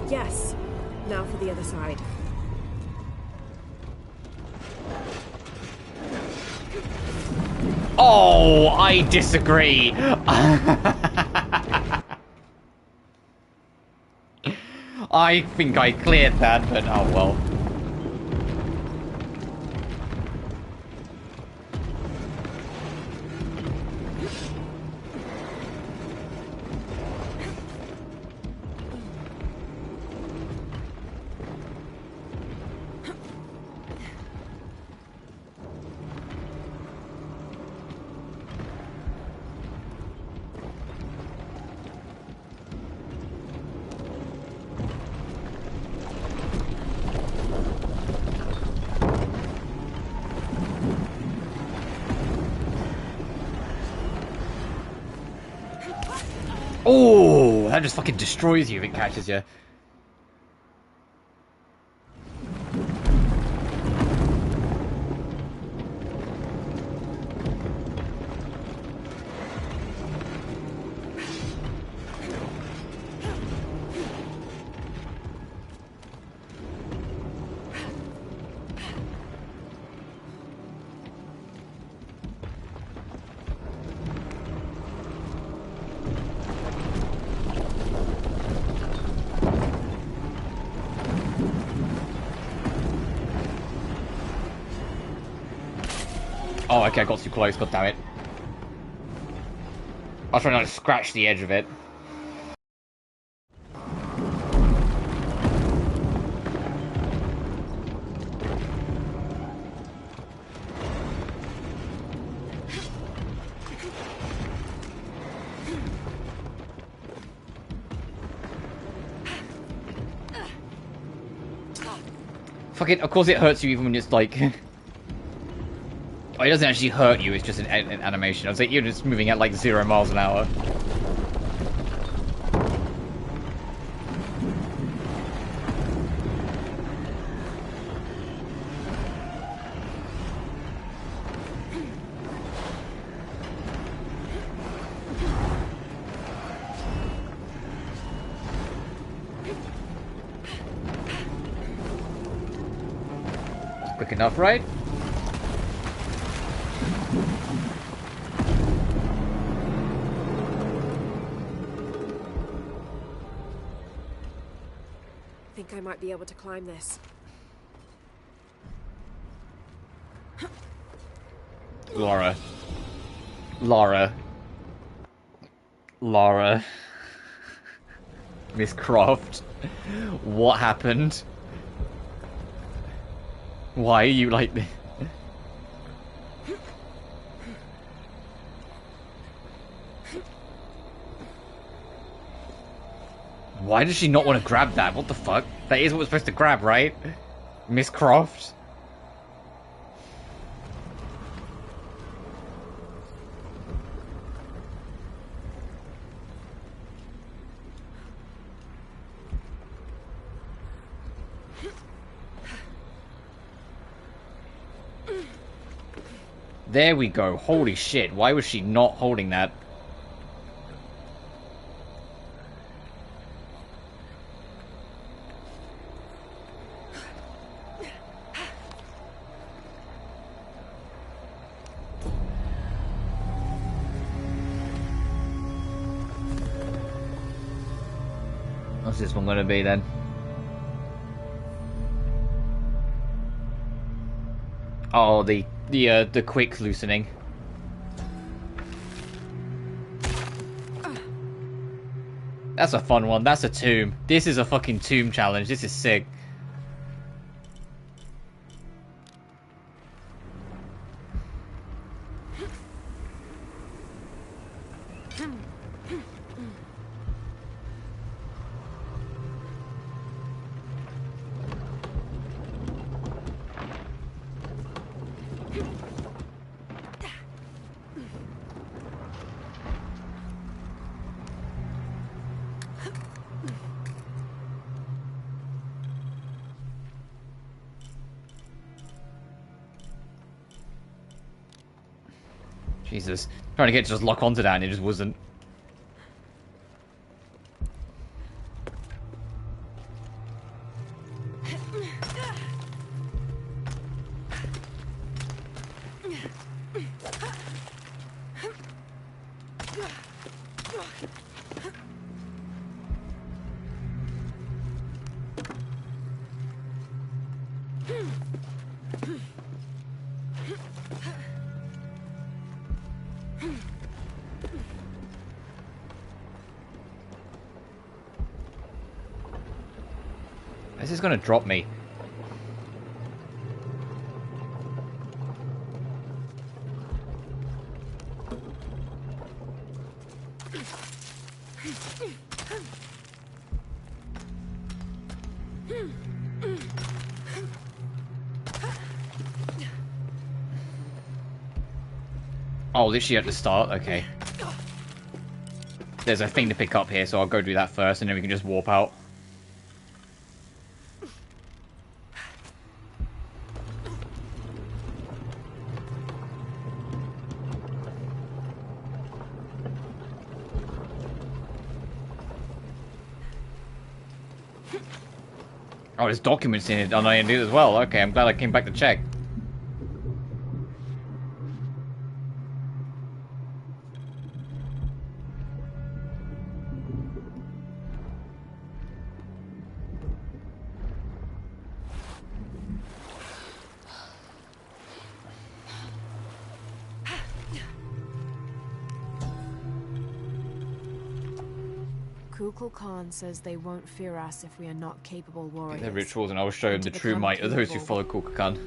Yes. Now for the other side. Oh, I disagree. I think I cleared that, but oh well. Oh, that just fucking destroys you if it catches you. Oh, okay, I got too close, god damn it. I was trying to like, scratch the edge of it. Fuck it, of course it hurts you even when it's like... Oh, it doesn't actually hurt you, it's just an animation. I was like, you're just moving at like 0 miles an hour. Quick enough, right? I think I might be able to climb this. Lara. Lara. Lara. Miss Croft. What happened? Why are you like this? Why does she not want to grab that? What the fuck? That is what we're supposed to grab, right? Miss Croft? There we go. Holy shit. Why was she not holding that? What's this one gonna be then? Oh, the quick loosening. That's a fun one. That's a tomb. This is a fucking tomb challenge. This is sick. Jesus. Trying to get to just lock onto that and it just wasn't. This is gonna drop me. Oh, literally at the start? Okay. There's a thing to pick up here, so I'll go do that first, and then we can just warp out. Oh, there's documents in it on IND as well. Okay, I'm glad I came back to check. Kukul Khan says they won't fear us if we are not capable warriors. Their rituals, and I will show them the true might of those who follow Kukulkan.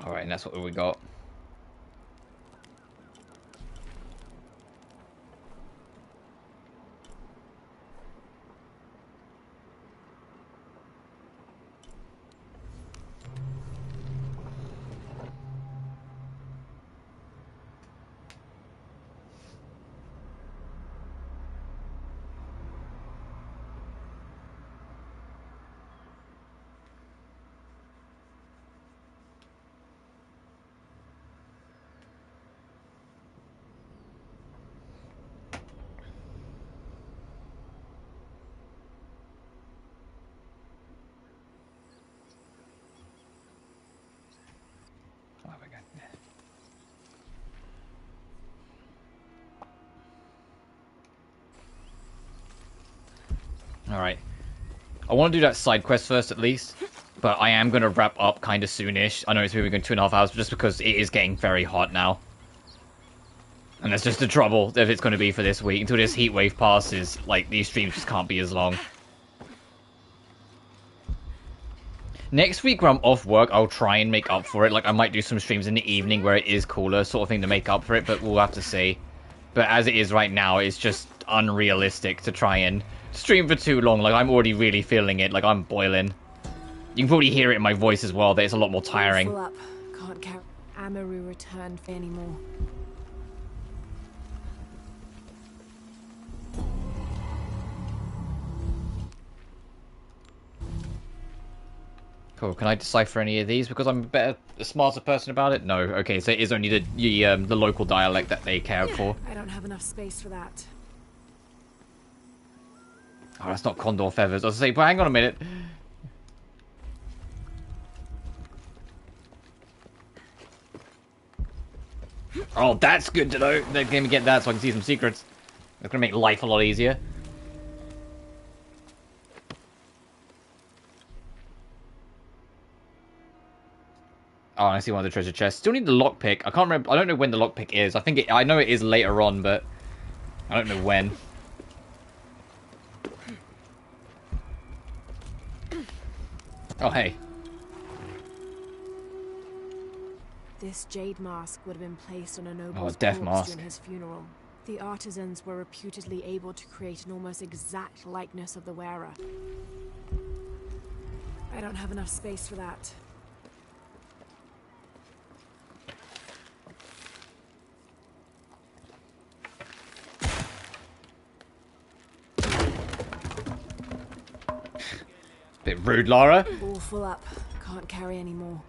Alright, and that's what we got. Alright. I want to do that side quest first, at least. But I am going to wrap up kind of soonish. I know it's maybe going 2.5 hours, just because it is getting very hot now. And that's just the trouble if it's going to be for this week. Until this heat wave passes, like, these streams just can't be as long. Next week when I'm off work, I'll try and make up for it. Like, I might do some streams in the evening where it is cooler, sort of thing, to make up for it, but we'll have to see. But as it is right now, it's just unrealistic to try and stream for too long. Like, I'm already really feeling it. Like, I'm boiling. You can probably hear it in my voice as well, that it's a lot more tiring. Full up. Can't carry Amaru returned for anymore. Cool. Can I decipher any of these? Because I'm a smarter person about it? No. Okay, so it is only the local dialect that they care for. I don't have enough space for that. Oh, that's not condor feathers. I was going to say, but hang on a minute. Oh, that's good to know. They're going to get that so I can see some secrets. It's going to make life a lot easier. Oh, I see one of the treasure chests. Still need the lockpick. I can't remember. I don't know when the lockpick is. I know it is later on, but I don't know when. Oh, hey. This jade mask would have been placed on a noble's death corpse mask. during his funeral. The artisans were reputedly able to create an almost exact likeness of the wearer. I don't have enough space for that. Bit rude, Lara. All full up. Can't carry any more.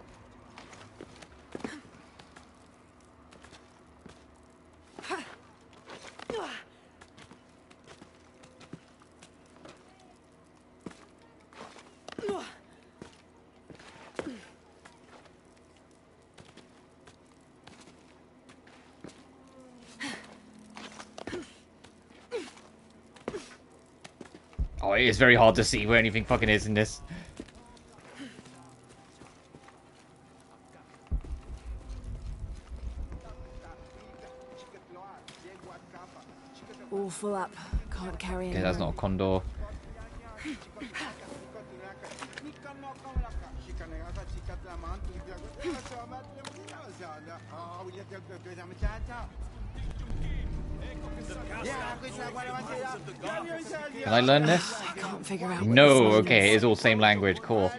Oh, it is very hard to see where anything fucking is in this. All full up. Can't carry any Okay, that's more. not a condor. Can I learn this? I can't figure out. No, okay, it's all same language. Cool.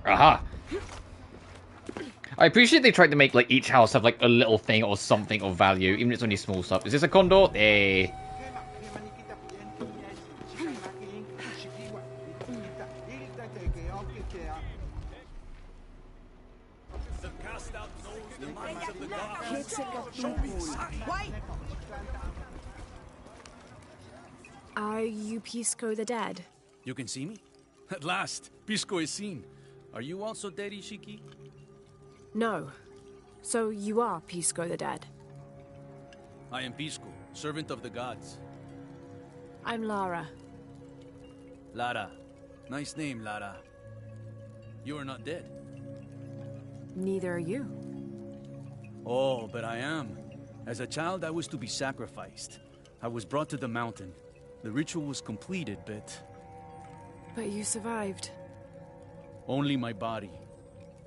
Aha! I appreciate they tried to make like each house have like a little thing or something of value, even if it's only small stuff. Is this a condor? Hey. Are you Pisco the Dead? You can see me? At last, Pisco is seen. Are you also dead, Ishiki? No. So you are Pisco the Dead? I am Pisco, servant of the gods. I'm Lara. Lara. Nice name, Lara. You are not dead. Neither are you. Oh, but I am. As a child, I was to be sacrificed. I was brought to the mountain. The ritual was completed, but... But you survived. Only my body.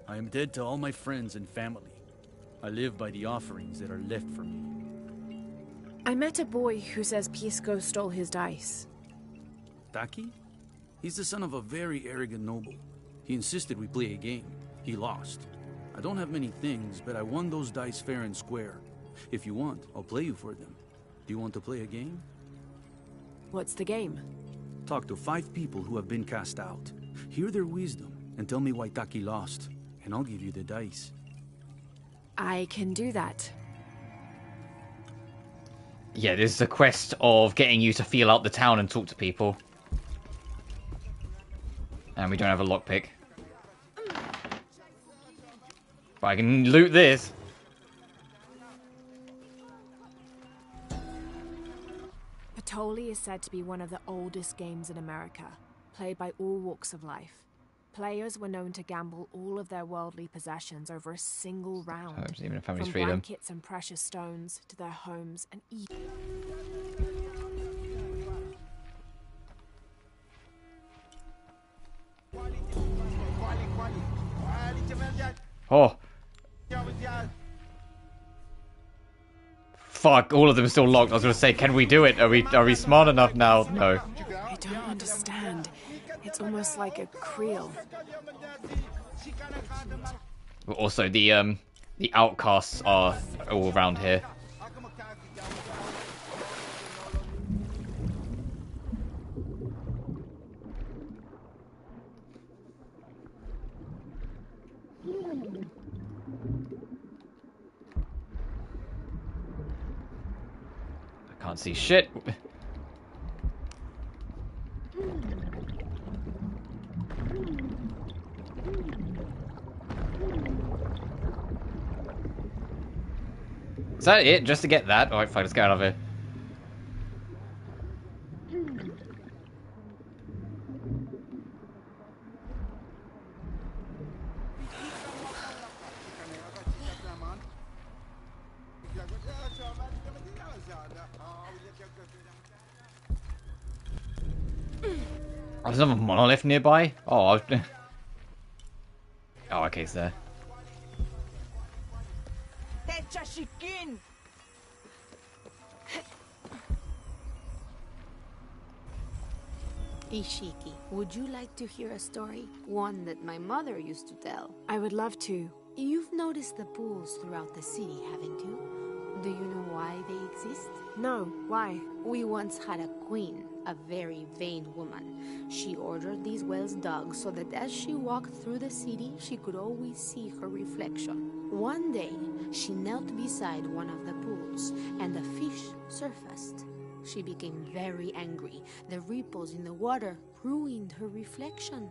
I am dead to all my friends and family. I live by the offerings that are left for me. I met a boy who says Pisco stole his dice. Taki? He's the son of a very arrogant noble. He insisted we play a game. He lost. I don't have many things, but I won those dice fair and square. If you want, I'll play you for them. Do you want to play a game? What's the game? Talk to 5 people who have been cast out. Hear their wisdom and tell me why Taki lost, and I'll give you the dice. I can do that. Yeah, this is a quest of getting you to feel out the town and talk to people. And we don't have a lockpick. But I can loot this. Patoli is said to be one of the oldest games in America, played by all walks of life. Players were known to gamble all of their worldly possessions over a single round. Even a family's from freedom. blankets and precious stones to their homes and even... Oh. Fuck, all of them are still locked. I was gonna say, can we do it? Are we smart enough now? No. I don't understand. It's almost like a creel. But also, the outcasts are all around here. I can't see shit. Is that it? Just to get that? Alright, fine, let's get out of here. Oh, there's another monolith nearby? Oh, oh, okay, it's there. Ishiki, would you like to hear a story? One that my mother used to tell. I would love to. You've noticed the pools throughout the city, haven't you? Do you know why they exist? No, why? We once had a queen, a very vain woman. She ordered these wells dug so that as she walked through the city, she could always see her reflection. One day, she knelt beside one of the pools, and a fish surfaced. She became very angry. The ripples in the water ruined her reflection.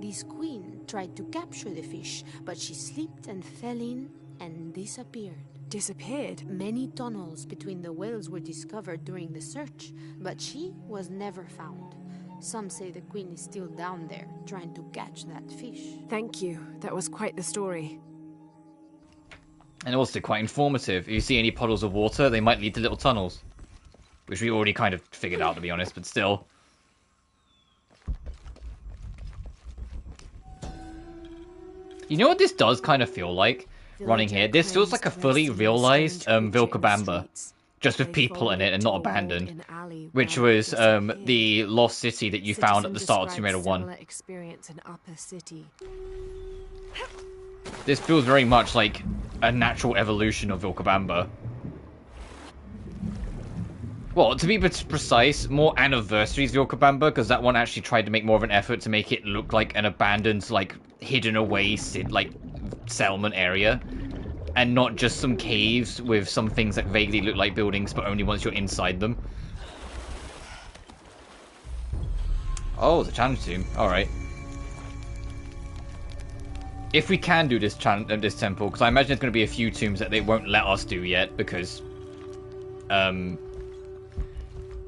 This queen tried to capture the fish, but she slipped and fell in and disappeared. Disappeared? Many tunnels between the wells were discovered during the search, but she was never found. Some say the queen is still down there, trying to catch that fish. Thank you. That was quite the story. And also quite informative. If you see any puddles of water, they might lead to little tunnels. Which we already kind of figured out, to be honest, but still. You know what this does kind of feel like? Running here. This feels like a fully realized Vilcabamba. Just with people in it and not abandoned. Which was the lost city that you found at the start of Tomb Raider 1. This feels very much like a natural evolution of Vilcabamba. Well, to be precise, more Anniversary's Vilcabamba, because that one actually tried to make more of an effort to make it look like an abandoned, like, hidden away, like, settlement area. And not just some caves with some things that vaguely look like buildings, but only once you're inside them. Oh, it's a challenge tomb. Alright. If we can do this temple, because I imagine there's going to be a few tombs that they won't let us do yet, because...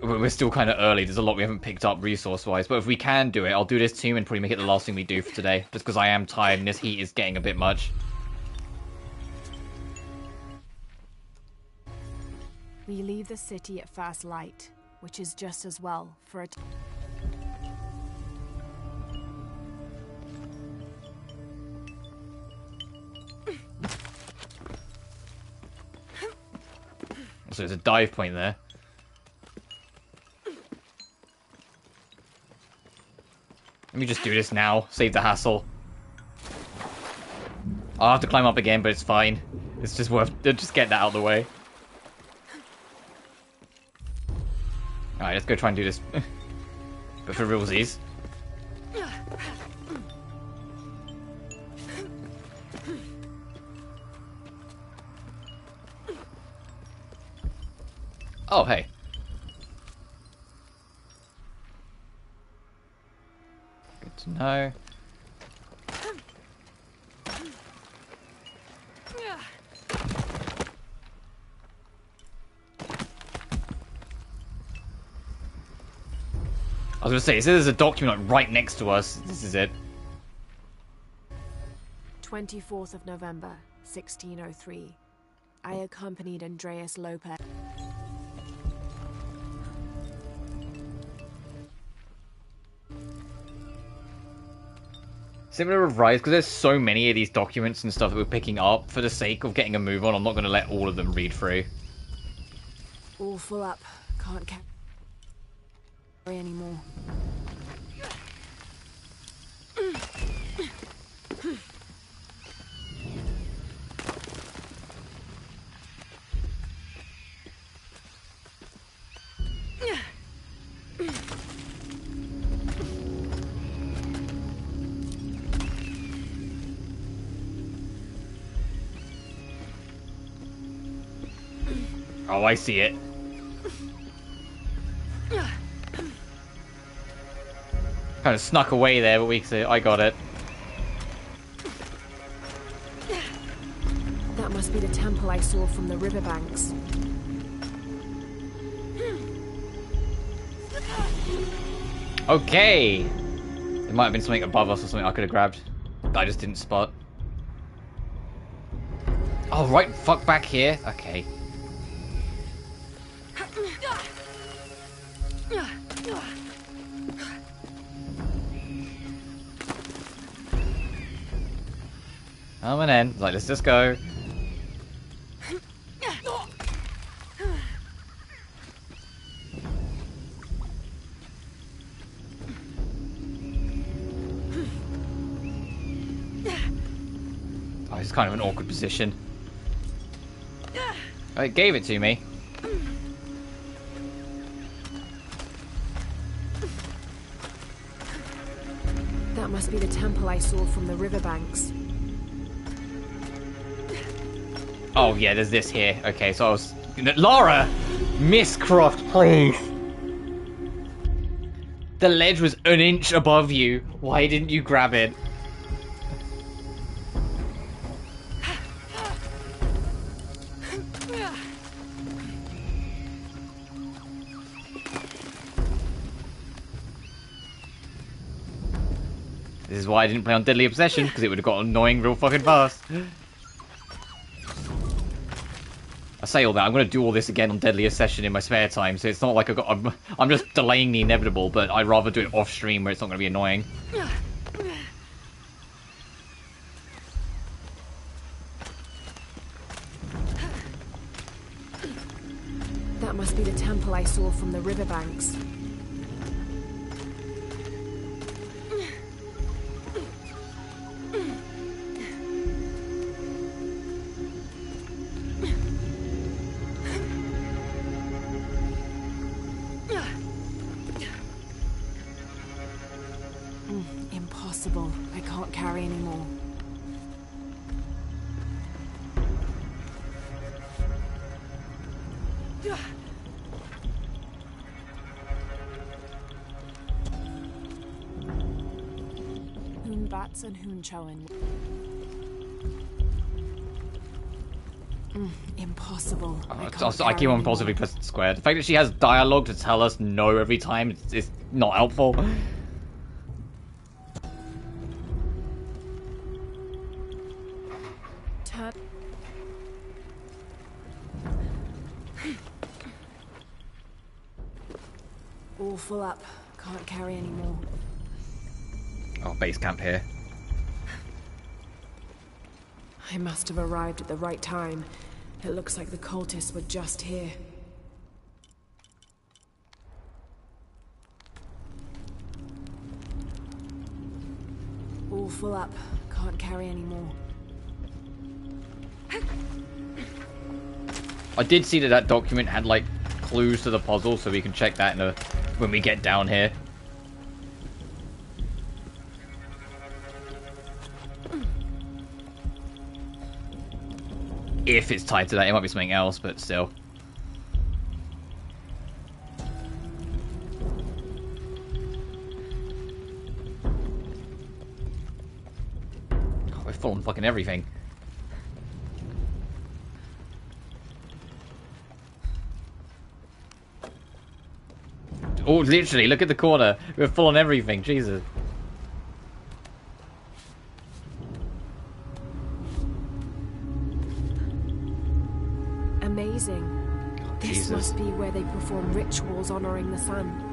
we're still kind of early. There's a lot we haven't picked up resource-wise. But if we can do it, I'll do this tomb and probably make it the last thing we do for today. Just because I am tired and this heat is getting a bit much. We leave the city at first light, which is just as well for it. So there's a dive point there. Let me just do this now. Save the hassle. I'll have to climb up again, but it's fine. It's just worth... just get that out of the way. Alright, let's go try and do this. But for realsies. Oh, hey. Good to know. I was gonna say, it says there's a document like, right next to us. This is it. 24th of November, 1603. I accompanied Andreas Lopez. Similar with Rise, because there's so many of these documents and stuff that we're picking up, for the sake of getting a move on, I'm not going to let all of them read through. All full up. Can't carry anymore. Oh, I see it. Kind of snuck away there, but we see. I got it. That must be the temple I saw from the riverbanks. Okay. There might have been something above us or something I could have grabbed. But I just didn't spot. Oh, right. Fuck back here. Okay. Coming in. Like, let's just go. Oh, it's kind of an awkward position. Oh, it gave it to me. That must be the temple I saw from the riverbanks. Oh, yeah, there's this here. Okay, so I was... Lara! Miss Croft, please! The ledge was an inch above you. Why didn't you grab it? This is why I didn't play on Deadly Obsession, because it would have got annoying real fucking fast. I say all that, I'm going to do all this again on Deadly Obsession in my spare time, so it's not like I'm just delaying the inevitable, but I'd rather do it off stream where it's not going to be annoying. That must be the temple I saw from the riverbanks. Impossible. I can't carry anymore. Hoon bats and hoon chowen. Impossible. I keep on positively pressing square. The fact that she has dialogue to tell us no every time is not helpful. All full up. Can't carry anymore. Oh, base camp here. I must have arrived at the right time. It looks like the cultists were just here. All full up. Can't carry anymore. I did see that document had, like, clues to the puzzle, so we can check that when we get down here. If it's tied to that, it might be something else, but still. fucking everything. Oh, literally, look at the corner. We're full on everything. Jesus. Amazing. This Jesus. must be where they perform rituals honoring the sun.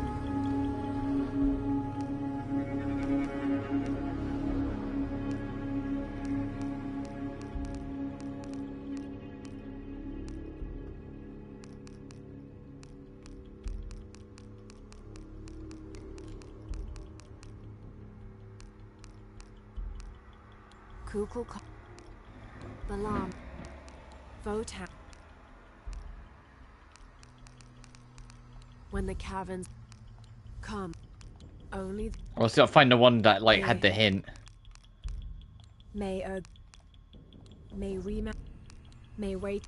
Kukul Balam Votan. When the caverns come, only I'll still find the one that like had the hint. may Rima may wait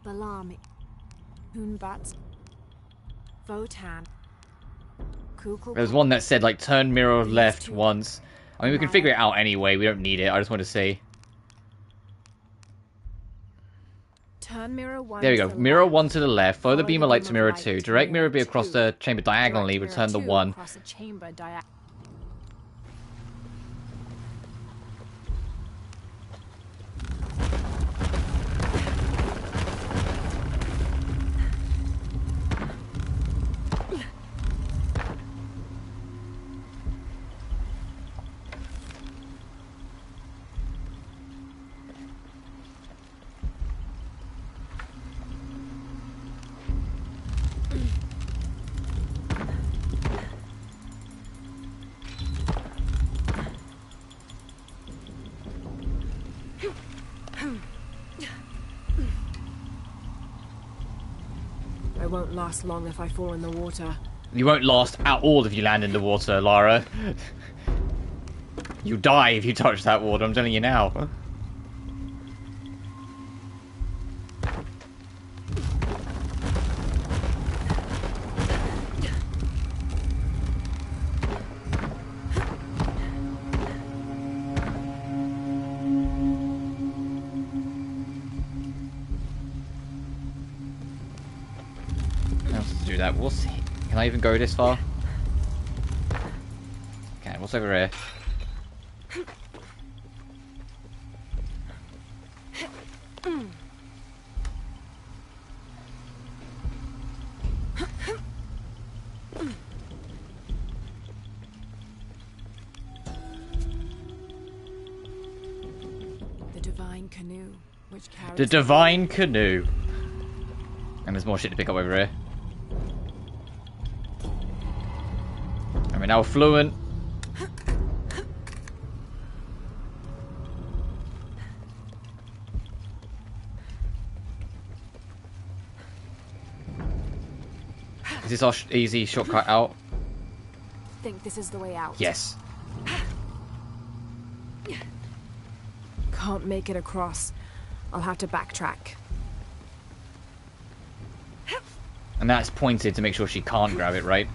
Balam Hunbats Votan Kukul. There's one that said like turn mirror left once. I mean, we can figure it out anyway. We don't need it. I just want to see. Turn mirror one. There we go. Mirror 1 to the left. Follow the beam of light to mirror 2. Direct mirror be across the chamber diagonally. Return the 1. Across the chamber diagonally. I won't last long if I fall in the water. You won't last at all if you land in the water, Lara. You die if you touch that water, I'm telling you now. Do that. What's... Can I even go this far? Okay, what's over here? The divine canoe, which carries The divine canoe. And there's more shit to pick up over here. We're now fluent. Is this our easy shortcut out? think this is the way out. Yes. Can't make it across. I'll have to backtrack. And that's pointed to make sure she can't grab it, right?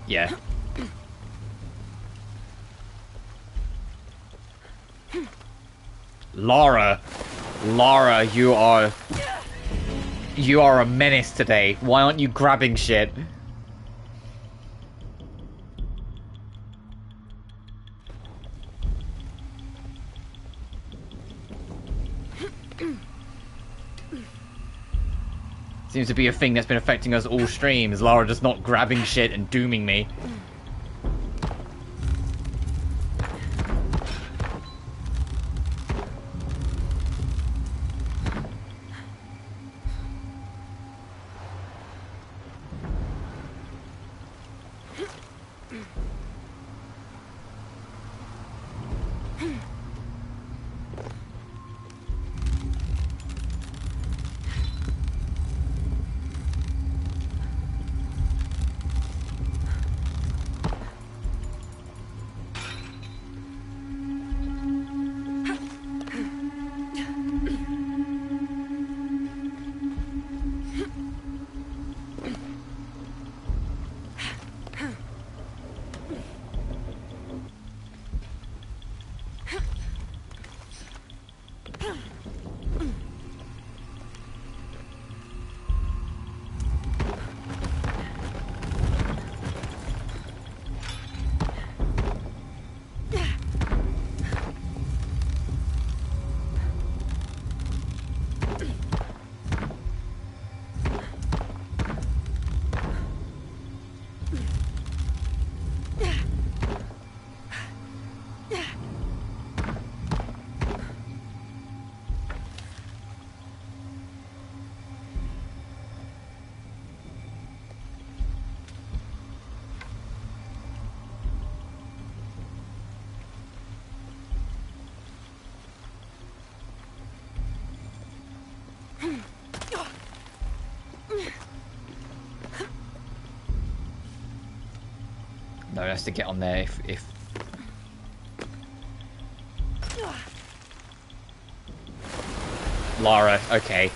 Yeah. Lara, you are a menace today. Why aren't you grabbing shit? Seems to be a thing that's been affecting us all streams. Lara just not grabbing shit and dooming me. No, it has to get on there if... Lara, okay.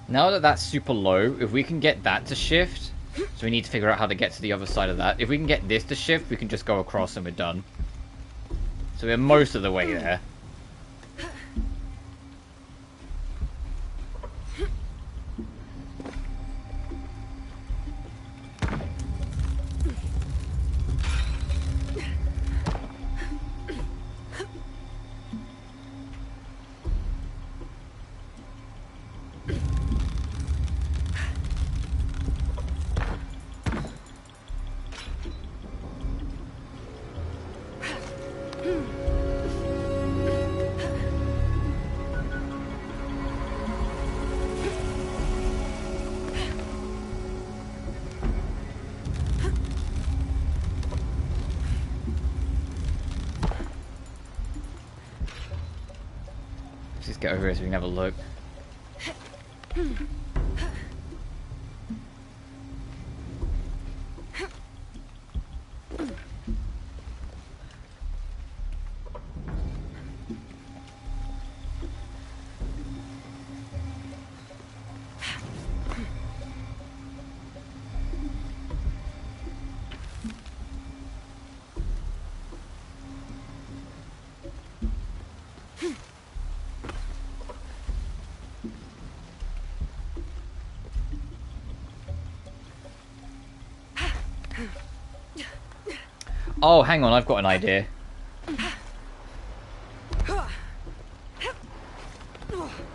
Now that that's super low, if we can get that to shift, so we need to figure out how to get to the other side of that. If we can get this to shift, we can just go across and we're done. So we're most of the way there. Let's just get over here so we can have a look. Oh, hang on, I've got an idea.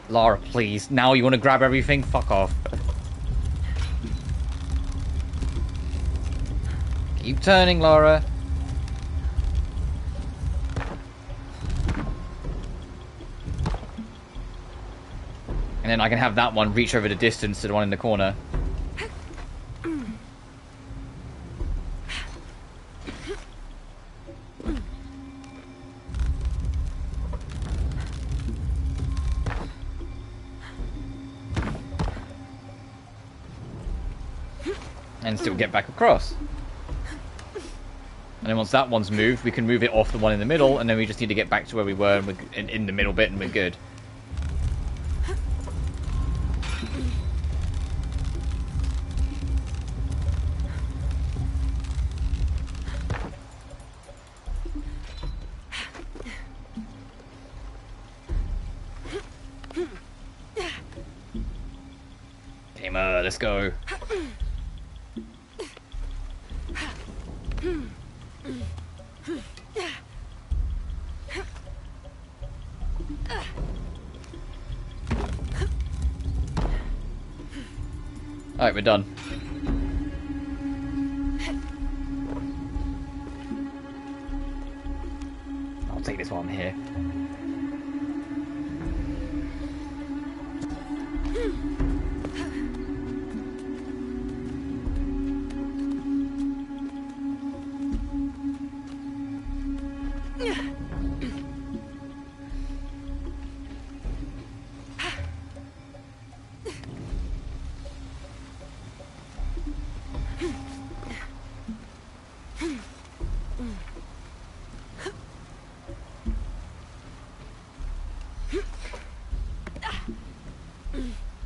Lara, please. Now you want to grab everything? Fuck off. Keep turning, Lara. And then I can have that one reach over the distance to the one in the corner. And still get back across. And then once that one's moved, we can move it off the one in the middle, and then we just need to get back to where we were and we're in the middle bit, and we're good. Gamer, let's go. Alright, we're done. I'll take this while I'm here.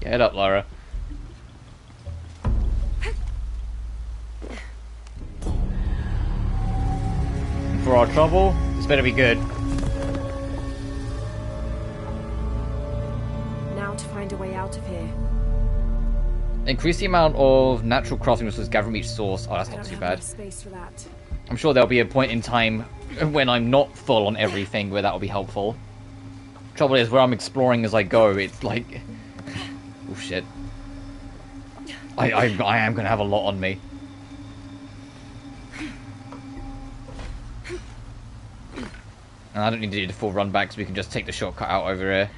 Get up, Lara. And for our trouble, this better be good. Now to find a way out of here. Increase the amount of natural crafting resources gathered from each source. Oh, that's not too bad. Space for that. I'm sure there'll be a point in time when I'm not full on everything where that'll be helpful. Trouble is, where I'm exploring as I go, it's like... Oh shit. I am gonna have a lot on me. And I don't need to do the full run back, so we can just take the shortcut out over here.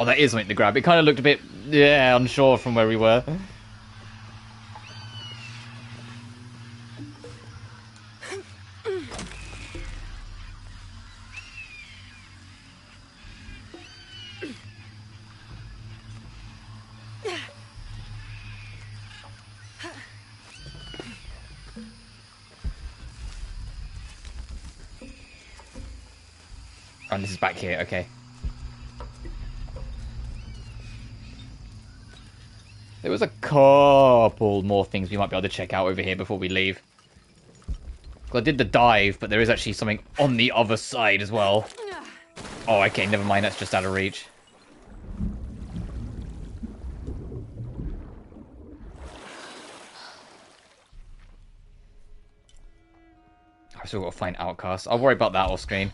Oh, that is something to grab. It kind of looked a bit, yeah, unsure from where we were. And this is back here, okay. There was a couple more things we might be able to check out over here before we leave. I did the dive, but there is actually something on the other side as well. Oh, okay, never mind, that's just out of reach. I've still got to find Outcast. I'll worry about that off screen.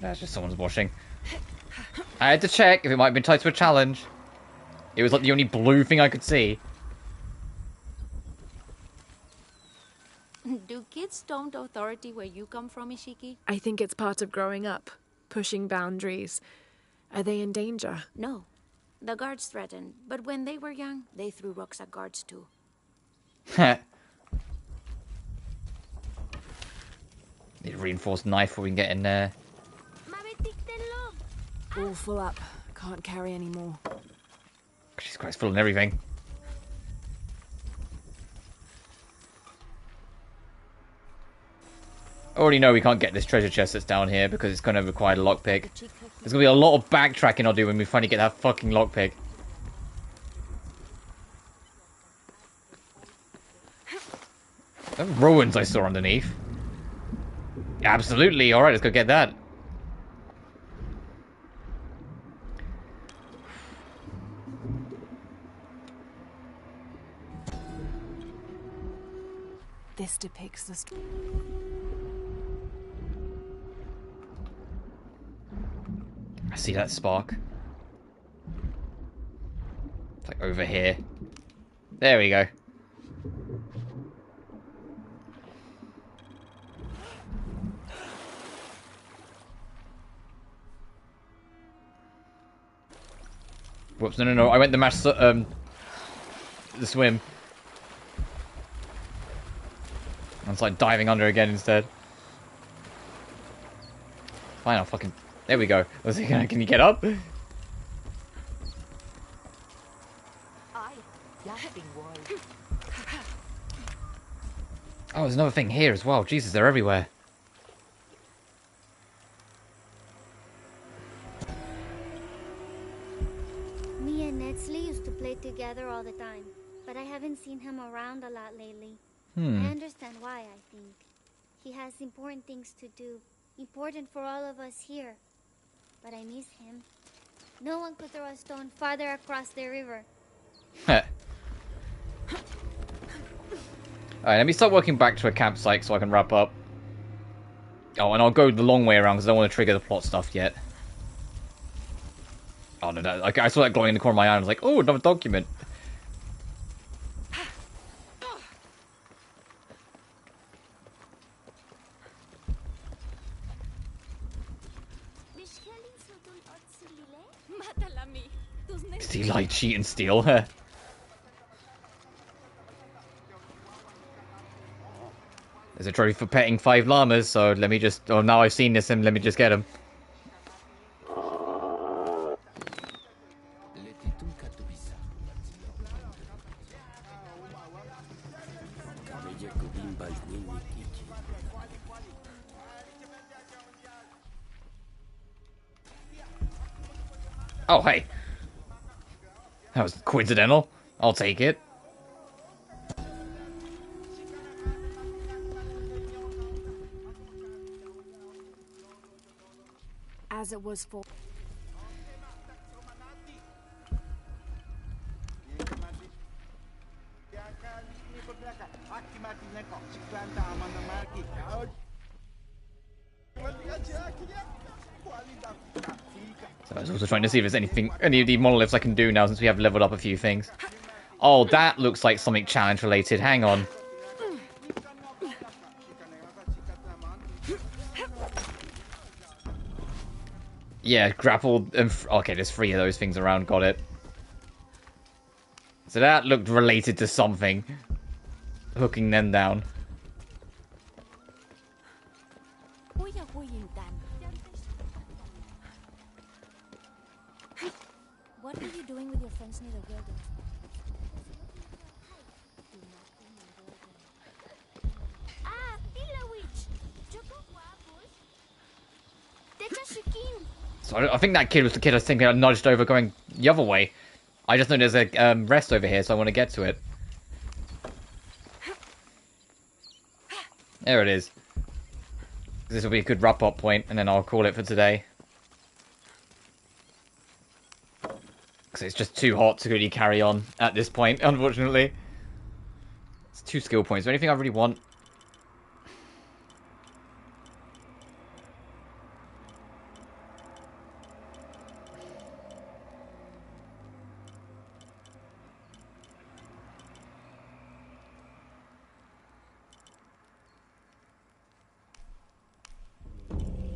That's just someone's washing. I had to check if it might have been tied to a challenge. It was like the only blue thing I could see. Do kids storm authority where you come from, Ishiki? I think it's part of growing up, pushing boundaries. Are they in danger? No. The guards threatened, but when they were young, they threw rocks at guards too. Need a reinforced knife before we can get in there. All full up. Can't carry any more. Jesus Christ, full and everything. I already know we can't get this treasure chest that's down here because it's going to require a lockpick. There's going to be a lot of backtracking I'll do when we finally get that fucking lockpick. The ruins I saw underneath. Absolutely. Alright, let's go get that. This depicts the... I see that spark. It's like over here. There we go. Whoops, no. I went the swim. It's like diving under again instead. Fine, I'll fucking... There we go. I was thinking, can you get up? Oh, there's another thing here as well. Jesus, they're everywhere. Me and Nedsley used to play together all the time, but I haven't seen him around a lot lately. I understand why, I think. He has important things to do. Important for all of us here. But I miss him. No one could throw a stone farther across the river. Alright, let me start working back to a campsite so I can wrap up. Oh, and I'll go the long way around because I don't want to trigger the plot stuff yet. Oh no, I saw that glowing in the corner of my eye and I was like, oh, another document. He like cheat and steal her. There's a trophy for petting 5 llamas, so let me just... Oh, now I've seen this and let me just get him. Oh, hey. That was coincidental. I'll take it. As it was for... So I was also trying to see if there's any of the monoliths I can do now since we have leveled up a few things. Oh, that looks like something challenge related. Hang on. Yeah, grapple and... okay, there's 3 of those things around. Got it. So that looked related to something. Hooking them down. What are you doing with your friends near the building? Ah, Tila Witch! So I think that kid was the kid I was thinking I nudged over going the other way. I just know there's a rest over here, so I want to get to it. There it is. This will be a good wrap-up point, and then I'll call it for today. Because it's just too hot to really carry on at this point, unfortunately. It's 2 skill points. Is there anything I really want?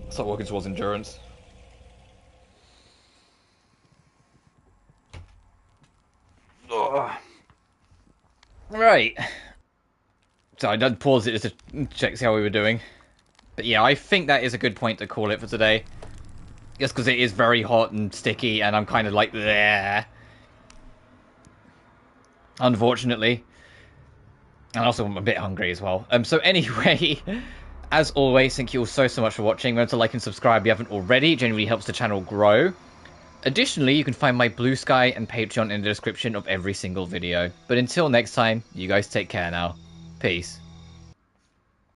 Start working towards endurance. Ugh. Right. So I did pause it just to check see how we were doing. But yeah, I think that is a good point to call it for today. Just because it is very hot and sticky and I'm kind of like there. Unfortunately. And also I'm a bit hungry as well. So anyway, as always, thank you all so much for watching. Remember to like and subscribe if you haven't already. It genuinely helps the channel grow. Additionally, you can find my BlueSky and Patreon in the description of every single video. But until next time, you guys take care now. Peace.